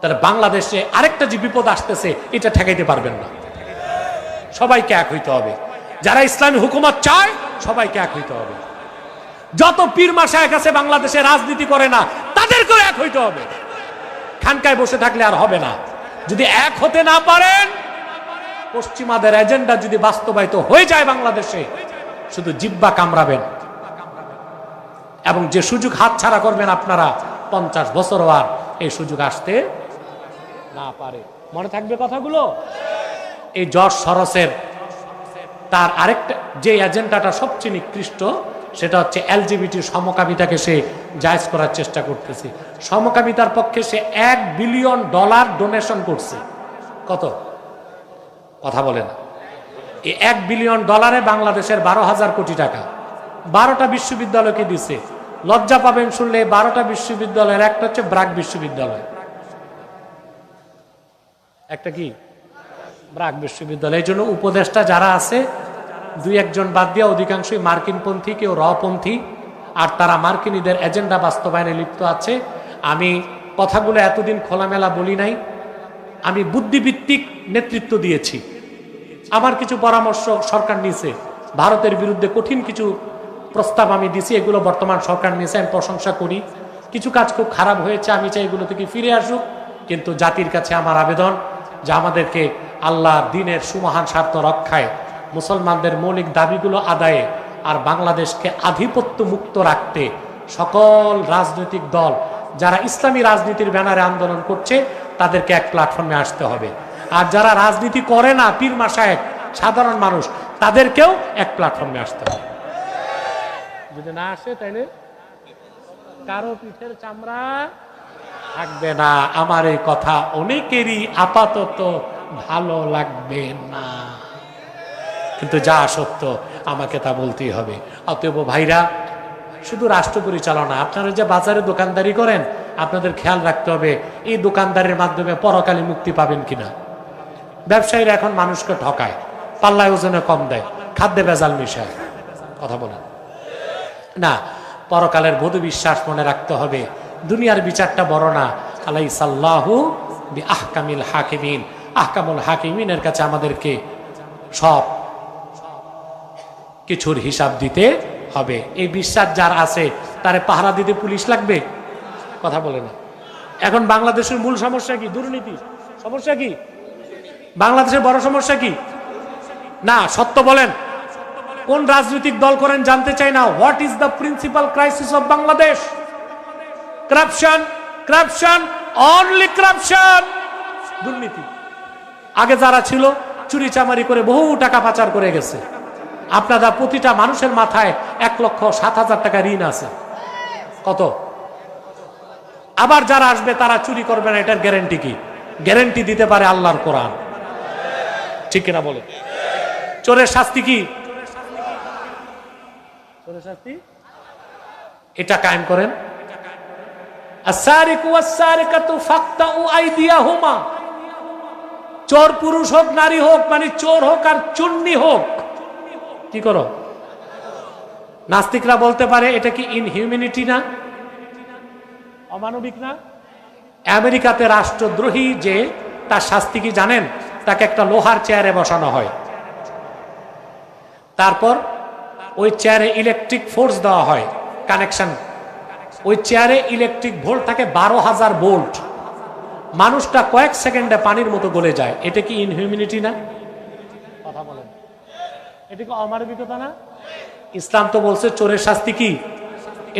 তাহলে বাংলাদেশে আরেকটা যে বিপদ আসতেছে এটা ঠেকাইতে পারবেন না। সবাইকে এক হইতে হবে। যারা ইসলামী হুকুমত চায় সবাইকে এক হইতে হবে। যত পীর মাশায়েখ আছে বাংলাদেশে রাজনীতি করে না, তাদেরকেও এক হইতে হবে। খানকায় বসে থাকলে আর হবে না। যদি এক হতে না পারেন, পশ্চিমাদের এজেন্ডা যদি বাস্তবায়িত হয়ে যায় বাংলাদেশে, শুধু জিব্বা কামড়াবেন এবং যে সুযোগ হাতছাড়া করবেন আপনারা, 50 বছরও আর এই সুযোগ আসতে না পারে। মনে থাকবে কথাগুলো। এই জর্জ সরোসের তার আরেকটা যে এজেন্ডাটা সবচেয়ে নিকৃষ্ট, সেটা হচ্ছে এলজিবিটি সমকামিতাকে সে জায়েজ করার চেষ্টা করতেছে। সমকামিতার পক্ষে সে $1 বিলিয়ন ডোনেশন করছে। কত কথা বলে না? এই $1 বিলিয়ন বাংলাদেশের 12,000 কোটি টাকা 12টা বিশ্ববিদ্যালয়কে দিছে। লজ্জা পাবেন শুনলে, 12টা বিশ্ববিদ্যালয়ের একটা হচ্ছে ব্রাক বিশ্ববিদ্যালয়। একটা কি? ব্রাক বিশ্ববিদ্যালয়। এই জন্য উপদেষ্টা যারা আছে 2-1 বাদ দিয়ে অধিকাংশই মার্কিনপন্থী, কেউ রপন্থী, আর তারা মার্কিনীদের এজেন্ডা বাস্তবায়নে লিপ্ত আছে। আমি কথাগুলো এতদিন খোলামেলা বলি নাই, আমি বুদ্ধিভিত্তিক নেতৃত্ব দিয়েছি। আমার কিছু পরামর্শ সরকার নিয়েছে, ভারতের বিরুদ্ধে কঠিন কিছু প্রস্তাব আমি দিছি, এগুলো বর্তমান সরকার নিয়েছে, আমি প্রশংসা করি। কিছু কাজ খুব খারাপ হয়েছে, আমি চাই এগুলো থেকে ফিরে আসুক। কিন্তু জাতির কাছে আমার আবেদন যে আমাদেরকে আল্লাহ দ্বীনের সুমহান স্বার্থ রক্ষায়, মুসলমানদের মৌলিক দাবিগুলো আদায়ে আর বাংলাদেশকে আধিপত্য মুক্ত রাখতে সকল রাজনৈতিক দল যারা ইসলামী রাজনীতির ব্যানারে আন্দোলন করছে তাদেরকে এক প্ল্যাটফর্মে আসতে হবে। আর যারা রাজনীতি করে না, পীর মাশায়েখ, সাধারণ মানুষ, তাদেরকেও এক প্ল্যাটফর্মে আসতে হবে। যদি না আসে তাহলে কারো পিঠের চামড়া থাকবে না। আমার এই কথা অনেকেরই আপাতত ভালো লাগবে না, কিন্তু যা সত্য আমাকে তা বলতেই হবে। অতএব ভাইরা, শুধু রাষ্ট্র পরিচালনা, আপনারা যে বাজারে দোকানদারি করেন আপনাদের খেয়াল রাখতে হবে এই দোকানদারির মাধ্যমে পরকালে মুক্তি পাবেন কিনা। ব্যবসায়ীরা এখন মানুষকে ঠকায়, পাল্লায় ওজনে কম দেয়, খাদ্যে ভেজাল মিশায়। কথা বলেন না, পরকালের বধু বিশ্বাস মনে রাখতে হবে। দুনিয়ার বিচারটা বড় না। আলাইসাল্লাহু বিআহকামিল হাকিমিন, আহকামুল হাকিমিনের কাছে আমাদেরকে সব কিছুর হিসাব দিতে হবে। এই বিশ্বাস যার আছে তারে পাহারা দিতে পুলিশ লাগবে? কথা বলে না। এখন বাংলাদেশের মূল সমস্যা কি? দুর্নীতি। সমস্যা কি বাংলাদেশের? বড় সমস্যা কি? না, সত্য বলেন। কোন রাজনৈতিক দল করেন জানতে চাই না। What is the principal crisis of Bangladesh? Corruption, corruption, only corruption, দুর্নীতি। আগে যারা ছিল চুরি চামারি করে বহু টাকা পাচার করে গেছে। আপনারা প্রতিটা মানুষের মাথায় 1,07,000 টাকা ঋণ আছে। কত? আবার যারা আসবে তারা চুরি করবে না, এটার গ্যারান্টি কি? গ্যারান্টি দিতে পারে আল্লাহর কোরআন। ঠিক কিনা বলে? চোরের শাস্তি কি? চোরের শাস্তি এটা কায়েম করেন। আস-সারিকু ওয়াস-সারিকাতু ফাকতাউ আইদিয়াহুমা। চোর পুরুষ হোক নারী হোক, মানে চোর হোক আর চুন্নি হোক, কি করো? নাস্তিকরা বলতে পারে এটা কি ইনহিউম্যানিটি না, অমানবিক না? আমেরিকাতে রাষ্ট্রদ্রোহী যে, তার শাস্তি কি জানেন? তাকে একটা লোহার চেয়ারে বসানো হয়, তারপর ওই চেয়ারে ইলেকট্রিক ফোর্স দেওয়া হয়, কানেকশন। ওই চেয়ারে ইলেকট্রিক ভোল্ট থাকে 12,000 ভোল্ট। মানুষটা কয়েক সেকেন্ডে পানির মতো গলে যায়। এটা কি ইনহিউম্যানিটি না? কথা বলেন, এটা কি অমানবিকতা না? ইসলাম তো বলছে চোরের শাস্তি কি?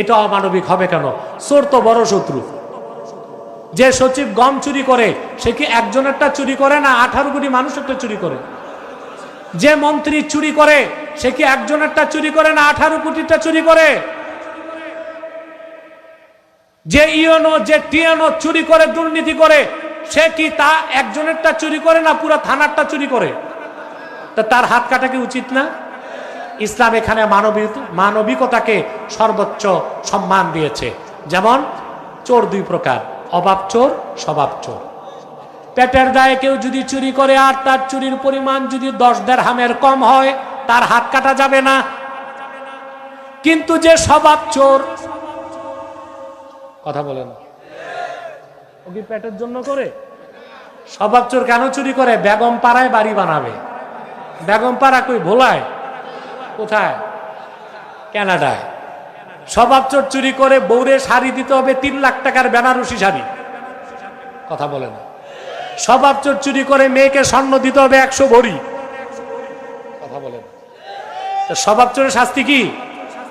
এটা অমানবিক হবে কেন? চোর তো বড় শত্রু। যে সচিব গম চুরি করে সে কি একজনেরটা চুরি করে না 18 কোটি মানুষেরটা চুরি করে? যে মন্ত্রী চুরি করে সে কি একজনেরটা চুরি করে না 18 কোটিটা চুরি করে? যে ইওনো যে টিএনও চুরি করে দুর্নীতি করে সে কি তা একজনেরটা চুরি করে না পুরো থানারটা চুরি করে? তা তার হাত কাটা কি উচিত না? ইসলাম এখানে মানবিকতাকে সর্বোচ্চ সম্মান দিয়েছে। যেমন চোর 2 প্রকার, অভাব চোর, স্বভাব চোর। পেটের দায়ে কেউ যদি চুরি করে আর তার চুরির পরিমাণ যদি 10 দিরহামের কম হয় তার হাত কাটা যাবে না। কিন্তু যে স্বভাব চোর, কথা বলেন, ও কি পেটের জন্য করে? স্বভাব চোর কেন চুরি করে? বেগম পাড়ায় বাড়ি বানাবে। বেগম পাড়া কই? ভোলায়? কোথায়? কানাডায়। স্বভাব চোর চুরি করে বউরে শাড়ি দিতে হবে 3 লাখ টাকার বেনারসি শাড়ি, কথা বলে না। স্বভাব চোর চুরি করে মেয়েকে স্বর্ণ দিতে হবে 100 ভরি, কথা বলে না। স্বভাব চোরের শাস্তি কি?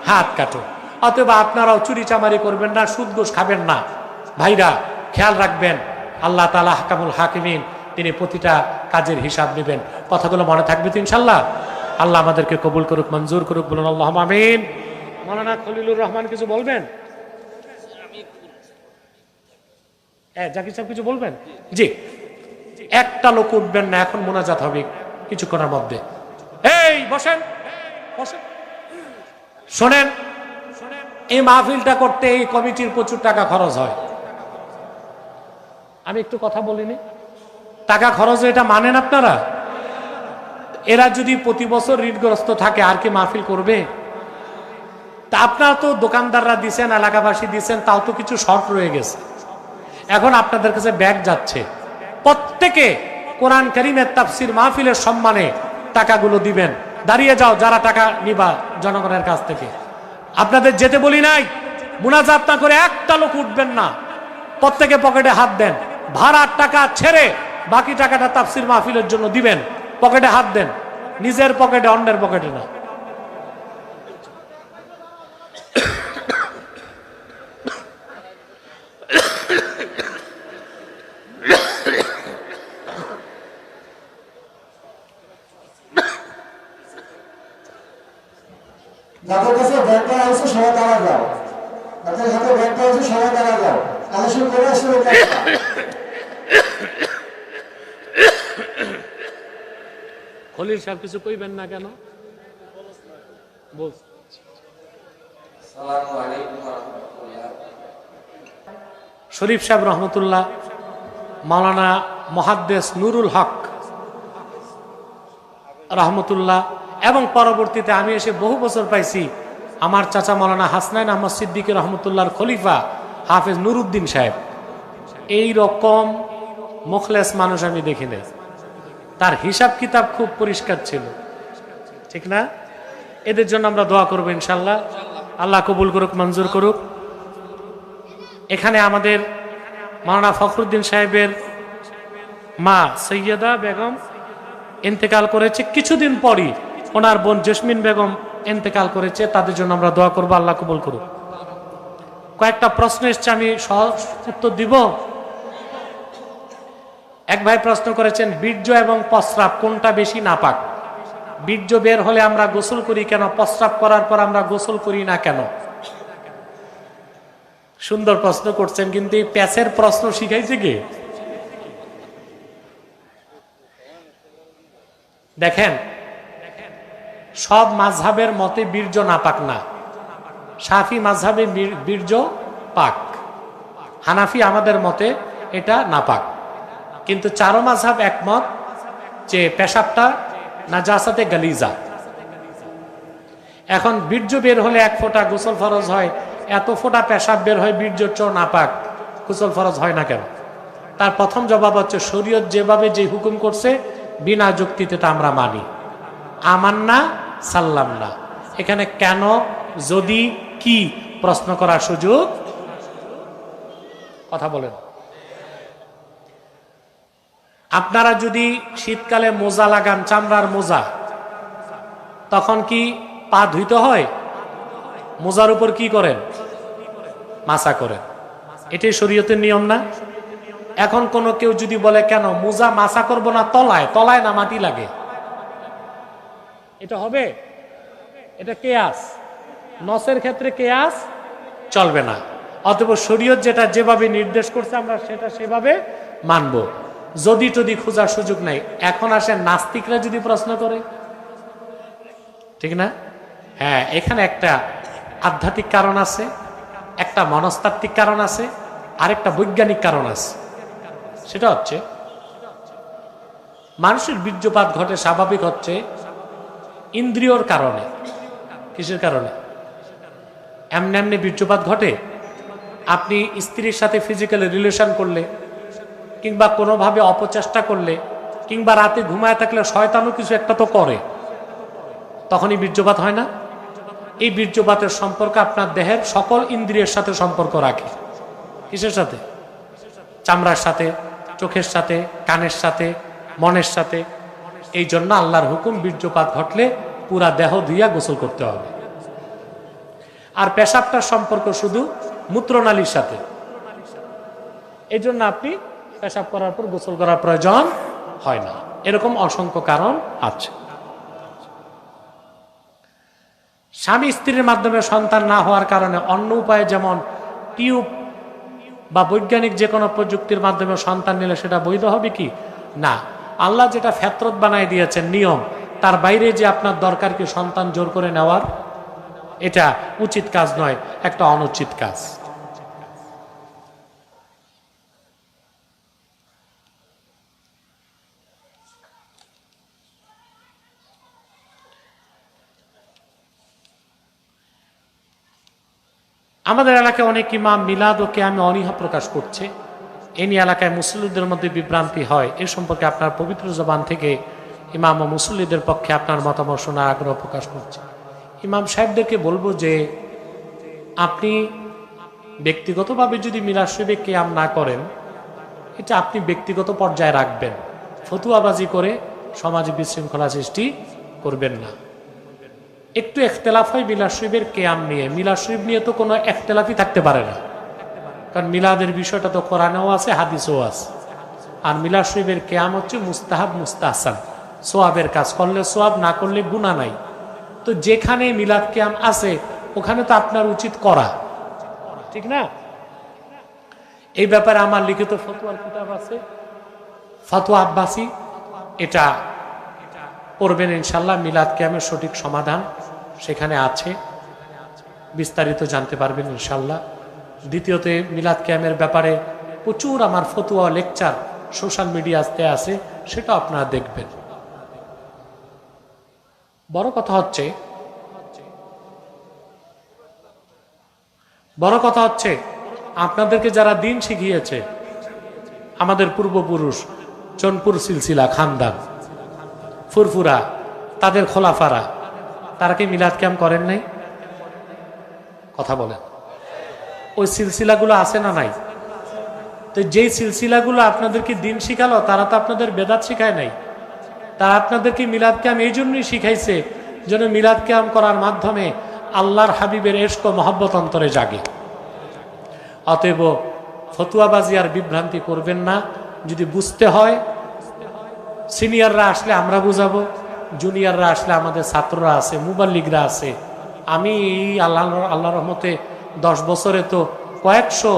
হাত কাটো। অথবা আপনারাও চুরি চামারি করবেন না, সুদ ঘুষ খাবেন না। ভাইরা খেয়াল রাখবেন, আল্লাহ তাআলা হাকামুল হাকিমিন, তিনি প্রতিটা কাজের হিসাব নেবেন। কথাগুলো মনে থাকবে তো ইনশাল্লাহ? আল্লাহ আমাদেরকে কবুল করুক, মঞ্জুর করুক, বলুন আল্লাহুম্মা আমিন। মাওলানা খলিলুর রহমান কিছু বলবেন? জাকির সাহেব কিছু বলবেন? জি। একটা লোক উঠবেন না, এখন মোনাজাত হবে কিছুক্ষণের মধ্যে। এই বসেন, বসেন। শোনেন, এই মাহফিলটা করতে এই কমিটির প্রচুর টাকা খরচ হয়। আমি একটু কথা বলিনি, টাকা খরচ, এটা মানেন আপনারা? এরা যদি প্রতি বছর ঋণগ্রস্ত থাকে আর কি মাহফিল করবে? তা আপনারা তো দোকানদাররা দিচ্ছেন, এলাকাবাসী দিচ্ছেন, তাও তো কিছু শর্ট রয়ে গেছে। এখন আপনাদের কাছে ব্যাগ যাচ্ছে, প্রত্যেকে কোরআন কারীমের তাফসীর মাহফিলের সম্মানে টাকাগুলো দিবেন। দাঁড়িয়ে যাও যারা টাকা নিবা জনগণের কাছ থেকে। আপনাদের যেতে বলি নাই, মুনাজাত না করে একটা লোক উঠবেন না, প্রত্যেকে পকেটে হাত দেন। ভাড়ার টাকা ছেড়ে বাকি টাকাটা তাফসীর মাহফিলের জন্য দিবেন। পকেটে হাত দেন, নিজের পকেটে, অন্যের পকেটে না। যাদের কাছে ব্যাংকটা আছে সবাই দাঁড়া যাও, যাদের হাতে ব্যাংকটা আছে সবাই দাঁড়া যাও, কালেকশন করে আসলে খলিল সাহেব কিছু কইবেন না কেন? শরীফ সাহেব রহমতুল্লাহ, মাওলানা মুহাদ্দিস নুরুল হক রহমতুল্লাহ, এবং পরবর্তীতে আমি এসে বহু বছর পাইছি আমার চাচা মাওলানা হাসনাইন আহমদ সিদ্দিকী রহমতুল্লাহর খলিফা হাফেজ নুরুদ্দিন সাহেব। এই রকম মুখলেস মানুষ আমি দেখি নাই। তার হিসাব কিতাব খুব পরিষ্কার ছিল, ঠিক না? এদের জন্য আমরা দোয়া করবো ইনশাল্লাহ, আল্লাহ কবুল করুক, মঞ্জুর করুক। এখানে আমাদের মাওলানা ফখরুদ্দিন সাহেবের মা সৈয়দা বেগম ইন্তেকাল করেছে, কিছুদিন পরই ওনার বোন জেসমিন বেগম ইন্তেকাল করেছে। তাদের জন্য আমরা দোয়া করবো, আল্লাহ কবুল করুক। কয়েকটা প্রশ্ন এসছে, আমি সহজ উত্তর দিব। এক ভাই প্রশ্ন করেছেন, বীর্য এবং প্রস্রাব কোনটা বেশি নাপাক? বীর্য বের হলে আমরা গোসল করি কেন? প্রস্রাব করার পর আমরা গোসল করি না কেন? সুন্দর প্রশ্ন করছেন, কিন্তু এই প্যাচের প্রশ্ন শিখাইছে কে? দেখেন, সব মাযহাবের মতে বীর্য নাপাক না। শাফি মাযহাবে বীর্য পাক, হানাফি আমাদের মতে এটা নাপাক। কিন্তু চারো মাযহাব একমত যে পেশাবটা নাজাসাতে গালিজা। এখন বীর্য বের হলে 1 ফোঁটা গোসল ফরজ হয়, এত ফোঁটা পেশাব বের হয় বীর্যর চো নাপাক, গোসল ফরজ হয় না কেন? তার প্রথম জবাব হচ্ছে, শরীয়ত যেভাবে যে হুকুম করছে বিনা যুক্তিতে তা আমরা মানি, আমান্না সাল্লাম না। এখানে কেন, যদি, কি প্রশ্ন করার সুযোগ, কথা বলেন। আপনারা যদি শীতকালে মোজা লাগান, চামড়ার মোজা, তখন কি পা ধুইতে হয়? মোজার উপর কি করেন? মাসা করেন। এটাই শরীয়তের নিয়ম না? এখন কোনো কেউ যদি বলে কেন মোজা মাসা করবো না তলায়, তলায় না মাটি লাগে, এটা হবে? এটা কেয়াস, নসের ক্ষেত্রে কেয়াস চলবে না। অতএব শরীয়ত যেটা যেভাবে নির্দেশ করছে আমরা সেটা সেভাবে মানব, যদি টদি খোঁজার সুযোগ নাই। এখন আসে নাস্তিকরা যদি প্রশ্ন করে, ঠিক না? হ্যাঁ, এখানে একটা আধ্যাত্মিক কারণ আছে, একটা মনস্তাত্ত্বিক কারণ আছে, আরেকটা বৈজ্ঞানিক কারণ আছে। সেটা হচ্ছে মানুষের বীর্যপাত ঘটে স্বাভাবিক হচ্ছে ইন্দ্রিয়র কারণে। কিসের কারণে? এমনি এমনি বীর্যপাত ঘটে? আপনি স্ত্রীর সাথে ফিজিক্যাল রিলেশন করলে, কিংবা কোনোভাবে অপচেষ্টা করলে, কিংবা রাতে ঘুমায় থাকলে শয়তানও কিছু একটা তো করে, তখনই বীর্যপাত হয় না? এই বীর্যপাতের সম্পর্ক আপনার দেহের সকল ইন্দ্রিয়ের সাথে সম্পর্ক রাখে। কিসের সাথে? চামড়ার সাথে, চোখের সাথে, কানের সাথে, মনের সাথে। এই জন্য আল্লাহর হুকুম বীর্যপাত ঘটলে পুরা দেহ ধুইয়া গোসল করতে হবে। আর পেশাবটার সম্পর্ক শুধু মূত্রনালীর সাথে, এই জন্য আপনি পেশাব করার পর গোসল করার প্রয়োজন হয় না। এরকম অসংখ্য কারণ আছে। স্বামী স্ত্রীর মাধ্যমে সন্তান না হওয়ার কারণে অন্য উপায়ে, যেমন টিউব বা বৈজ্ঞানিক যে কোনো প্রযুক্তির মাধ্যমে সন্তান নিলে সেটা বৈধ হবে কি? না। আল্লাহ যেটা ফেতরত বানায় দিয়েছেন নিয়ম, তার বাইরে যে আপনার দরকার কি সন্তান জোর করে নেওয়ার, এটা উচিত কাজ নয়, একটা অনুচিত কাজ। আমাদের এলাকায় অনেক ইমাম মিলাদ ও কিয়ামে অনীহা প্রকাশ করছে। এ নিয়ে এলাকায় মুসল্লিদের মধ্যে বিভ্রান্তি হয়। এ সম্পর্কে আপনার পবিত্র জবান থেকে ইমাম ও মুসল্লিদের পক্ষে আপনার মতামত শোনার আগ্রহ প্রকাশ করছে। ইমাম সাহেবদেরকে বলবো যে আপনি ব্যক্তিগতভাবে যদি মিলাদ শরীফে কিয়াম না করেন, এটা আপনি ব্যক্তিগত পর্যায়ে রাখবেন, ফতুয়াবাজি করে সমাজে বিশৃঙ্খলা সৃষ্টি করবেন না। একটু এখতেলাফ হয় মিলাদ শরীফের কিয়াম নিয়ে, মিলাদ শরীফ নিয়ে তো কোনো এখতেলাফই থাকতে পারে না, কারণ মিলাদের বিষয়টা তো কোরআনেও আছে, হাদিসেও আছে। আর মিলাদ শরীফের কিয়াম হচ্ছে মুস্তাহাব, মুস্তাহসান, সোয়াবের কাজ, করলে সোয়াব, না করলে গুনাহ নাই। তো যেখানে মিলাদ কিয়াম আছে ওখানে তো আপনার উচিত করা, ঠিক না? এই ব্যাপারে আমার লিখিত ফতোয়ার কিতাব আছে, ফতোয়া আব্বাসী, এটা পড়বেন ইনশাল্লাহ। মিলাদ কিয়ামের সঠিক সমাধান সেখানে আছে, বিস্তারিত জানতে পারবেন ইনশাল্লাহ। দ্বিতীয়তে মিলাদ কিয়ামের ব্যাপারে প্রচুর আমার ফতোয়া লেকচার সোশ্যাল মিডিয়াতে আছে, সেটা আপনারা দেখবেন। বড় কথা হচ্ছে আপনাদেরকে যারা দিন শিখিয়েছে, আমাদের পূর্বপুরুষ, চনপুর সিলসিলা খানদান, ফুরফুরা, তাদের খোলাফারা, তারা কি মিলাদ কিয়াম করেন নাই? কথা বলেন। ওই সিলসিলাগুলো আছে না নাই? তো যেই সিলসিলাগুলো আপনাদেরকে দিন শিখালো, তারা তো আপনাদের বেদাত শিখায় নাই। তারা আপনাদেরকে মিলাদ কিয়াম এই জন্যই শিখাইছে যেন মিলাদ কিয়াম করার মাধ্যমে আল্লাহর হাবিবের ইশক ও মহব্বত অন্তরে জাগে। অতএব ফতুয়াবাজি আর বিভ্রান্তি করবেন না। যদি বুঝতে হয়, সিনিয়ররা আসলে আমরা বুঝাবো, জুনিয়ররা আসলে আমাদের ছাত্ররা আছে, মুবাল্লিগরা আছে। আমি আল্লাহর রহমতে 10 বছরে তো কয়েকশো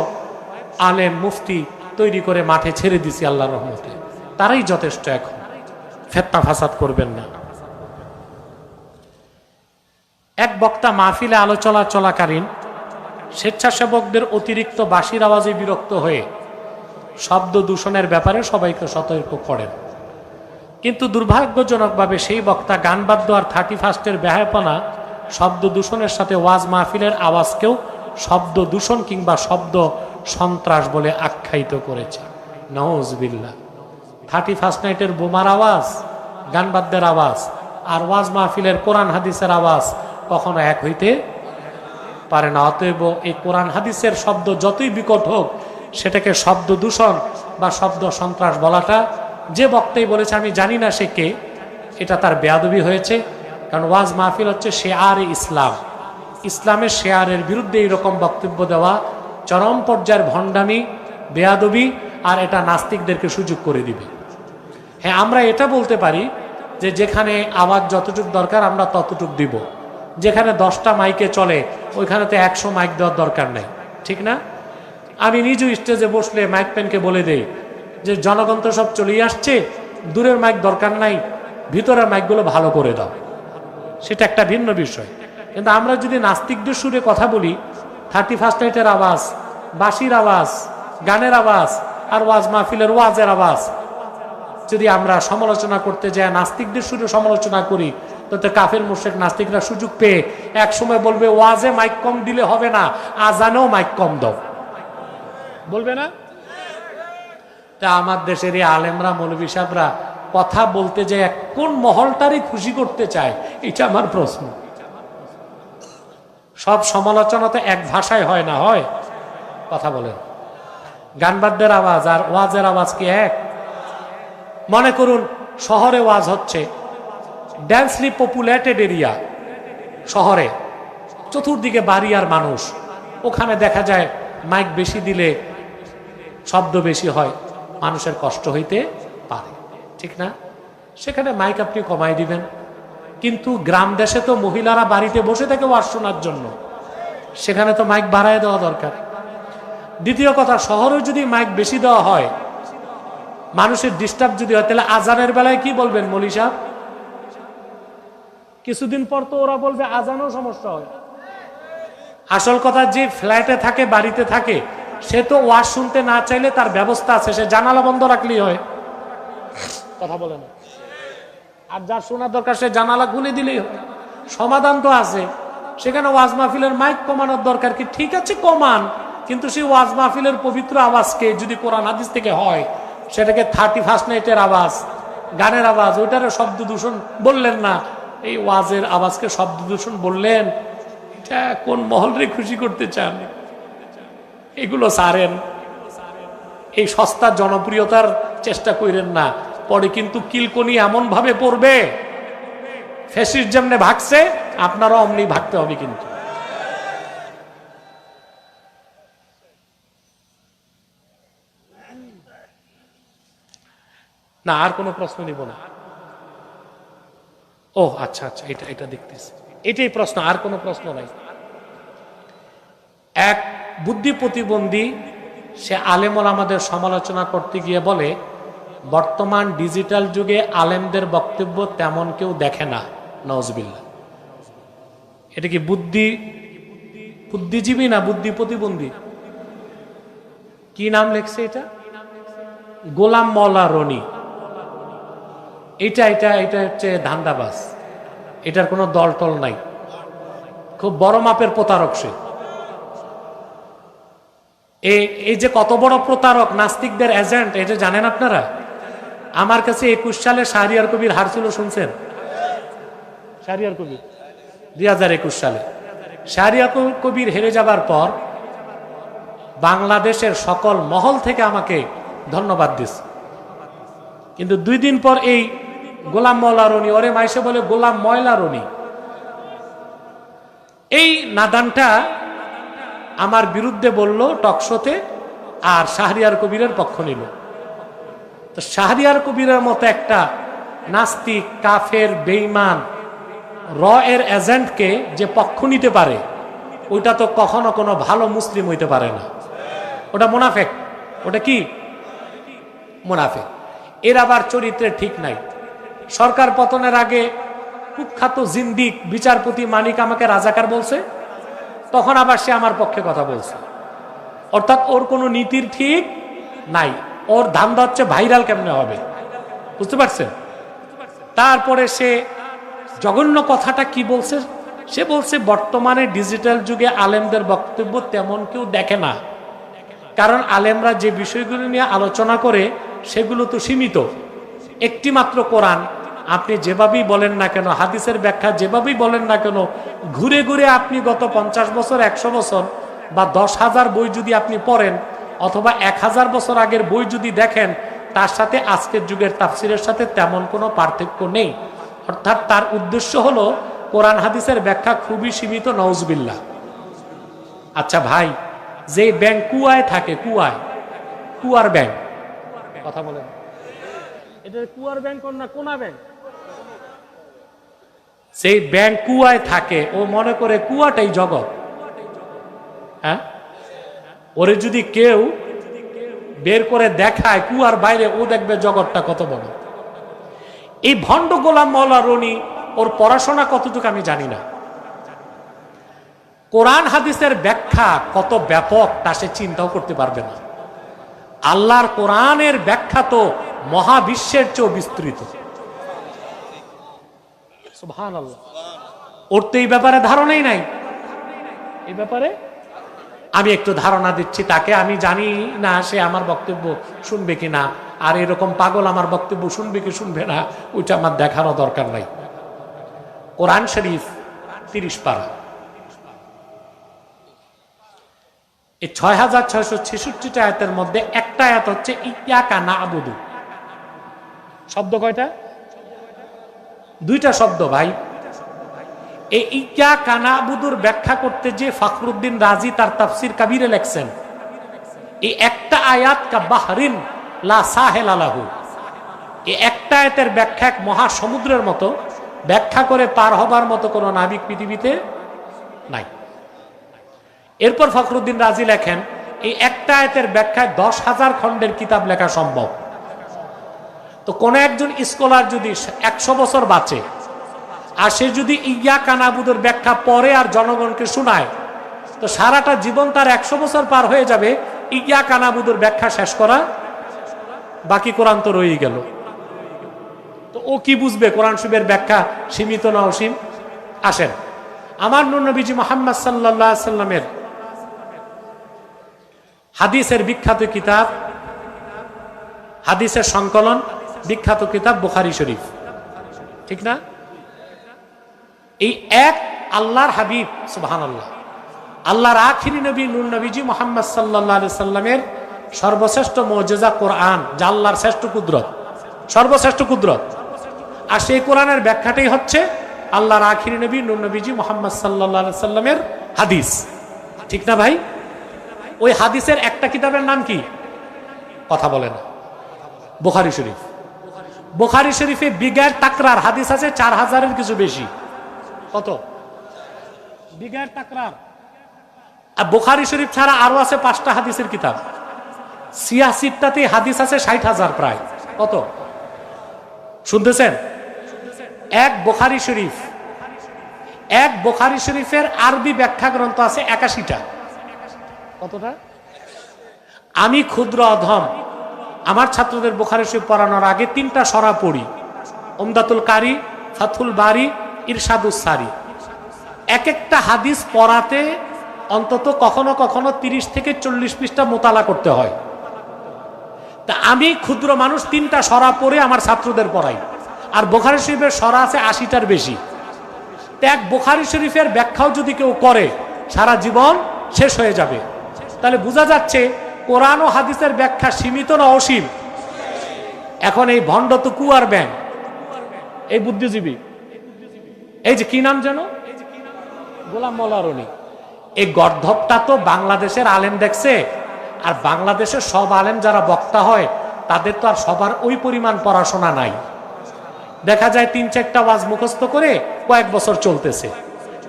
আলেম মুফতি তৈরি করে মাঠে ছেড়ে দিছি আল্লাহর রহমতে, তারাই যথেষ্ট। এখন ফিতনা ফাসাদ করবেন না। এক বক্তা মাহফিলে আলোচনা চলাকালীন স্বেচ্ছাসেবকদের অতিরিক্ত বাঁশির আওয়াজে বিরক্ত হয়ে শব্দ দূষণের ব্যাপারে সবাইকে সতর্ক করেন। কিন্তু দুর্ভাগ্যজনকভাবে সেই বক্তা গানবাদ্য আর 31-এর বেহায়াপনা শব্দ দূষণের সাথে ওয়াজ মাহফিলের আওয়াজকেও শব্দ দূষণ কিংবা শব্দ সন্ত্রাস বলে আখ্যায়িত করেছে। নাউজুবিল্লাহ। 31 নাইটের বোমার আওয়াজ, গানবাদ্যের আওয়াজ আর ওয়াজ মাহফিলের কোরআন হাদিসের আওয়াজ কখনো এক হইতে পারে না। অতএব এই কোরআন হাদিসের শব্দ যতই বিকট হোক, সেটাকে শব্দ দূষণ বা শব্দ সন্ত্রাস বলাটা, যে বক্তাই বলেছে আমি জানি না সে কে, এটা তার বেয়াদবি হয়েছে। কারণ ওয়াজ মাহফিল হচ্ছে শেয়ার ইসলাম, ইসলামের শেয়ারের বিরুদ্ধে এইরকম বক্তব্য দেওয়া চরম পর্যায়ের ভণ্ডামি, বেয়াদবি আর এটা নাস্তিকদেরকে সুযোগ করে দিবে। হ্যাঁ, আমরা এটা বলতে পারি যে যেখানে আওয়াজ যতটুক দরকার আমরা ততটুক দিব, যেখানে 10টা মাইকে চলে ওইখানে তো 100 মাইক দেওয়ার দরকার নেই, ঠিক না? আমি নিজেও স্টেজে বসলে মাইক প্যানকে বলে দেই যে জনগণ তো সব চলেই আসছে, দূরের মাইক দরকার নাই, ভিতরের মাইকগুলো ভালো করে দাও। সেটা একটা ভিন্ন বিষয়। কিন্তু আমরা যদি নাস্তিকদের সুরে কথা বলি, 31 নাইটের আওয়াজ, বাঁশির আওয়াজ, গানের আওয়াজ আর ওয়াজ মাহফিলের ওয়াজের আওয়াজ যদি আমরা সমালোচনা করতে যাই, নাস্তিকদের সুরে সমালোচনা করি, তো কাফের মুশরিক নাস্তিকরা সুযোগ পেয়ে এক সময় বলবে ওয়াজে মাইক কম দিলে হবে না, আজানেও মাইক কম দাও, বলবে না? তা আমার দেশের এই আলেমরা, মৌলভী সাহেবরা কথা বলতে যে কোন মহলটারই খুশি করতে চায়, এটা আমার প্রশ্ন। সব সমালোচনা তো এক ভাষায় হয় না, হয়? কথা বলেন। গান বাদ্যের আওয়াজ আর ওয়াজের আওয়াজ কি এক? মনে করুন শহরে ওয়াজ হচ্ছে, ডেন্সলি পপুলেটেড এরিয়া, শহরে চতুর্দিকে বাড়ি আর মানুষ, ওখানে দেখা যায় মাইক বেশি দিলে শব্দ বেশি হয়, মানুষের কষ্ট হইতে পারে, ঠিক না? সেখানে মাইক আপনি কমাই দিবেন। কিন্তু গ্রাম দেশে তো মহিলারা বাড়িতে বসে থাকে ওয়াজ শোনার জন্য, সেখানে তো মাইক বাড়ায় দেওয়া দরকার। দ্বিতীয় কথা, শহরে যদি মাইক বেশি দেওয়া হয়, মানুষের ডিস্টার্ব যদি হয়, তাহলে আজানের বেলায় কি বলবেন মৌলী সাহেব? কিছুদিন পর তো ওরা বলবে আজানও সমস্যা হয়। আসল কথা, যে ফ্ল্যাটে থাকে, বাড়িতে থাকে, সে তো ওয়াজ শুনতে না চাইলে তার ব্যবস্থা আছে, সে জানালা বন্ধ রাখলেই হয়। কথা বলে না? আর যার শোনার দরকার সে জানালা খুলে দিলেই হয়, সমাধান তো আছে। সেখানে ওয়াজ মাহফিলের মাইক কমানোর দরকার কি? ঠিক আছে, কমান, কিন্তু সেই ওয়াজ মাহফিলের পবিত্র আওয়াজকে যদি কোরআন হাদিস থেকে হয়, সেটাকে 31 নাইটের আওয়াজ, গানের আওয়াজ, ওইটারে শব্দ দূষণ বললেন না, এই ওয়াজের আওয়াজকে শব্দ দূষণ বললেন, এটা কোন মহলরে খুশি করতে চান? এগুলো সারেন, এই সস্তা জনপ্রিয়তার চেষ্টা করেন না, পরে কিন্তু কিলকনি এমন ভাবে পড়বে, ফ্যাসিস্ট যেমনে ভাগছে আপনারা অমনি ভাগতে হবে। কিন্তু না, আর কোনো প্রশ্ন নিব না। ও আচ্ছা আচ্ছা, এটা দেখতেছি, এটাই প্রশ্ন, আর কোনো প্রশ্ন নাই। এক বুদ্ধি প্রতিবন্ধী সে আলেমল আমাদের সমালোচনা করতে গিয়ে বলে, বর্তমান ডিজিটাল যুগে আলেমদের বক্তব্য তেমন কেউ দেখে না, নওয়াজবিল্লাহ। এটা কি বুদ্ধিজীবী না বুদ্ধি প্রতিবন্ধী? কি নাম লেখছে এটা? গোলাম মওলা রনি। এটা হচ্ছে ধান্দাবাজ, এটার কোনো দল টল নাই, খুব বড় মাপের প্রতারক সে। এই যে কত বড় প্রতারক, নাস্তিকদের এজেন্ট, এটা জানেন আপনারা? আমার কাছে 21 সালে শাহরিয়ার কবির হার ছিল, শুনছেন? শাহরিয়ার কবির 2021 সালে শাহরিয়ার কবির হেরে যাবার পর বাংলাদেশের সকল মহল থেকে আমাকে ধন্যবাদ দিচ্ছে। কিন্তু 2 দিন পর এই গোলাম মওলা রনি, ওরে মাইসে বলে গোলাম ময়লা রনি, এই নাদানটা আমার বিরুদ্ধে বলল টকশোতে, আর শাহরিয়ার কবিরের পক্ষ নিল। তো শাহরিয়ার কবিরের মতো একটা নাস্তিক, কাফের, বেঈমান, র এর এজেন্টকে যে পক্ষ নিতে পারে, ওইটা তো কখনো কোনো ভালো মুসলিম হইতে পারে না, ওটা মুনাফেক। ওটা কি? মুনাফেক। এর আবার চরিত্রে ঠিক নাই। সরকার পতনের আগে কুখ্যাত জিন্দিক বিচারপতি মানিক আমাকে রাজাকার বলছে, তখন আবার সে আমার পক্ষে কথা বলছে। অর্থাৎ ওর কোনো নীতির ঠিক নাই, ওর ধান্দা হচ্ছে ভাইরাল কেমনে হবে, বুঝতে পারছেন? তারপরে সে জঘন্য কথাটা কি বলছে? সে বলছে বর্তমানে ডিজিটাল যুগে আলেমদের বক্তব্য তেমন কেউ দেখে না, কারণ আলেমরা যে বিষয়গুলো নিয়ে আলোচনা করে সেগুলো তো সীমিত। একটি মাত্র কোরআন, আপনি যেভাবেই বলেন না কেন, হাদিসের ব্যাখ্যা যেভাবেই বলেন না কেন, ঘুরে ঘুরে আপনি গত 50 বছর, 100 বছর বা 10,000 বই যদি আপনি পড়েন, অথবা 1000 বছর আগের বই যদি দেখেন, তার সাথে আজকের যুগের তাফসিরের সাথে তেমন কোনো পার্থক্য নেই। অর্থাৎ তার উদ্দেশ্য হলো কোরআন হাদিসের ব্যাখ্যা খুবই সীমিত, নাউজুবিল্লাহ। আচ্ছা ভাই, যে ব্যাংক কুয়ায় থাকে, কুয়ার ব্যাংক, কথা বলেন, এটা কুয়ার ব্যাংক না কোনা ব্যাংক? সেই ব্যাংক কুয়ায় থাকে, ও মনে করে কুয়াটাই জগৎ। হ্যাঁ, ওরে যদি কেউ বের করে দেখায় কুয়ার বাইরে, ও দেখবে জগৎটা কত বড়। এই ভণ্ড গোলাম মাওলা রনি, ওর পড়াশোনা কতটুকু আমি জানি না, কোরআন হাদিসের ব্যাখ্যা কত ব্যাপক তা সে চিন্তাও করতে পারবে না। আল্লাহর কোরআনের ব্যাখ্যা তো মহাবিশ্বের চেয়েও বিস্তৃত। সুবহানাল্লাহ। ওর তো এই ব্যাপারে ধারণাই নাই। এই ব্যাপারে আমি একটু ধারণা দিচ্ছি তাকে, আমি জানি না সে আমার বক্তব্য শুনবে কিনা, আর এরকম পাগল আমার বক্তব্য শুনবে কি শুনবে না ওইটা আমার দেখারও দরকার নাই। কোরআন শরীফ 30 পারা, এই 6666টা আয়াতের মধ্যে একটা আয়াত হচ্ছে ইয়াকা না'বুদু। শব্দ কয়টা? 2টা শব্দ ভাই। এই ইয়াকা না'বুদুর ব্যাখ্যা করতে যে ফখরুদ্দিন রাজি তার তাফসির কাবিরে লেখছেন, এই একটা আয়াত কা বাহরিন লা সাহেলা লাহু, এই একটা আয়াতের ব্যাখ্যা এক মহাসমুদ্রের মতো, ব্যাখ্যা করে পার হবার মতো কোনো নাবিক পৃথিবীতে নাই। এরপর ফখরুদ্দিন রাজি লেখেন, এই একটা আয়াতের ব্যাখ্যায় 10,000 খণ্ডের কিতাব লেখা সম্ভব। তো কোন একজন স্কলার যদি 100 বছর বাঁচে, আর সে যদি ইয়াকা না'বুদুর ব্যাখ্যা পড়ে আর জনগণকে শোনায়, তো সারাটা জীবন তার 100 বছর পার হয়ে যাবে ইয়াকা না'বুদুর ব্যাখ্যা শেষ করা, বাকি কোরআন তো রয়েই গেল। তো ও কি বুঝবে কোরআন শরীফের ব্যাখ্যা সীমিত না অসীম? আসেন, আমার নূর নবীজি মুহাম্মদ সাল্লাল্লাহু আলাইহি সাল্লামের হাদিসের বিখ্যাত কিতাব, হাদিসের সংকলন, বিখ্যাত কিতাব বুখারী শরীফ, ঠিক না? এই এক আল্লাহর হাবিব, সুবহানাল্লাহ, আল্লাহর আখিরি নবী নূর নবীজি মুহাম্মদ সাল্লাল্লাহু আলাইহি সাল্লামের সর্বশ্রেষ্ঠ মুজিজা কোরআন, যা আল্লাহর শ্রেষ্ঠ কুদরত, সর্বশ্রেষ্ঠ কুদরত। আর সেই কোরআনের ব্যাখ্যাটাই হচ্ছে আল্লাহর আখিরি নবী নূর নবীজি মুহাম্মদ সাল্লাল্লাহু আলাইহি সাল্লামের হাদিস, ঠিক না ভাই? ওই হাদিসের একটা কিতাবের নাম কি? কথা বলে না। বুখারী শরীফ। বুখারী শরীফে বিগার তাকরার হাদিস আছে 4000-এর কিছু বেশি। কত? বিগার তাকরার। আর বুখারী শরীফ ছাড়া আরো আছে 5টা হাদিসের কিতাব, 86টাতে হাদিস আছে 60,000 প্রায়। কত শুনতেছেন? এক বুখারী শরীফ, এক বুখারী শরীফের আরবি ব্যাখ্যা গ্রন্থ আছে 81টা। কতটা? আমি ক্ষুদ্র অধম, আমার ছাত্রদের বুখারী শরীফ পড়ানোর আগে 3টা সরা পড়ি, উমদাতুল কারি, ফাথুল বারি, ইরশাদুস সারি। এক একটা হাদিস পড়াতে অন্তত কখনো কখনো 30 থেকে 40 পৃষ্ঠা মোতালা করতে হয়। তা আমি ক্ষুদ্র মানুষ 3টা সরা পড়ে আমার ছাত্রদের পড়াই, আর বুখারী শরীফের সরা আছে 80টার বেশি। এক বুখারী শরীফের ব্যাখ্যাও যদি কেউ করে সারা জীবন শেষ হয়ে যাবে। তাহলে বোঝা যাচ্ছে কোরআন ও হাদিসের ব্যাখ্যা সীমিত না অসীম? এখন এই ভণ্ড তো কুয়ার ব্যাং, এই বুদ্ধিজীবী, এই যে কি নাম যেন, গোলাম মাওলা রনি, এই গর্ধবটা তো বাংলাদেশের আলেম দেখছে। আর বাংলাদেশের সব আলেম যারা বক্তা হয় তাদের তো আর সবার ওই পরিমাণ পড়াশোনা নাই। দেখা যায় 3-4টা ওয়াজ মুখস্থ করে কয়েক বছর চলতেছে।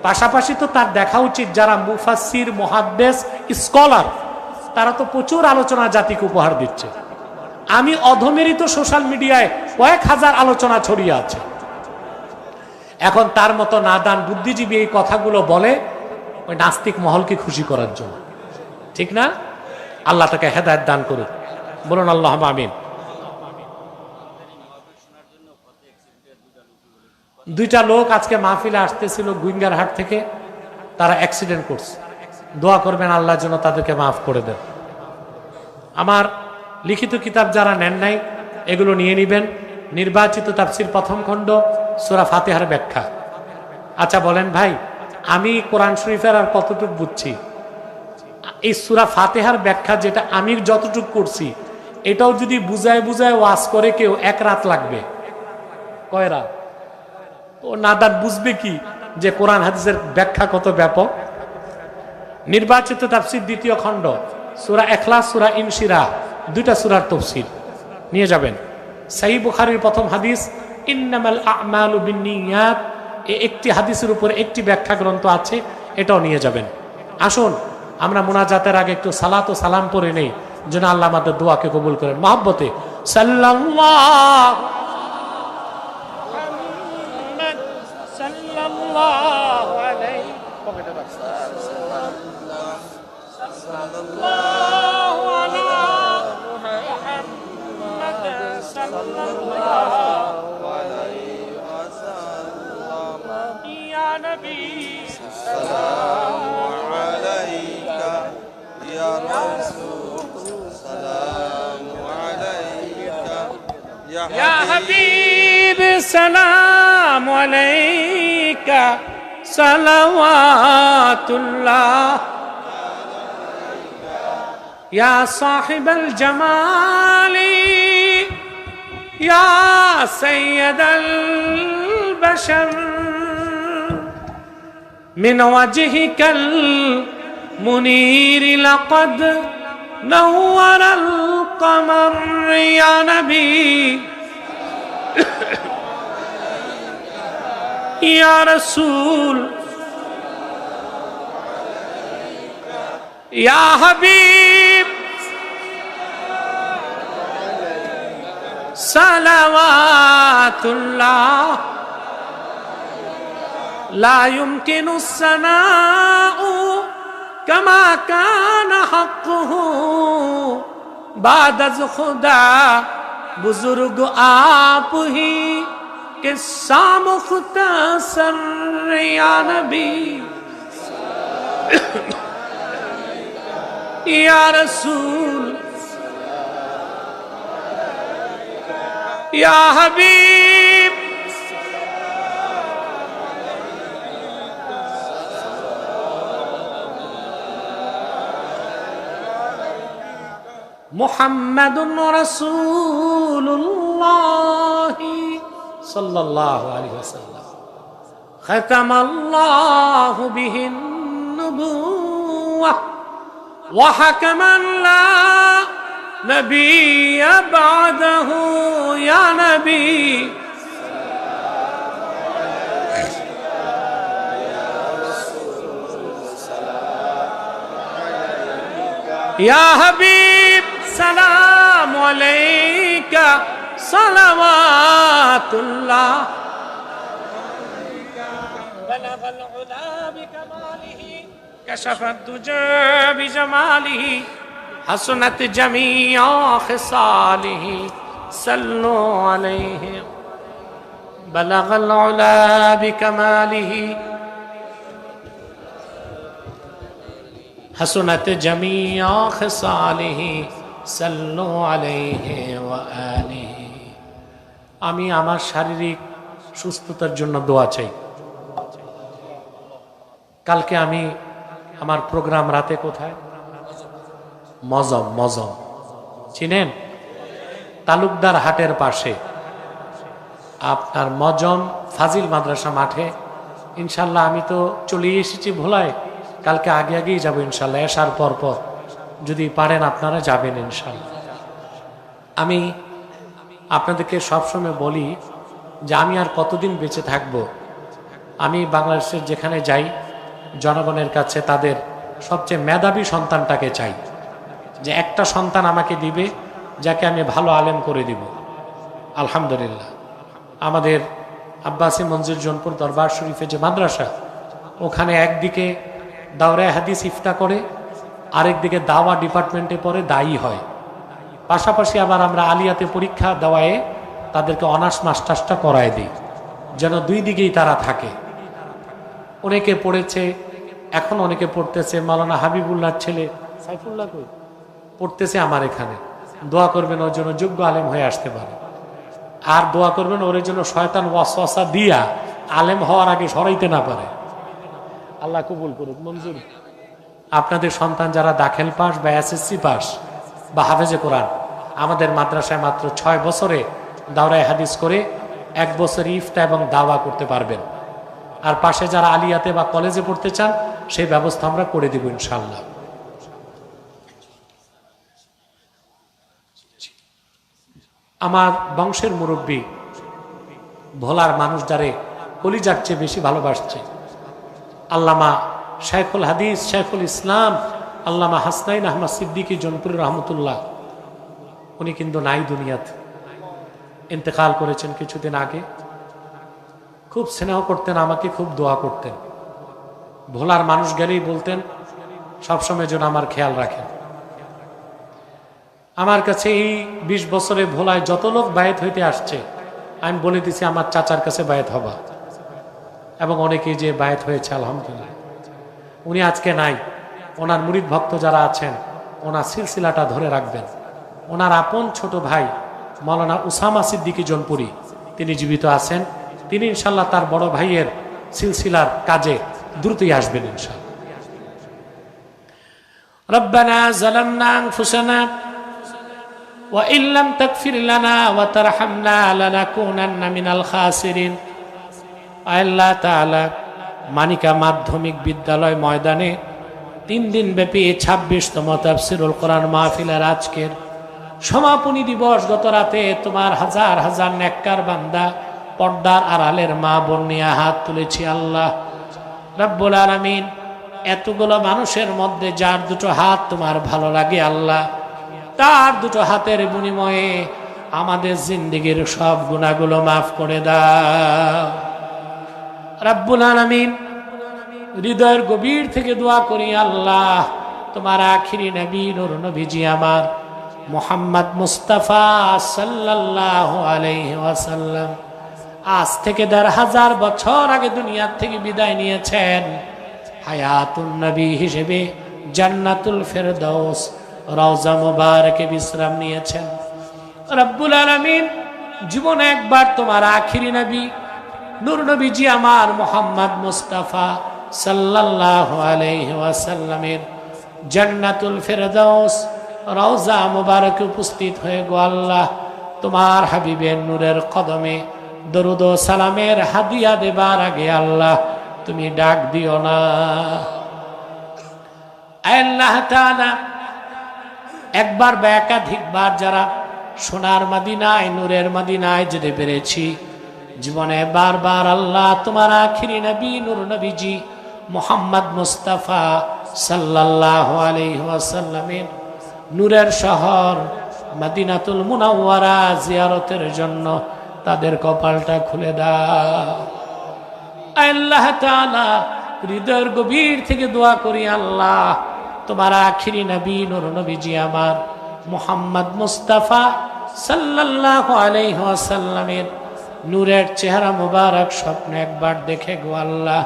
পাশাপাশি তো তার দেখা উচিত যারা মুফাসসির, মুহাদ্দিস, স্কলার, তারা তো প্রচুর আলোচনা জাতিকে উপহার দিচ্ছে। আমি অধমেরই তো সোশ্যাল মিডিয়ায় কয়েক হাজার আলোচনা ছড়িয়ে আছে। এখন তার মতো নাদান বুদ্ধিজীবী এই কথাগুলো বলে ওই নাস্তিক মহলকে খুশি করার জন্য, ঠিক না? আল্লাহ তাকে হেদায়েত দান করুক, বলুন আল্লাহুম্মা আমিন। 2টা লোক আজকে মাহফিলে আসতেছিল গুইঙ্গারহাট থেকে, তারা অ্যাক্সিডেন্ট করছে। দোয়া করবেন আল্লাহর জন্য তাদেরকে মাফ করে দেন। আমার লিখিত কিতাব যারা নেন নাই এগুলো নিয়ে নিবেন। নির্বাচিত তাফসীর প্রথম খণ্ড, সূরা ফাতিহার ব্যাখ্যা। আচ্ছা বলেন ভাই, আমি কোরআন শরীফের আর কতটুকু বুঝছি? এই সূরা ফাতিহার ব্যাখ্যা যেটা আমি যতটুকু করছি, এটাও যদি বুঝায় বুঝায় ওয়াজ করে কেউ 1 রাত লাগবে। কয় রাত? ও নাদান বুঝবে কি যে কোরআন হাদিসের ব্যাখ্যা কত ব্যাপক? নির্বাচিত তাফসীর 2য় খণ্ড, সূরা ইখলাস, সূরা ইনশিরাহ, 2টা সূরার তাফসীর। নিয়ে যাবেন। সহিহ বুখারীর প্রথম হাদিস ইন্নামাল আ'মালু বিন্নিয়াত, এই একটি হাদিসের উপর একটি ব্যাখ্যা গ্রন্থ আছে, এটাও নিয়ে যাবেন। আসুন আমরা মুনাজাতের আগে একটু সালাত ও সালাম পড়ে নেই, যেন আল্লাহ আমাদের দোয়াকে কবুল করেন। মহব্বতে সাল্লাল্লাহু মুহাম্মদ সাল্লাল্লাহু আলাইহি সাল্লাল্লাহু আলা মুহাম্মদ সাল্লাল্লাহু আলাইহি ওয়াসাল্লাম ইয়া নবী সালামু আলাইকা ইয়া রাসূল সালামু আলাইকা ইয়া হাবিব সালামু আলাইকা সালাওয়াতুল্লাহ ইয়া সাহিবাল জামালি ইয়া সাইয়্যিদাল বাশর من وجهك المنير لقد نور القمر يا نبي يا رسول يا حبيب صلوات الله لا يمكن الثناء كما كان حقه بعد از خدا بزرگ آپ ہی قصہ مختصر یا نبی یا رسول یا حبیب محمد رسول الله صلى الله عليه وسلم ختم الله به النبوة وحكما لا نبي بعده يا نبي يا حبيب سلام عليك صلوات الله بلغ العلا بكماله كشف الدجى بجماله حسنت جميع خصاله صلوا عليه بلغ العلا بكماله حسنت جميع خصاله সাল্লু আলাইহি ওয়া আলিহি। আমি আমার শারীরিক সুস্থতার জন্য দোয়া চাই। কালকে আমি আমার প্রোগ্রাম রাতে কোথায়? মজম চিনেন? তালুকদার হাটের পাশে আপনার মজম ফাজিল মাদ্রাসা মাঠে। ইনশাল্লাহ আমি তো চলে এসেছি ভোলায়, কালকে আগেই যাবো ইনশাল্লাহ, এশার পর যদি পারেন আপনারা যাবেন ইনশাল্লাহ। আমি আপনাদেরকে সবসময় বলি যে আমি আর কতদিন বেঁচে থাকব। আমি বাংলাদেশের যেখানে যাই জনগণের কাছে তাদের সবচেয়ে মেধাবী সন্তানটাকে চাই, যে একটা সন্তান আমাকে দিবে যাকে আমি ভালো আলেম করে দিব। আলহামদুলিল্লাহ আমাদের আব্বাসী মঞ্জিল জোনপুর দরবার শরীফে যে মাদ্রাসা, ওখানে একদিকে দাওরায়ে হাদিস ইফতা করে, আরেকদিকে দাওয়া ডিপার্টমেন্টে পড়ে দায়ী হয়। পাশাপাশি আবার আমরা আলিয়াতে পরীক্ষা দেওয়ায় তাদেরকে অনার্স মাস্টার্সটা করায় দিই, যেন দুই দিকেই তারা থাকে। অনেকে পড়েছে, এখন অনেকে পড়তেছে। মাওলানা হাবিবুল্লাহর ছেলে সাইফুল্লাহ কই পড়তেছে আমার এখানে। দোয়া করবেন ওর জন্য যোগ্য আলেম হয়ে আসতে পারে, আর দোয়া করবেন ওর জন্য শয়তান ওয়াসওয়াসা দিয়া আলেম হওয়ার আগে সরাইতে না পারে। আল্লাহ কবুল করুক, মঞ্জুর। আপনাদের সন্তান যারা দাখিল পাস বা এসএসসি পাস বা হাফেজে কোরআন, আমাদের মাদ্রাসায় মাত্র 6 বছরে দাওরায়ে হাদিস করে 1 বছর ইফতা এবং দাওয়া করতে পারবেন। আর পাশে যারা আলিয়াতে বা কলেজে পড়তে চান সেই ব্যবস্থা আমরা করে দেব ইনশাআল্লাহ। আমার বংশের মুরব্বী ভোলার মানুষ যারে কলিজার চেয়ে বেশি ভালোবাসছে, আল্লামা শাইখুল হাদিস শাইখুল ইসলাম আল্লামা হাসনাইন আহমদ সিদ্দিকী জনপুরি রহমতুল্লাহ, উনি কিন্তু নাই দুনিয়াতে, ইন্তেকাল করেছেন কিছুদিন আগে। খুব স্নেহ করতেন, আমাকে খুব দোয়া করতেন। ভোলার মানুষ গেলেই বলতেন সবসময় যেন আমার খেয়াল রাখেন। আমার কাছে এই 20 বছরে ভোলায় যত লোক বায়েত হইতে আসছে, আমি বলে দিছি আমার চাচার কাছে বায়েত হবা, এবং অনেকেই যে বায়েত হয়েছে আলহামদুলিল্লাহ। উনি আজকে নাই, ওনার মুরিদ ভক্ত যারা আছেন ওনার সিলসিলাটা ধরে রাখবেন। ওনার আপন ছোট ভাই মাওলানা উসামা সিদ্দিকী জনপুরি, তিনি জীবিত আছেন। তিনি ইনশাল্লাহ তার বড় ভাইয়ের সিলসিলার কাজে দ্রুতই আসবেন ইনশাল্লাহ। রব্বানা যালামনা আনফুসানা ওয়া ইন লাম তাগফির লানা ওয়া তারহামনা লানাকুনান্না মিনাল খাসিরিন। আল্লাহ তাআলা মানিকা মাধ্যমিক বিদ্যালয় ময়দানে 3 দিন ব্যাপী 26তম তাফসীরুল কোরআন মাহফিলের আজকের সমাপনী দিবস। গত রাতে তোমার হাজার হাজার নেককার বান্দা পর্দার আড়ালের মা বোন নিয়ে হাত তুলেছি। আল্লাহ রব্বুল আলামিন, এতগুলো মানুষের মধ্যে যার দুটো হাত তোমার ভালো লাগে আল্লাহ, তার দুটো হাতের বিনিময়ে আমাদের জিন্দেগীর সব গুনাহগুলো মাফ করে দাও রব্বুল আলামিন। হৃদয়ের গভীর থেকে দোয়া করি আল্লাহ, তোমার আখিরি নবী নূর নবীজি আমার মুহাম্মদ মুস্তাফা সাল্লাল্লাহু আলাইহি ওয়াসাল্লাম আজ থেকে 1000 বছর আগে দুনিয়া থেকে বিদায় নিয়েছেন। হায়াতুন নবী হিসেবে জান্নাতুল ফেরদাউস রওজা মুবারকে বিশ্রাম নিয়েছেন। রব্বুল আলামিন, জীবনে একবার তোমার আখিরি নবী নূর নবীজি আমার মুহাম্মদ মুস্তাফা সাল্লাল্লাহু আলাইহি ওয়াসাল্লামের জান্নাতুল ফেরদাউস রওজা মুবারকে উপস্থিত হয়ে গো আল্লাহ, তোমার হাবিবের নূরের কদমে দরুদ ও সালামের হাদিয়া দেবার আগে আল্লাহ তুমি ডাক দিও না। আল্লাহ তাআলা, একবার বা একাধিকবার যারা সোনার মদিনায় নূরের মদিনায় যেতে পেরেছি, জীবনে বারবার আল্লাহ তোমার আখিরি নবী নূর নবীজি মুহাম্মদ মুস্তাফা সাল্লাল্লাহু আলাইহি ওয়াসাল্লামের নূরের শহর মদিনাতুল মুনাওয়ারা জিয়ারতের জন্য তাদের কপালটা খুলে দাও। আল্লাহ তাআলা, হৃদয়ের গভীর থেকে দোয়া করি আল্লাহ, তোমার আখিরি নবী নূর নবীজি আমার মুহাম্মদ মুস্তাফা সাল্লাল্লাহু আলাইহি ওয়াসাল্লামের নূরের চেহারা মুবারক স্বপ্নে একবার দেখে গো আল্লাহ,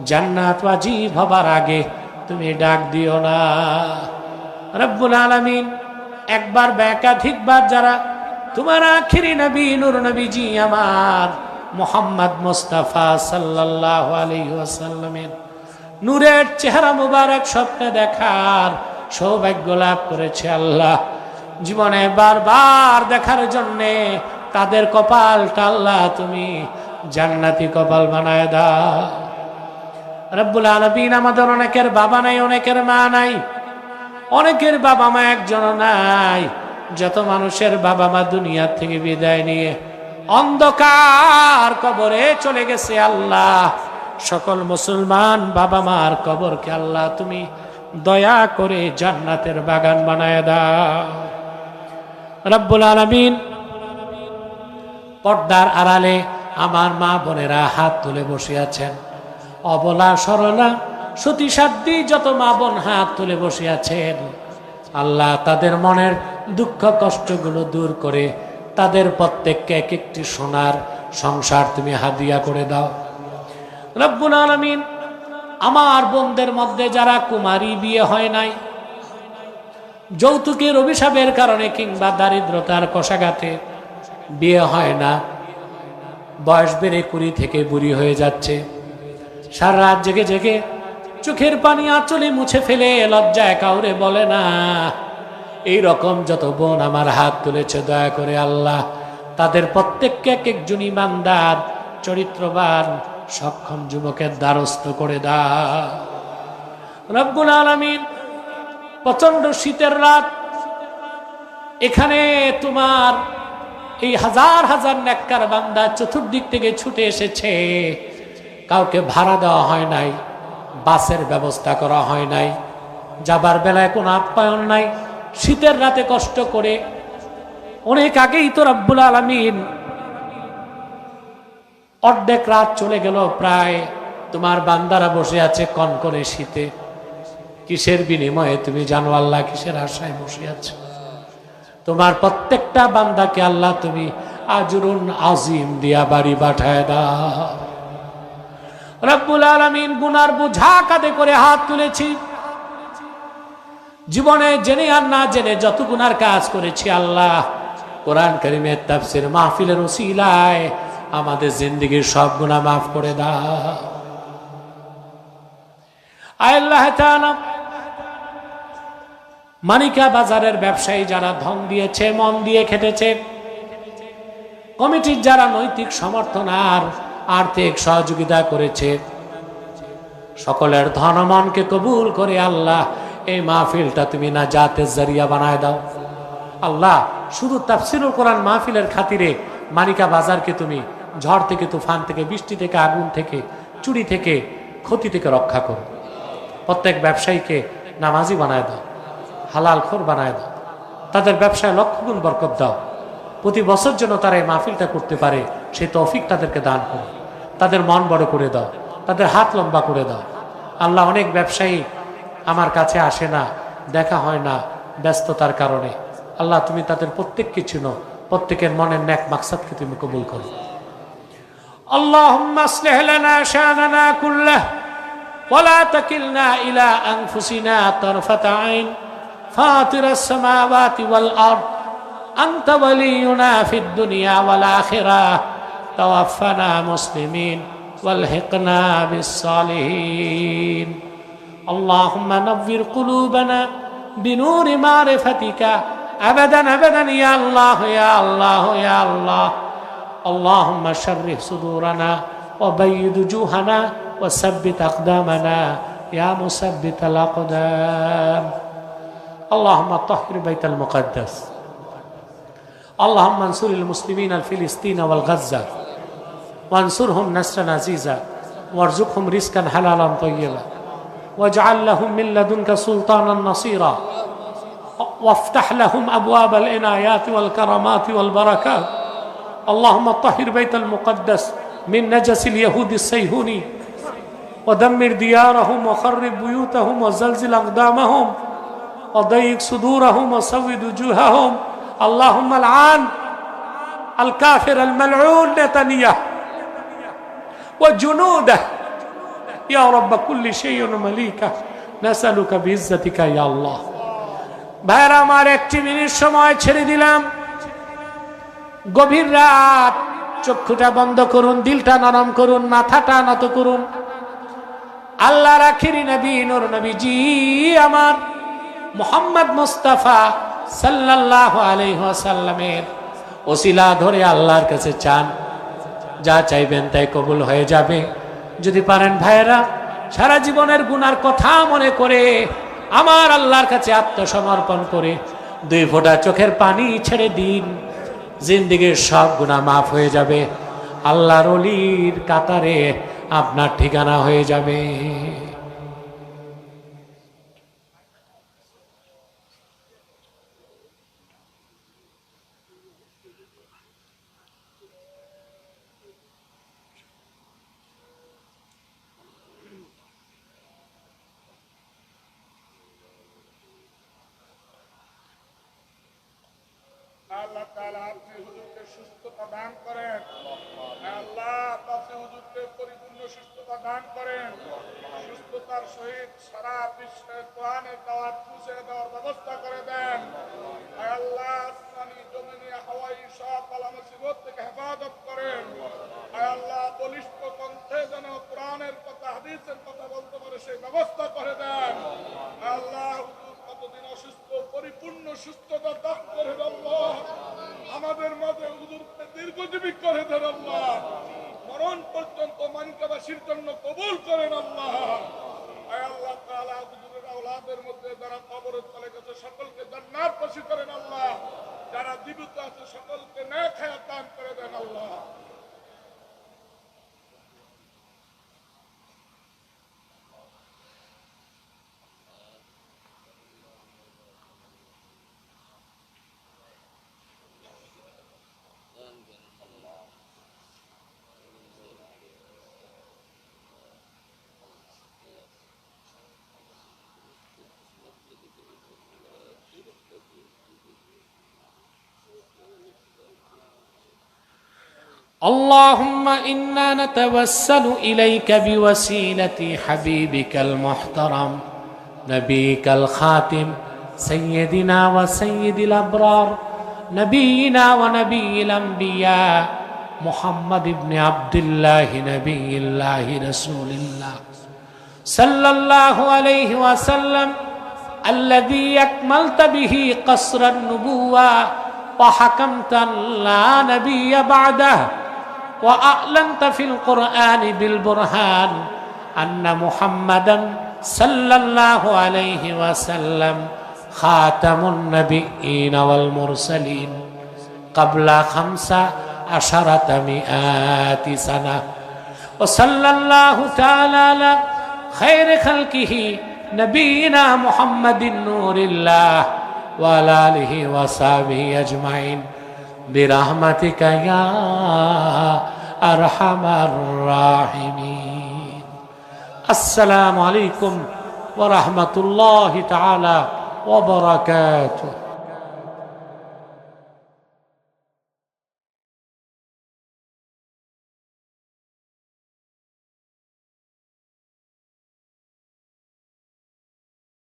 জান্নাত ওয়াজিব হবার আগে তুমি ডাক দিও না। রব্বুল আলামিন, একবার বা একাধিকবার যারা তোমার আখিরি নবী নূর নবীজি আমার মুহাম্মদ মুস্তাফা সাল্লাল্লাহু আলাইহি ওয়াসাল্লামের নূরের চেহারা মুবারক স্বপ্নে দেখার সৌভাগ্য লাভ করেছে আল্লাহ, জীবনে বারবার দেখার জন্যে তাদের কপালটা আল্লাহ তুমি জান্নাতি কপাল বানায় দাও। রব্বুল আলামিন, আমাদের অনেকের বাবা নাই, অনেকের মা নাই, অনেকের বাবা মা একজন নাই। যত মানুষের বাবা মা দুনিয়া থেকে বিদায় নিয়ে অন্ধকার কবরে চলে গেছে আল্লাহ, সকল মুসলমান বাবা মার কবরকে আল্লাহ তুমি দয়া করে জান্নাতের বাগান বানায় দাও। রব্বুল আলামিন, পর্দার আড়ালে আমার মা বোনেরা হাত তুলে বসে আছেন, অবলা সরলা সতী সাধ্যী যত মা বোন হাত তুলে বসে আছেন আল্লাহ, তাদের মনের দুঃখ কষ্টগুলো দূর করে তাদের প্রত্যেককে এক একটি সোনার সংসার তুমি হাদিয়া করে দাও। রব্বুল আলামিন, আমার বোনদের মধ্যে যারা কুমারী, বিয়ে হয় নাই, যৌতুকের অভিশাপের কারণে কিংবা দারিদ্রতার কষাঘাতে বিয়ে হয় না, বয়স বেড়ে 20 থেকে বুড়ি হয়ে যাচ্ছে, সারা রাত জেগে জেগে চোখের পানি আঁচলে মুছে ফেলে লজ্জায় কাউরে বলে না, এই রকম যত বোন আমার হাত তুলেছে দয়া করে আল্লাহ তাদের প্রত্যেককে এক একজন ইমানদার চরিত্রবান সক্ষম যুবকের দ্বারস্থ করে দাও। রব্বুল আলামিন, প্রচন্ড শীতের রাত, এখানে তোমার এই হাজার হাজার নেককার বান্দা চতুর্দিক থেকে ছুটে এসেছে, কাউকে ভাড়া দেওয়া হয় নাই, বাসের ব্যবস্থা করা হয় নাই, যাবার বেলায় কোনো আপ্যায়ন নাই, শীতের রাতে কষ্ট করে। অনেক আগেই তো রব্বুল আলামিন অর্ধেক রাত চলে গেল প্রায়, তোমার বান্দারা বসে আছে কনকনে শীতে। কিসের বিনিময়ে তুমি জানো আল্লাহ কিসের আশায় বসে আছে? তোমার প্রত্যেকটা বান্দাকে আল্লাহ তুমি আজরুন আজিম দিয়া বাড়ি পাঠায় দাও। রব্বুল আলামিন গুনার বোঝা কাঁধে করে হাত তুলেছি, জীবনে জেনে আর না জেনে যত গুনার কাজ করেছি আল্লাহ, কোরআন কারীমের তাফসীর মাহফিলের উসিলায় আমাদের জিন্দেগীর সব গুনাহ মাফ করে দাও। আল্লাহ তাআলা মানিকা বাজারের ব্যবসায়ী যারা ধন দিয়েছে, মন দিয়ে খেটেছে, কমিটির যারা নৈতিক সমর্থন আর আর্থিক সহযোগিতা করেছে, সকলের ধন মনকে কবুল করে আল্লাহ এই মাহফিলটা তুমি নাজাতের জরিয়া বানায় দাও। আল্লাহ শুধু তাফসীরুল কোরআন মাহফিলের খাতিরে মানিকা বাজারকে তুমি ঝড় থেকে, তুফান থেকে, বৃষ্টি থেকে, আগুন থেকে, চুরি থেকে, ক্ষতি থেকে রক্ষা করো। প্রত্যেক ব্যবসায়ীকে নামাজি বানায় দাও, হালাল খোর বানায় দাও, তাদের ব্যবসায় লক্ষ গুণ বরকত দাও। প্রতি বছর যেন তারা এই মাহফিলটা করতে পারে সেই তৌফিক তাদেরকে দান করো। তাদের মন বড় করে দাও, তাদের হাত লম্বা করে দাও। আল্লাহ অনেক ব্যবসায়ী আমার কাছে আসে না, দেখা হয় না ব্যস্ততার কারণে। আল্লাহ তুমি তাদের প্রত্যেককে চিনো, প্রত্যেকের মনের নেক মাকসাদকে তুমি কবুল করো। আল্লাহুম্মা আসলিহ লানা শানানা কুল্লাহ ওয়ালা তাকিলনা ইলা আনফুসিনা তারফাতা আইন ফাতিরাস সামাওয়াতি ওয়াল আরদ আনতা ওয়ালিয়ুনা ফিদ দুনিয়া ওয়াল আখিরাহ তাওয়াফানা মুসলিমিন ওয়ালহিকনা বিস সালিহিন। আল্লাহুম্মা নাవ్বির কুলুবানা বিনূরি মারিফাতিকা আবাদান আবাদান ইয়া আল্লাহ ইয়া আল্লাহ ইয়া আল্লাহ। اللهم شرح صدورنا وبيض وجوهنا وثبت أقدامنا يا مثبت الأقدام. اللهم طهر بيت المقدس. اللهم انصر المسلمين الفلسطين والغزة وانصرهم نصرا عزيزا وارزقهم رزقا حلالا طيبا واجعل لهم من لدنك سلطانا نصيرا وافتح لهم أبواب العنايات والكرامات والبركات. اللهم طهر بيت المقدس من نجس اليهود الصهيوني ودمر ديارهم وخرب بيوتهم وزلزل أقدامهم وضيق صدورهم وسود وجوههم. اللهم العن الكافر الملعون نتنياهو وجنوده يا رب كل شيء ومليكه نسألك بعزتك يا الله. ভাইরা আমার একটি মিনিট সময় ছেড়ে দিলাম। গভীর রাত, চক্ষুটা বন্ধ করুন, দিলটা নরম করুন, মাথাটা নত করুন। আল্লাহর আখিরি নবী নূর নবীজি আমার মুহাম্মদ মুস্তাফা সাল্লাল্লাহু আলাইহি ওয়াসাল্লামের ওসিলা ধরে আল্লাহর কাছে চান, যা চাইবেন তাই কবুল হয়ে যাবে। যদি পারেন ভাইয়েরা সারা জীবনের গুনার কথা মনে করে আমার আল্লাহর কাছে আত্মসমর্পণ করে 2 ফোঁটা চোখের পানি ছেড়ে দিন, জিন্দেগীর সব গুনাহ মাফ হয়ে যাবে। আল্লাহর ওলির কাতারে আপনার ঠিকানা হয়ে যাবে। আল্লাহ তাআলা আপনি হুজুরকে সুস্থতা দান করেন। আল্লাহ আপনি হুজুরকে পরিপূর্ণ সুস্থতা দান করেন। সুস্থতার সহিত সারা বিশ্বে কোরআনের দাওয়াত পৌঁছে দেওয়ার ব্যবস্থা করে দেন। আল্লাহ আসমানি জমিনি হাওয়াই সব বালা মুসিবত থেকে হেফাজত করেন। আল্লাহ বলিষ্ঠ কণ্ঠে যেন কোরআনের কথা হাদিসের কথা বলতে পারে সেই ব্যবস্থা করে দেন। আল্লাহ কতদিন অসুস্থ, পরিপূর্ণ সুস্থতা দান করে দেন আল্লাহ। আমাদের মাঝে হুজুরকে দীর্ঘজীবী করে দেন আল্লাহ। মরণ পর্যন্ত মানিকাবাসীর জন্য কবুল করেন আল্লাহ। আল্লাহ তাআলা হুজুরের আওলাদের মধ্যে যারা কবরে চলে গেছে সকলকে জান্নাতবাসী করেন আল্লাহ। যারা জীবিত আছে সকলকে নেক হায়াত দান করে দেন আল্লাহ। اللهم إنا نتوسل إليك بوسيلة حبيبك المحترم نبيك الخاتم سيدنا وسيد الأبرار نبينا ونبي الأنبياء محمد بن عبد الله نبي الله رسول الله صلى الله عليه وسلم الذي أكملت به قصر النبوة وحكمت لا نبي بعده وأعلنت في القرآن بالبرهان أن محمدا صلى الله عليه وسلم خاتم النبيين والمرسلين قبل 1500 سنة وصلى الله تعالى على خير خلقه نبينا محمد نور الله وعلى آله وصحبه أجمعين برحمتك يا أرحم الراحمين السلام عليكم ورحمة الله تعالى وبركاته